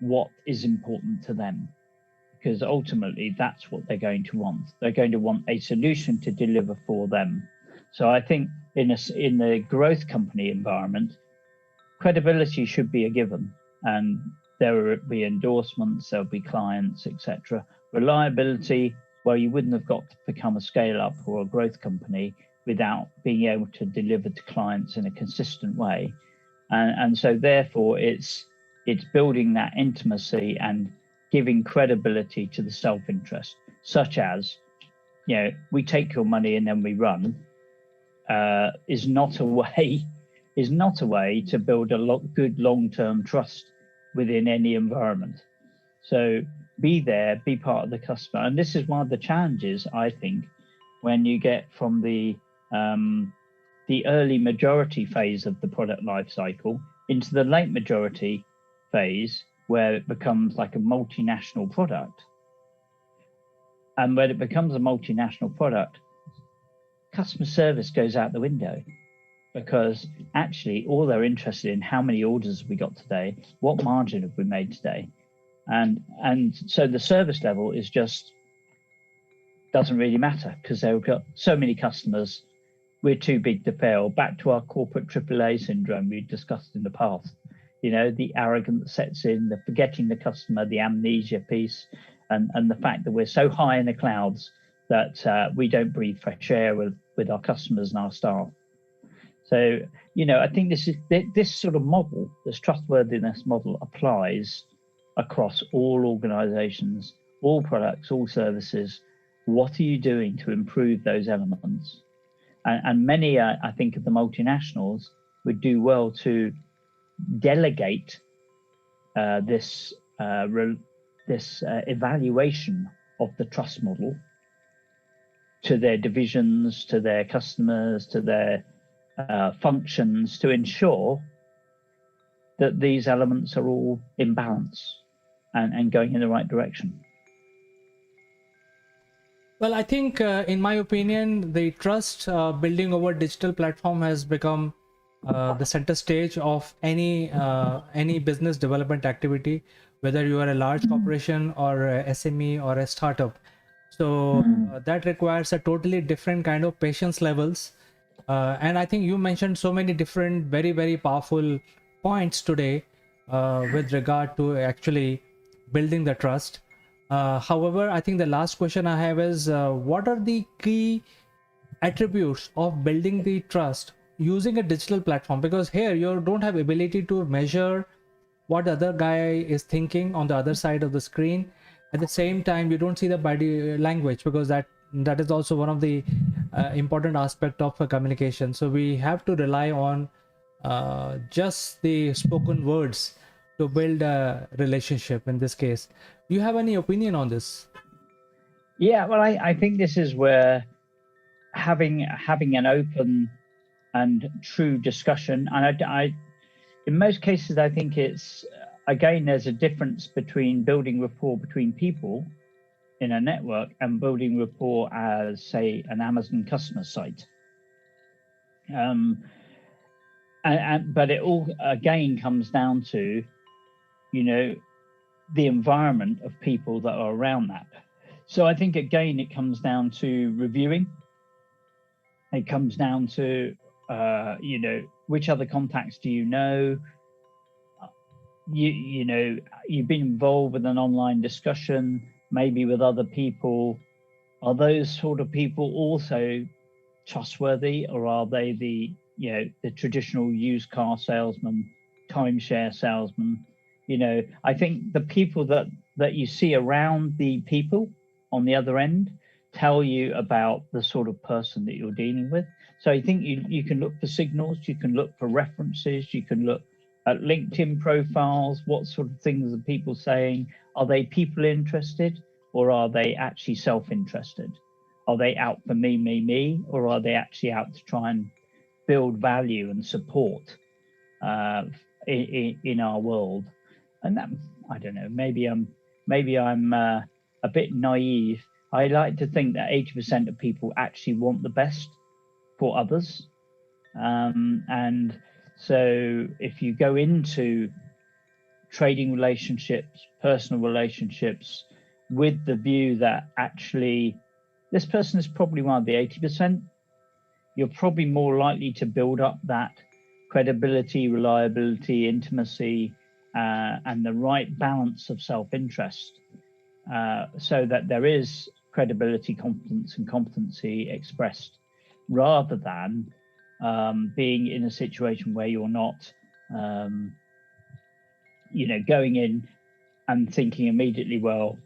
what is important to them, because ultimately that's what they're going to want. They're going to want a solution to deliver for them. So I think in the growth company environment, credibility should be a given, and there will be endorsements, there'll be clients, etc. Reliability, well, you wouldn't have got to become a scale-up or a growth company without being able to deliver to clients in a consistent way. And so therefore it's building that intimacy and giving credibility to the self-interest, such as, we take your money and then we run, is not a way to build a good long-term trust within any environment. So be there, be part of the customer. And this is one of the challenges, I think, when you get from the early majority phase of the product life cycle into the late majority phase, where it becomes like a multinational product. And when it becomes a multinational product, customer service goes out the window, because actually all they're interested in, how many orders have we got today, what margin have we made today, and so the service level is just doesn't really matter, because they've got so many customers. We're too big to fail. Back to our corporate AAA syndrome we discussed in the past. The arrogance sets in, the forgetting the customer, the amnesia piece, and the fact that we're so high in the clouds that we don't breathe fresh air with our customers and our staff. So, I think this sort of model, this trustworthiness model, applies across all organizations, all products, all services. What are you doing to improve those elements? And many, I think, of the multinationals would do well to delegate this evaluation of the trust model to their divisions, to their customers, to their functions, to ensure that these elements are all in balance and going in the right direction. Well, I think, in my opinion, the trust building over digital platform has become the center stage of any business development activity, whether you are a large corporation or a SME or a startup. So that requires a totally different kind of patience levels. And I think you mentioned so many different, very, very powerful points today with regard to actually building the trust. However, I think the last question I have is what are the key attributes of building the trust using a digital platform? Because here you don't have ability to measure what the other guy is thinking on the other side of the screen. At the same time, you don't see the body language, because that is also one of the important aspect of communication. So we have to rely on just the spoken words to build a relationship in this case. Do you have any opinion on this? Yeah, well, I think this is where having an open and true discussion, and I in most cases, I think it's, again, there's a difference between building rapport between people in a network and building rapport as, say, an Amazon customer site. But it all, again, comes down to, you know, the environment of people that are around that. So I think, again, it comes down to reviewing. It comes down to, you know, which other contacts do you know? You know, you've been involved with an online discussion, maybe with other people. Are those sort of people also trustworthy, or are they the, you know, the traditional used car salesman, timeshare salesman? You know, I think the people that you see around the people on the other end tell you about the sort of person that you're dealing with. So I think you can look for signals, you can look for references, you can look at LinkedIn profiles. What sort of things are people saying? Are they people interested, or are they actually self-interested? Are they out for me, or are they actually out to try and build value and support in our world? And that, I don't know, maybe I'm a bit naive. I like to think that 80% of people actually want the best for others. And so if you go into trading relationships, personal relationships, with the view that actually this person is probably one of the 80%, you're probably more likely to build up that credibility, reliability, intimacy, and the right balance of self-interest, so that there is credibility, competence, and competency expressed, rather than being in a situation where you're not, you know, going in and thinking immediately, well,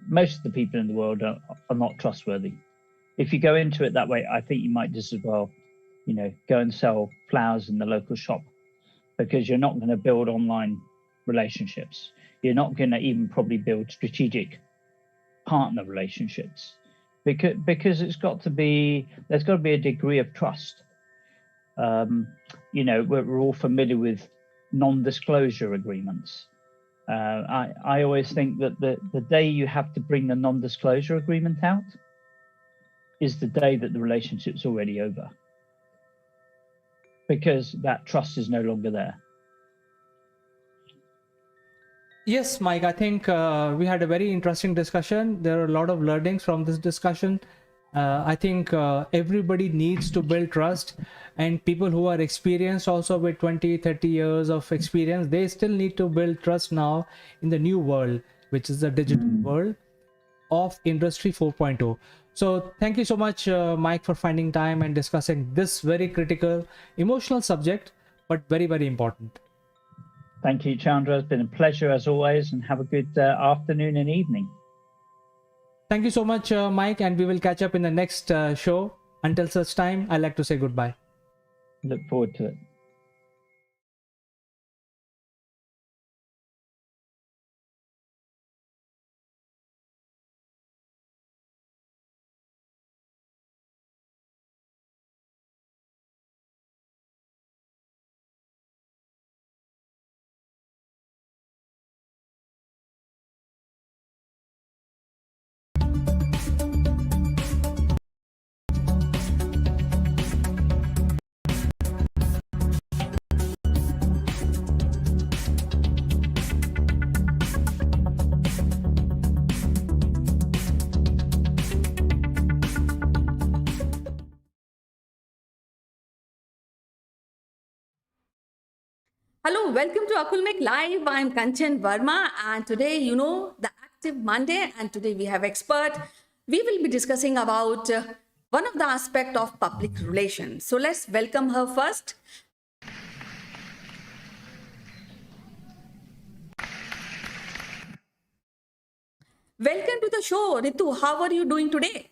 most of the people in the world are not trustworthy. If you go into it that way, I think you might just as well, you know, go and sell flowers in the local shop, because you're not going to build online relationships. You're not going to even probably build strategic partner relationships, because there's got to be a degree of trust. You know, we're all familiar with non-disclosure agreements. I always think that the day you have to bring the non-disclosure agreement out is the day that the relationship's already over, because that trust is no longer there. Yes, Mike, I think we had a very interesting discussion. There are a lot of learnings from this discussion. I think everybody needs to build trust, and people who are experienced also with 20-30 years of experience, they still need to build trust now in the new world, which is the digital world of Industry 4.0. So thank you so much, Mike, for finding time and discussing this very critical, emotional subject, but very, very important. Thank you, Chandra. It's been a pleasure as always, and have a good afternoon and evening. Thank you so much, Mike, and we will catch up in the next show. Until such time, I'd like to say goodbye. Look forward to it. Hello, welcome to Akulmek Live. I'm Kanchan Verma, and today, the Active Monday, and today we have expert. We will be discussing about one of the aspect of public relations. So let's welcome her first. Welcome to the show, Ritu. How are you doing today?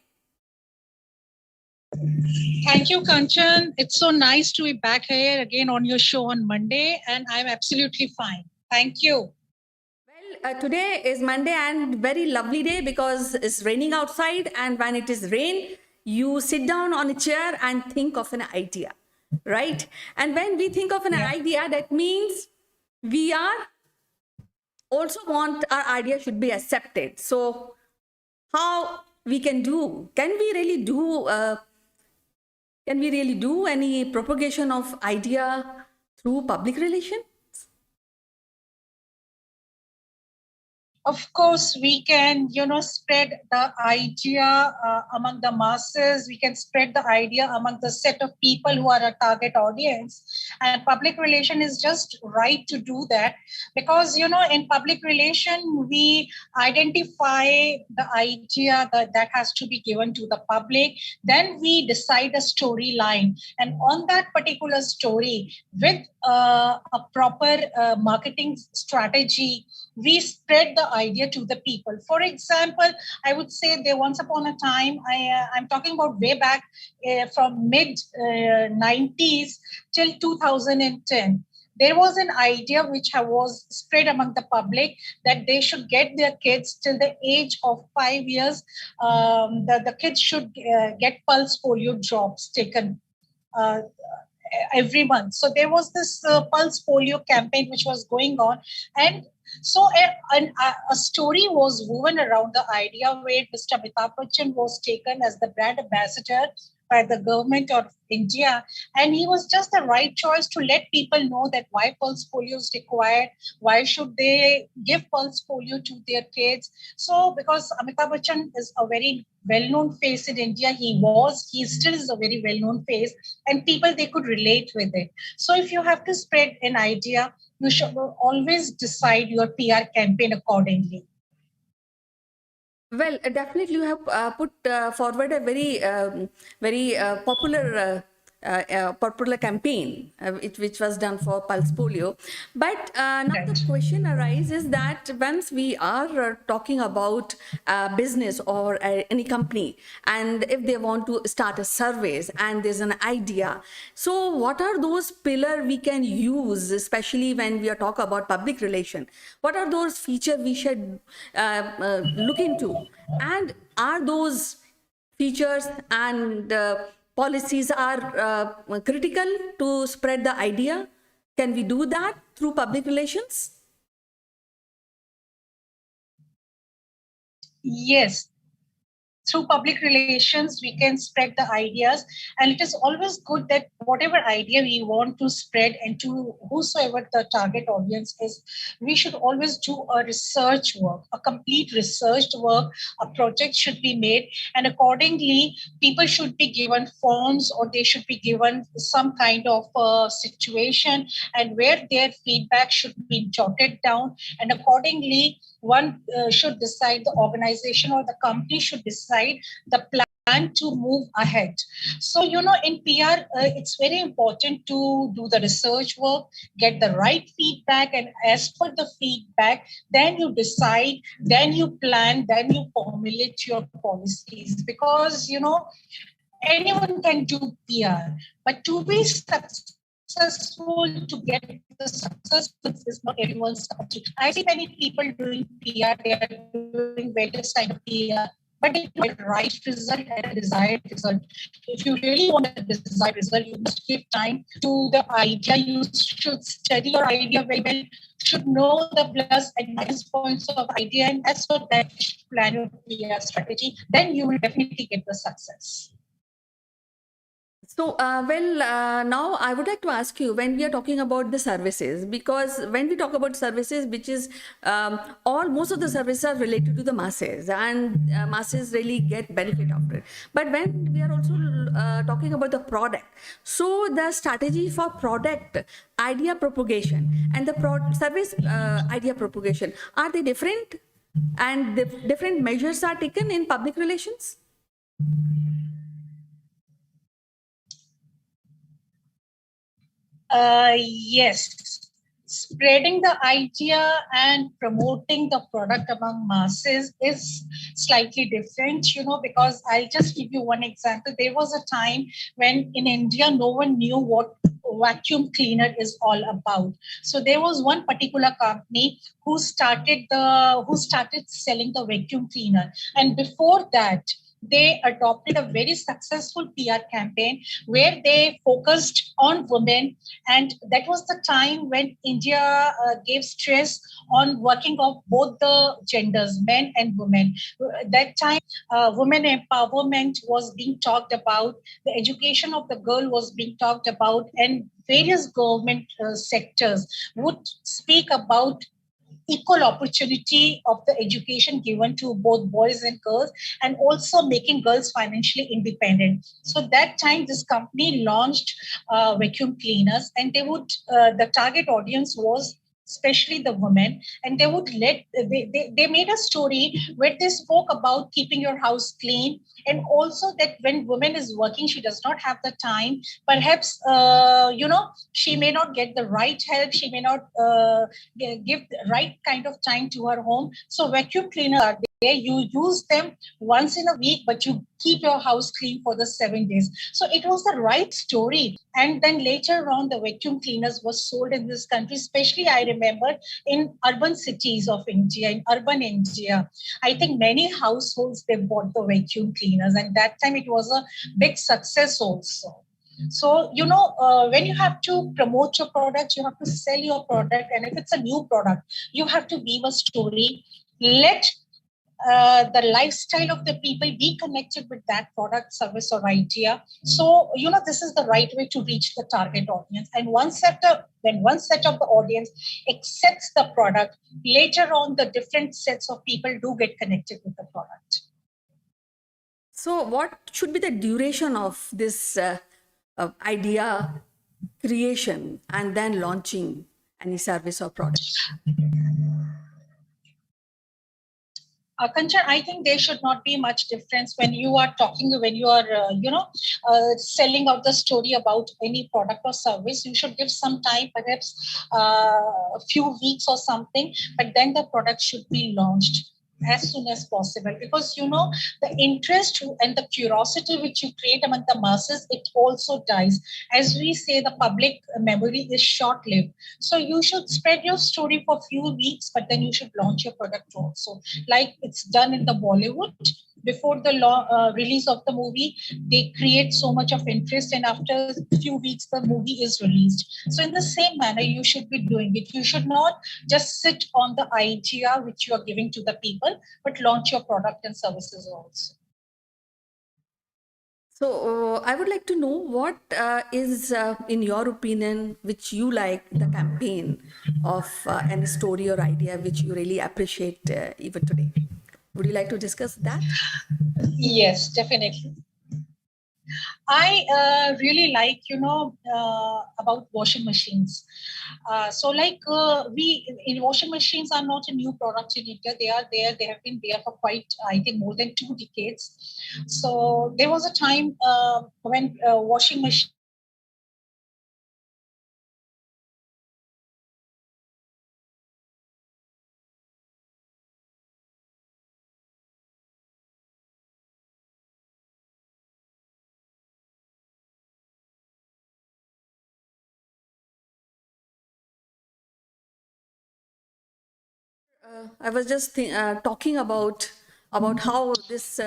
Thank you, Kanchan. It's so nice to be back here again on your show on Monday, and I'm absolutely fine. Thank you. Well, today is Monday and very lovely day because it's raining outside, and when it is rain, you sit down on a chair and think of an idea, right? And when we think of an idea, that means we are also want our idea should be accepted. So how we can do? Can we really do? Can we really do any propagation of idea through public relations? Of course, we can, spread the idea among the masses. We can spread the idea among the set of people who are a target audience. And public relation is just right to do that because, in public relation, we identify the idea that has to be given to the public. Then we decide a storyline. And on that particular story, with a proper marketing strategy, we spread the idea to the people. For example, I would say there once upon a time, I'm talking about way back from mid 90s till 2010. There was an idea which was spread among the public that they should get their kids till the age of 5 years. The kids should get pulse polio drops taken every month. So there was this pulse polio campaign which was going on, and so a story was woven around the idea where Mr. Amitabh Bachchan was taken as the brand ambassador by the government of India. And he was just the right choice to let people know that why pulse polio is required, why should they give pulse polio to their kids. So because Amitabh Bachchan is a very well-known face in India, he still is a very well-known face, and people, they could relate with it. So if you have to spread an idea, you should always decide your PR campaign accordingly. Well, definitely you have put forward a very popular campaign which was done for pulse polio. But now the question arises that once we are talking about business or any company, and if they want to start a surveys and there's an idea, so what are those pillars we can use, especially when we are talking about public relation? What are those features we should look into? And are those features and policies are critical to spread the idea? Can we do that through public relations? Yes. Through public relations, we can spread the ideas. And it is always good that whatever idea we want to spread and to whosoever the target audience is, we should always do a research work, a complete research work. A project should be made. And accordingly, people should be given forms or they should be given some kind of situation and where their feedback should be jotted down. And accordingly, one should decide, the organization or the company should decide the plan to move ahead. So, in PR, it's very important to do the research work, get the right feedback, and as per the feedback, then you decide, then you plan, then you formulate your policies. Because, anyone can do PR, but to be successful, to get the success, is not everyone's cup of tea. I see many people doing PR, they are doing various kind of PR, but they don't get right result and a desired result. If you really want a desired result, you must give time to the idea. You should study your idea very well, should know the plus and minus points of idea, and as for that, you should plan your PR strategy. Then you will definitely get the success. So, now I would like to ask you, when we are talking about the services, because when we talk about services, which is most of the services are related to the masses, and masses really get benefit of it. But when we are also talking about the product. So the strategy for product idea propagation and the service idea propagation, are they different? And the different measures are taken in public relations? Yes. Spreading the idea and promoting the product among masses is slightly different, because I'll just give you one example. There was a time when in India, no one knew what vacuum cleaner is all about. So there was one particular company who started selling the vacuum cleaner. And before that, they adopted a very successful PR campaign where they focused on women. And that was the time when India gave stress on working of both the genders, men and women. That time, women empowerment was being talked about, the education of the girl was being talked about, and various government sectors would speak about equal opportunity of the education given to both boys and girls, and also making girls financially independent. So that time this company launched vacuum cleaners, and the target audience was especially the women, and they made a story where they spoke about keeping your house clean, and also that when woman is working, she does not have the time, perhaps she may not get the right help, she may not give the right kind of time to her home. So vacuum cleaners are there, you use them once in a week, but you keep your house clean for the 7 days. So it was the right story. And then later on, the vacuum cleaners was sold in this country, especially I remember in urban cities of India, in urban India. I think many households, they bought the vacuum cleaners, and that time it was a big success also. So, when you have to promote your product, you have to sell your product. And if it's a new product, you have to weave a story. Let the lifestyle of the people be connected with that product, service, or idea. So, this is the right way to reach the target audience. And when one set of the audience accepts the product, later on, the different sets of people do get connected with the product. So what should be the duration of this idea creation and then launching any service or product? Kanchan, I think there should not be much difference when you are selling out the story about any product or service. You should give some time, perhaps a few weeks or something, but then the product should be launched as soon as possible, because the interest and the curiosity which you create among the masses, it also dies. As we say, the public memory is short-lived. So you should spread your story for a few weeks, but then you should launch your product also, like it's done in the Bollywood. Before the release of the movie, they create so much of interest, and after a few weeks, the movie is released. So in the same manner, you should be doing it. You should not just sit on the idea which you are giving to the people, but launch your product and services also. So I would like to know what is, in your opinion, which you like the campaign of any story or idea which you really appreciate even today. Would you like to discuss that? Yes, definitely. I really like, about washing machines. We in washing machines are not a new product in India. They are there. They have been there for quite, I think, more than 2 decades. So there was a time when washing machine. I was just talking about how this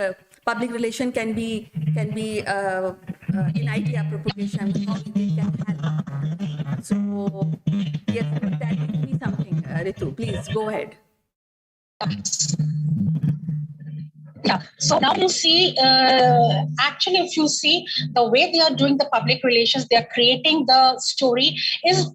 public relation can be in idea propagation, how it can help. So yes, that gives me something. Ritu, please go ahead. Yeah. So now you see, actually, if you see the way they are doing the public relations, they are creating the story. Is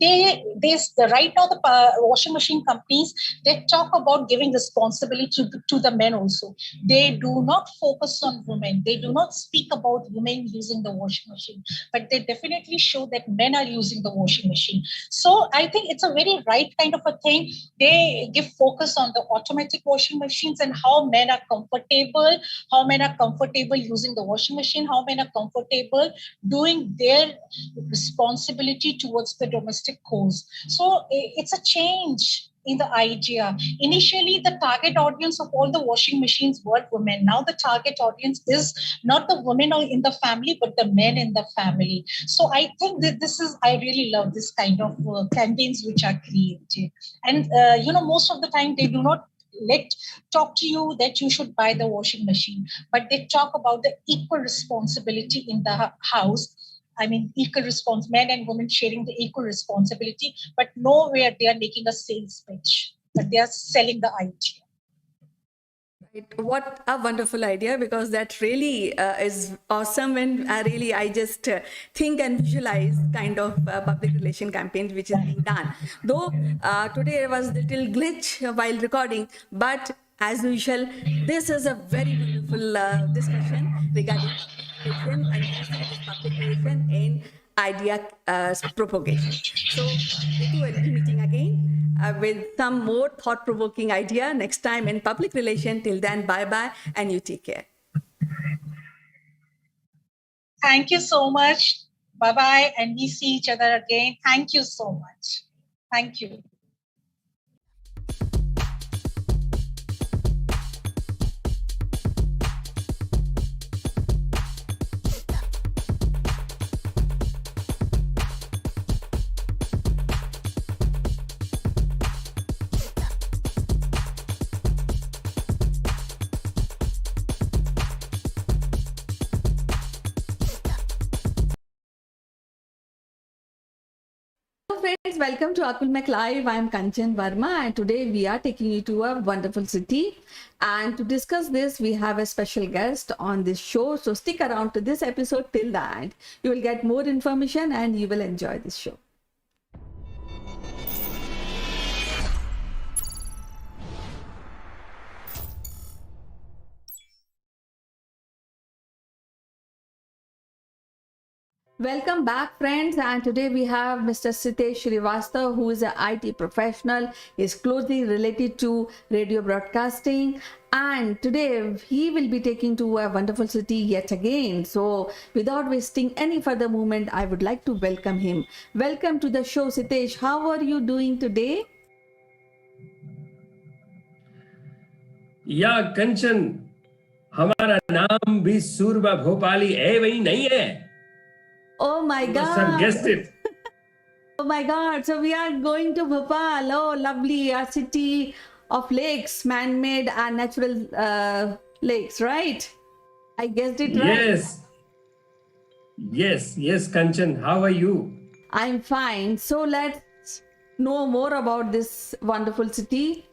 right now the washing machine companies, they talk about giving responsibility to the men also. They do not focus on women. They do not speak about women using the washing machine, but they definitely show that men are using the washing machine. So I think it's a very right kind of a thing. They give focus on the automatic washing machines and how men are comfortable using the washing machine, how men are comfortable doing their responsibility towards the domestic cause. So it's a change in the idea. Initially, the target audience of all the washing machines were women. Now the target audience is not the women in the family, but the men in the family. So I think that I really love this kind of campaigns which are created. And, most of the time they do not talk to you that you should buy the washing machine, but they talk about the equal responsibility in the house. I mean, equal response, men and women sharing the equal responsibility, but nowhere they are making a sales pitch, but they are selling the idea. What a wonderful idea, because that really is awesome. And I just think and visualize kind of public relation campaigns which is being done. Though today there was a little glitch while recording, but as usual, this is a very wonderful discussion regarding public relation and using this public relation in idea propagation. So Ritu will be meeting again with some more thought-provoking idea next time in public relation. Till then, bye-bye and you take care. Thank you so much. Bye-bye and we see each other again. Thank you so much. Thank you. Friends, welcome to Akulmek Live. I am Kanchan Verma and today we are taking you to a wonderful city. And to discuss this, we have a special guest on this show. So stick around to this episode till the end. You will get more information and you will enjoy this show. Welcome back, friends, and today we have Mr. Sitesh Srivastava, who is an IT professional, is closely related to radio broadcasting, and today he will be taking to a wonderful city yet again. So without wasting any further moment, I would like to welcome him. Welcome to the show, Sitesh. How are you doing today? या कंचन, हमारा नाम भी सूरबा भोपाली है वही नहीं है? Oh my God! You must have guessed it. Oh my God! So we are going to Bhopal. Oh, lovely, a city of lakes, man-made and natural lakes, right? I guessed it right. Yes, Kanchan. How are you? I'm fine. So let's know more about this wonderful city,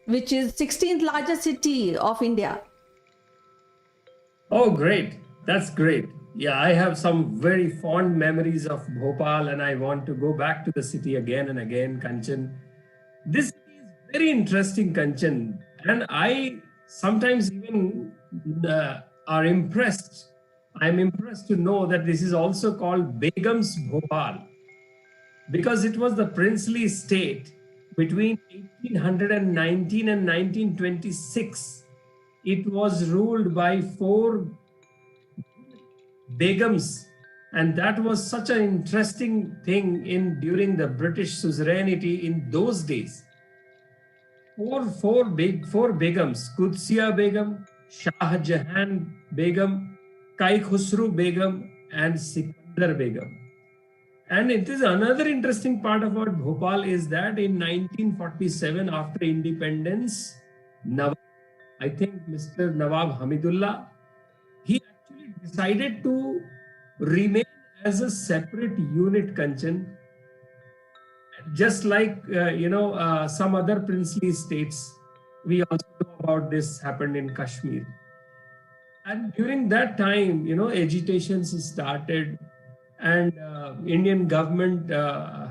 which is 16th largest city of India. Oh, great. That's great. Yeah, I have some very fond memories of Bhopal and I want to go back to the city again and again, Kanchan. This is very interesting, Kanchan. And I sometimes even are impressed. I'm impressed to know that this is also called Begum's Bhopal because it was the princely state between 1819 and 1926. It was ruled by 4 Begums, and that was such an interesting thing during the British suzerainty in those days. Four Begums: Qudsiya Begum, Shah Jahan Begum, Kai Khusru Begum, and Sikandar Begum. And it is another interesting part about Bhopal is that in 1947, after independence, I think Mr. Nawab Hamidullah, he actually decided to remain as a separate unit, Kanchan, just like some other princely states. We also know about this happened in Kashmir. And during that time, agitations started, and Indian government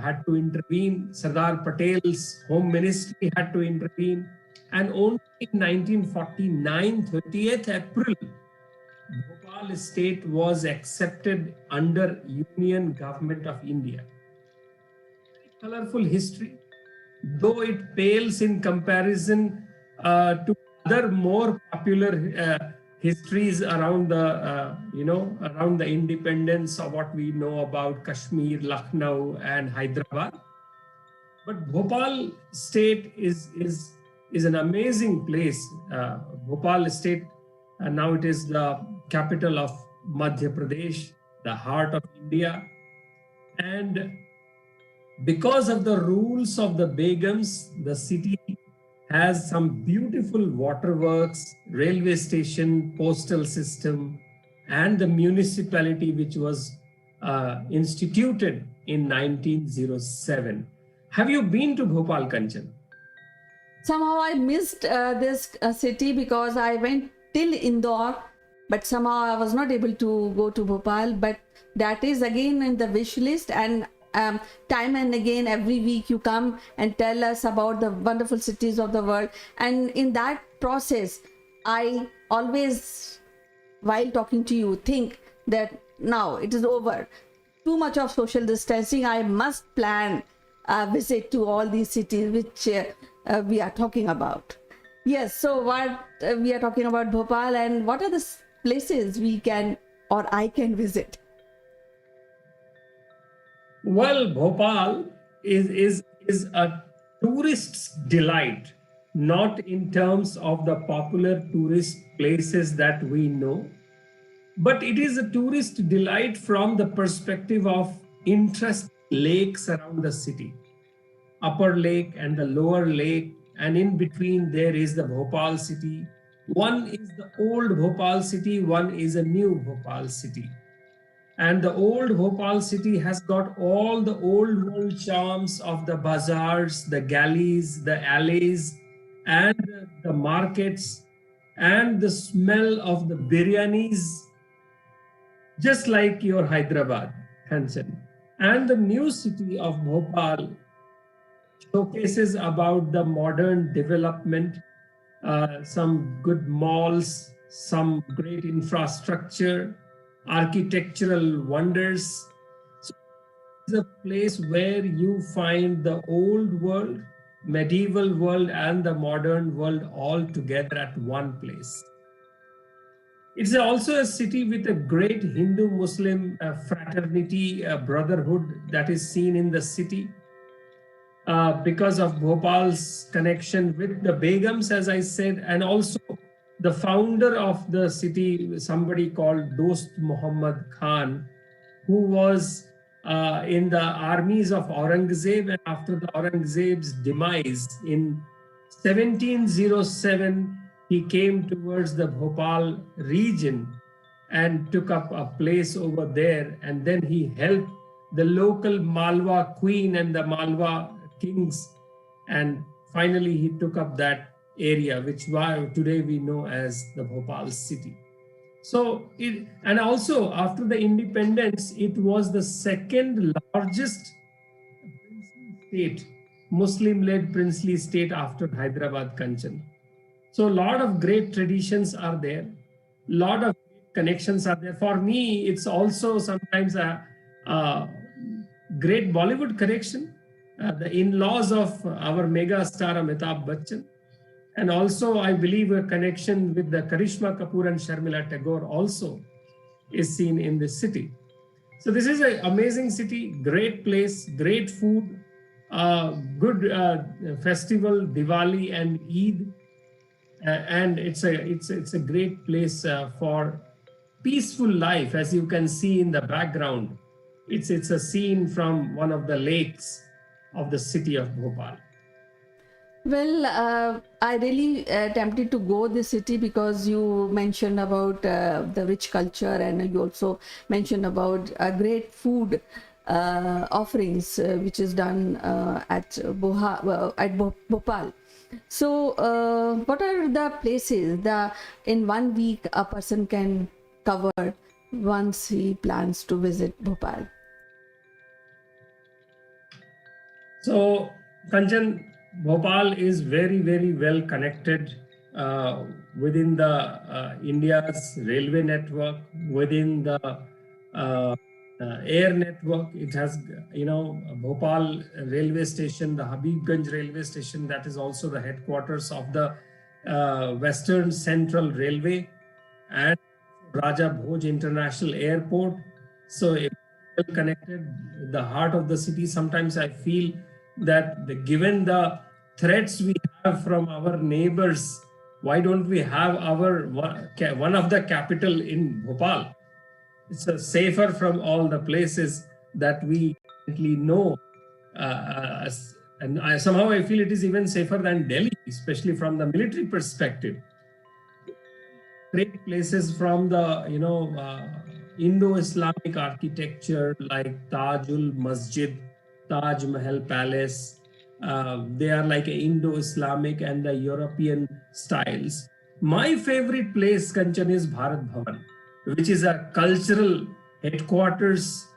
had to intervene. Sardar Patel's home ministry had to intervene. And only in 1949, 30th April, Bhopal state was accepted under Union Government of India. Colorful history, though it pales in comparison to other more popular histories around around the independence of what we know about Kashmir, Lucknow, and Hyderabad. But Bhopal state is an amazing place. Bhopal state, now it is the capital of Madhya Pradesh, the heart of India. And because of the rules of the Begums, the city has some beautiful waterworks, railway station, postal system, and the municipality which was instituted in 1907. Have you been to Bhopal, Kanchan? Somehow I missed this city because I went till Indore, but somehow I was not able to go to Bhopal. But that is again in the wish list, and time and again every week you come and tell us about the wonderful cities of the world, and in that process I always, while talking to you, think that now it is over, too much of social distancing, I must plan a visit to all these cities which we are talking about. Yes, so what we are talking about Bhopal, and what are the places we can or I can visit? Well, Bhopal is a tourist's delight, not in terms of the popular tourist places that we know, but it is a tourist delight from the perspective of interesting lakes around the city. Upper Lake and the Lower Lake, and in between there is the Bhopal city. One is the old Bhopal city, one is a new Bhopal city. And the old Bhopal city has got all the old world charms of the bazaars, the galleys, the alleys, and the markets, and the smell of the biryanis, just like your Hyderabad, Kanchan. And the new city of Bhopal showcases about the modern development, some good malls, some great infrastructure, architectural wonders. So it's a place where you find the old world, medieval world, and the modern world all together at one place. It's also a city with a great Hindu-Muslim fraternity, brotherhood that is seen in the city. Because of Bhopal's connection with the Begums, as I said, and also the founder of the city, somebody called Dost Muhammad Khan, who was in the armies of Aurangzeb, and after the Aurangzeb's demise in 1707, he came towards the Bhopal region and took up a place over there, and then he helped the local Malwa queen and the Malwa kings, and finally he took up that area which today we know as the Bhopal city. So and also after the independence, it was the second largest state, Muslim-led princely state after Hyderabad, Kanchan. So a lot of great traditions are there, a lot of connections are there. For me, it's also sometimes a great Bollywood connection. The in-laws of our mega star Amitabh Bachchan, and also I believe a connection with the Karishma Kapoor and Sharmila Tagore also is seen in this city. So this is an amazing city, great place, great food, good festival, Diwali and Eid, and it's a great place for peaceful life. As you can see in the background, it's a scene from one of the lakes of the city of Bhopal. Well, I really tempted to go this city because you mentioned about the rich culture, and you also mentioned about great food offerings which is done at Bhopal. So, what are the places that in 1 week a person can cover once he plans to visit Bhopal? So, Kanchan, Bhopal is very, very well connected within the India's railway network, within the air network. It has, Bhopal railway station, the Habibganj railway station, that is also the headquarters of the Western Central Railway, and Raja Bhoj International Airport. So, well connected, the heart of the city. Sometimes I feel that given the threats we have from our neighbors, why don't we have our one of the capital in Bhopal? It's safer from all the places that we currently know. And somehow I feel it is even safer than Delhi, especially from the military perspective. Great places from the Indo-Islamic architecture like Tajul Masjid, Taj Mahal Palace. They are like Indo-Islamic and the European styles. My favorite place, Kanchan, is Bharat Bhavan, which is a cultural headquarters,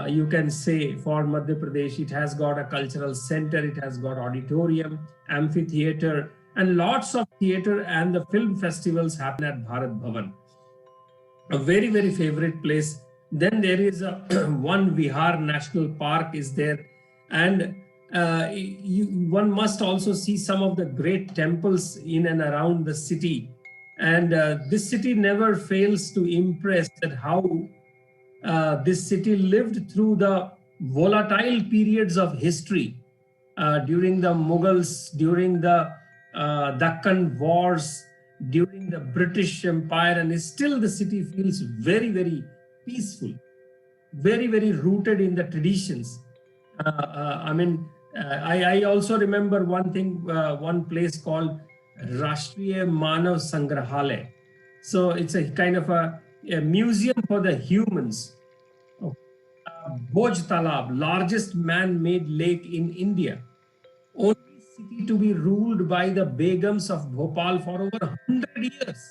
you can say, for Madhya Pradesh. It has got a cultural center, it has got auditorium, amphitheater, and lots of theater and the film festivals happen at Bharat Bhavan. A very, very favorite place. Then there is a one Vihar National Park is there, and one must also see some of the great temples in and around the city. And this city never fails to impress at how this city lived through the volatile periods of history during the Mughals, during the Deccan Wars, during the British Empire, and still the city feels very, very peaceful, very, very rooted in the traditions. I also remember one thing, one place called Rashtriya Manav Sangrahalaya. So it's a kind of a museum for the humans. Bhoj Talab, largest man-made lake in India. Only city to be ruled by the Begums of Bhopal for over 100 years.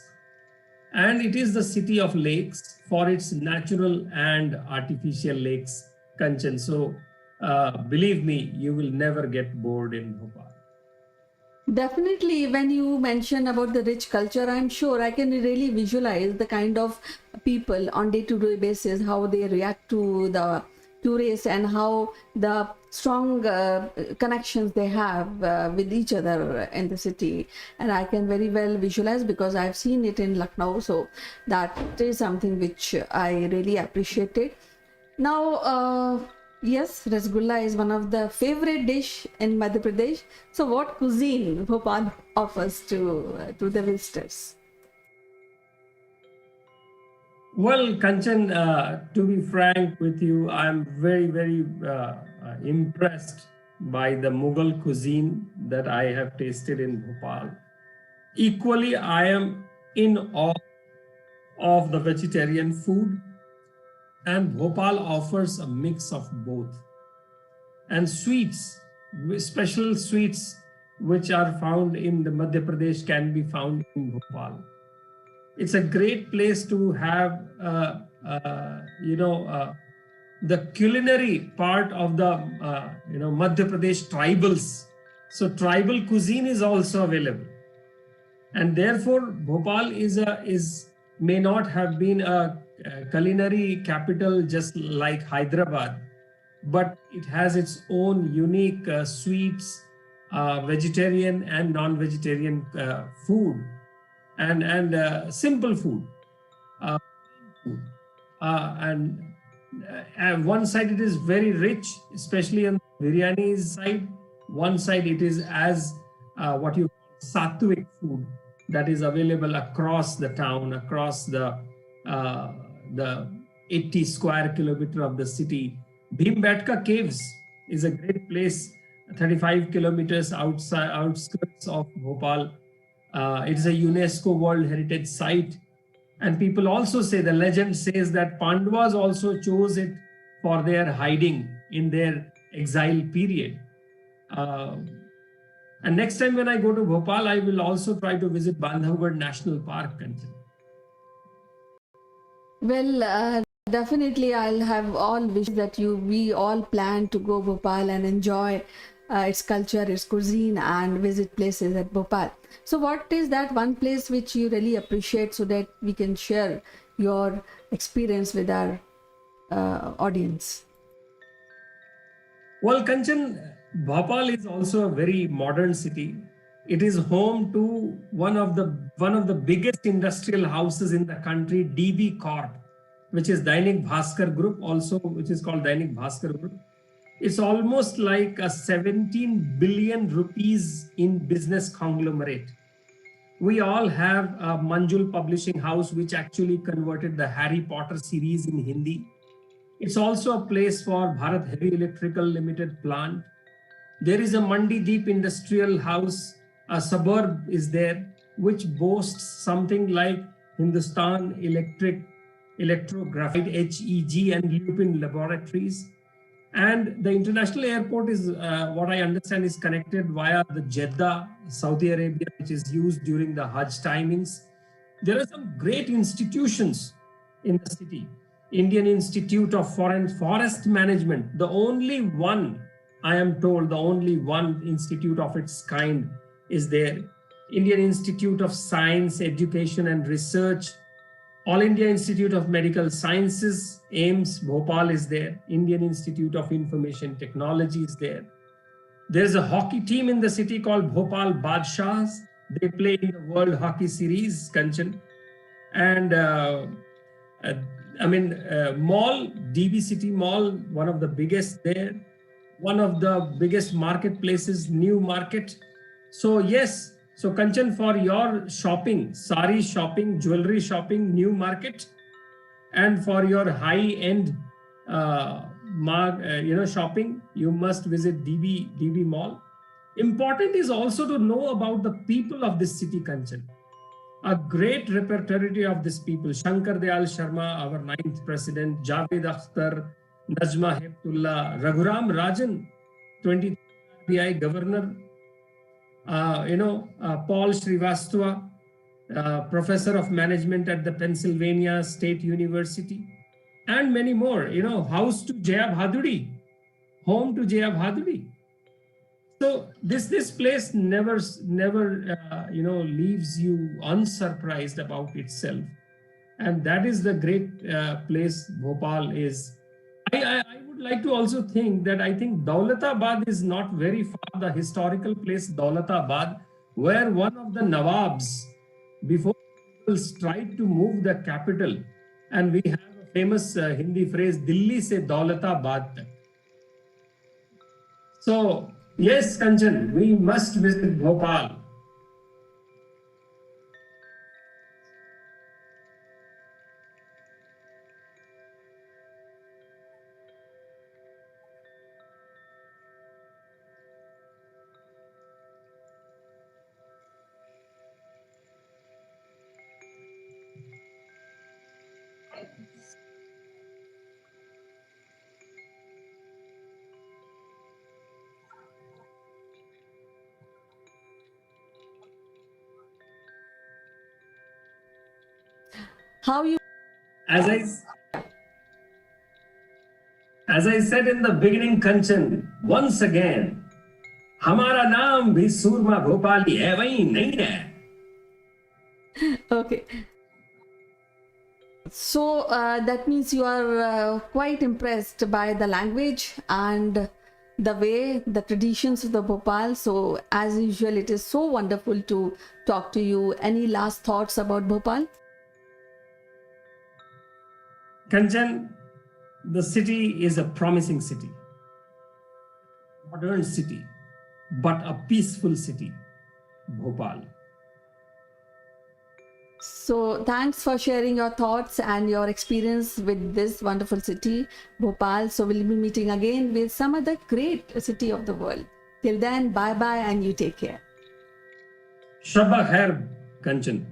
And it is the city of lakes for its natural and artificial lakes, Kanchan. So believe me, you will never get bored in Bhopal. Definitely, when you mention about the rich culture, I'm sure I can really visualize the kind of people on day-to-day basis, how they react to the tourists and how the strong connections they have with each other in the city. And I can very well visualize because I've seen it in Lucknow. So that is something which I really appreciated. Now, yes, rasgulla is one of the favorite dish in Madhya Pradesh. So what cuisine Bhopal offers to the visitors? Well, Kanchan, to be frank with you, I'm very, very impressed by the Mughal cuisine that I have tasted in Bhopal. Equally, I am in awe of the vegetarian food, and Bhopal offers a mix of both. And sweets, special sweets which are found in the Madhya Pradesh can be found in Bhopal. It's a great place to have, the culinary part of the, Madhya Pradesh tribals. So tribal cuisine is also available. And therefore, Bhopal may not have been a culinary capital just like Hyderabad, but it has its own unique sweets, vegetarian and non-vegetarian food, and simple food. And one side it is very rich, especially on the biryani side. One side it is as what you call sattvic food that is available across the town, across the 80 square kilometer of the city. Bhimbetka Caves is a great place, 35 kilometers outskirts of Bhopal. It is a UNESCO World Heritage Site. And people also say, the legend says that Pandavas also chose it for their hiding in their exile period. And next time when I go to Bhopal, I will also try to visit Bandhavgarh National Park, Kanchan. Well, definitely I'll have all wishes that we all plan to go Bhopal and enjoy its culture, its cuisine, and visit places at Bhopal. So what is that one place which you really appreciate so that we can share your experience with our audience? Well, Kanchan, Bhopal is also a very modern city. It is home to one of the biggest industrial houses in the country, DB Corp, which is Dainik Bhaskar Group, also which is called Dainik Bhaskar Group. It's almost like a 17 billion rupees in business conglomerate. We all have a Manjul publishing house, which actually converted the Harry Potter series in Hindi. It's also a place for Bharat Heavy Electrical Limited plant. There is a Mandi Deep Industrial House, a suburb is there, which boasts something like Hindustan Electrographic, HEG, and Lupin laboratories. And the international airport is, what I understand, is connected via the Jeddah, Saudi Arabia, which is used during the Hajj timings. There are some great institutions in the city. Indian Institute of Forest Management, the only one, I am told, the only one institute of its kind is there. Indian Institute of Science, Education and Research, All India Institute of Medical Sciences, AIIMS, Bhopal is there. Indian Institute of Information Technology is there. There's a hockey team in the city called Bhopal Badshahs. They play in the World Hockey Series, Kanchan. And mall, DB City Mall, one of the biggest there. One of the biggest marketplaces, New Market. So yes, so Kanchan, for your shopping, sari shopping, jewelry shopping, New Market, and for your high-end shopping, you must visit DB Mall. Important is also to know about the people of this city, Kanchan. A great repertory of these people: Shankar Dayal Sharma, our 9th president; Javed Akhtar, Najma Heptullah, Raghuram Rajan, 23rd RBI governor; Paul Srivastava, professor of management at the Pennsylvania State University, and many more. House to Jaya Bhaduri, home to Jaya Bhaduri. So this place never leaves you unsurprised about itself, and that is the great place Bhopal is. I would like to also think that I think Daulatabad is not very far. The historical place Daulatabad, where one of the Nawabs, before tried to move the capital, and we have a famous Hindi phrase, Dilli se Daulatabad tak. So yes, Kanchan, we must visit Bhopal. How you? As I said in the beginning, Kanchan, once again, हमारा नाम भी सूरमा भोपाली है वही नहीं है. Okay. So that means you are quite impressed by the language and the way, the traditions of the Bhopal. So as usual, it is so wonderful to talk to you. Any last thoughts about Bhopal? Kanchan, the city is a promising city, modern city, but a peaceful city, Bhopal. So thanks for sharing your thoughts and your experience with this wonderful city, Bhopal. So we'll be meeting again with some other great city of the world. Till then, bye-bye and you take care. Shabba khair, Kanchan.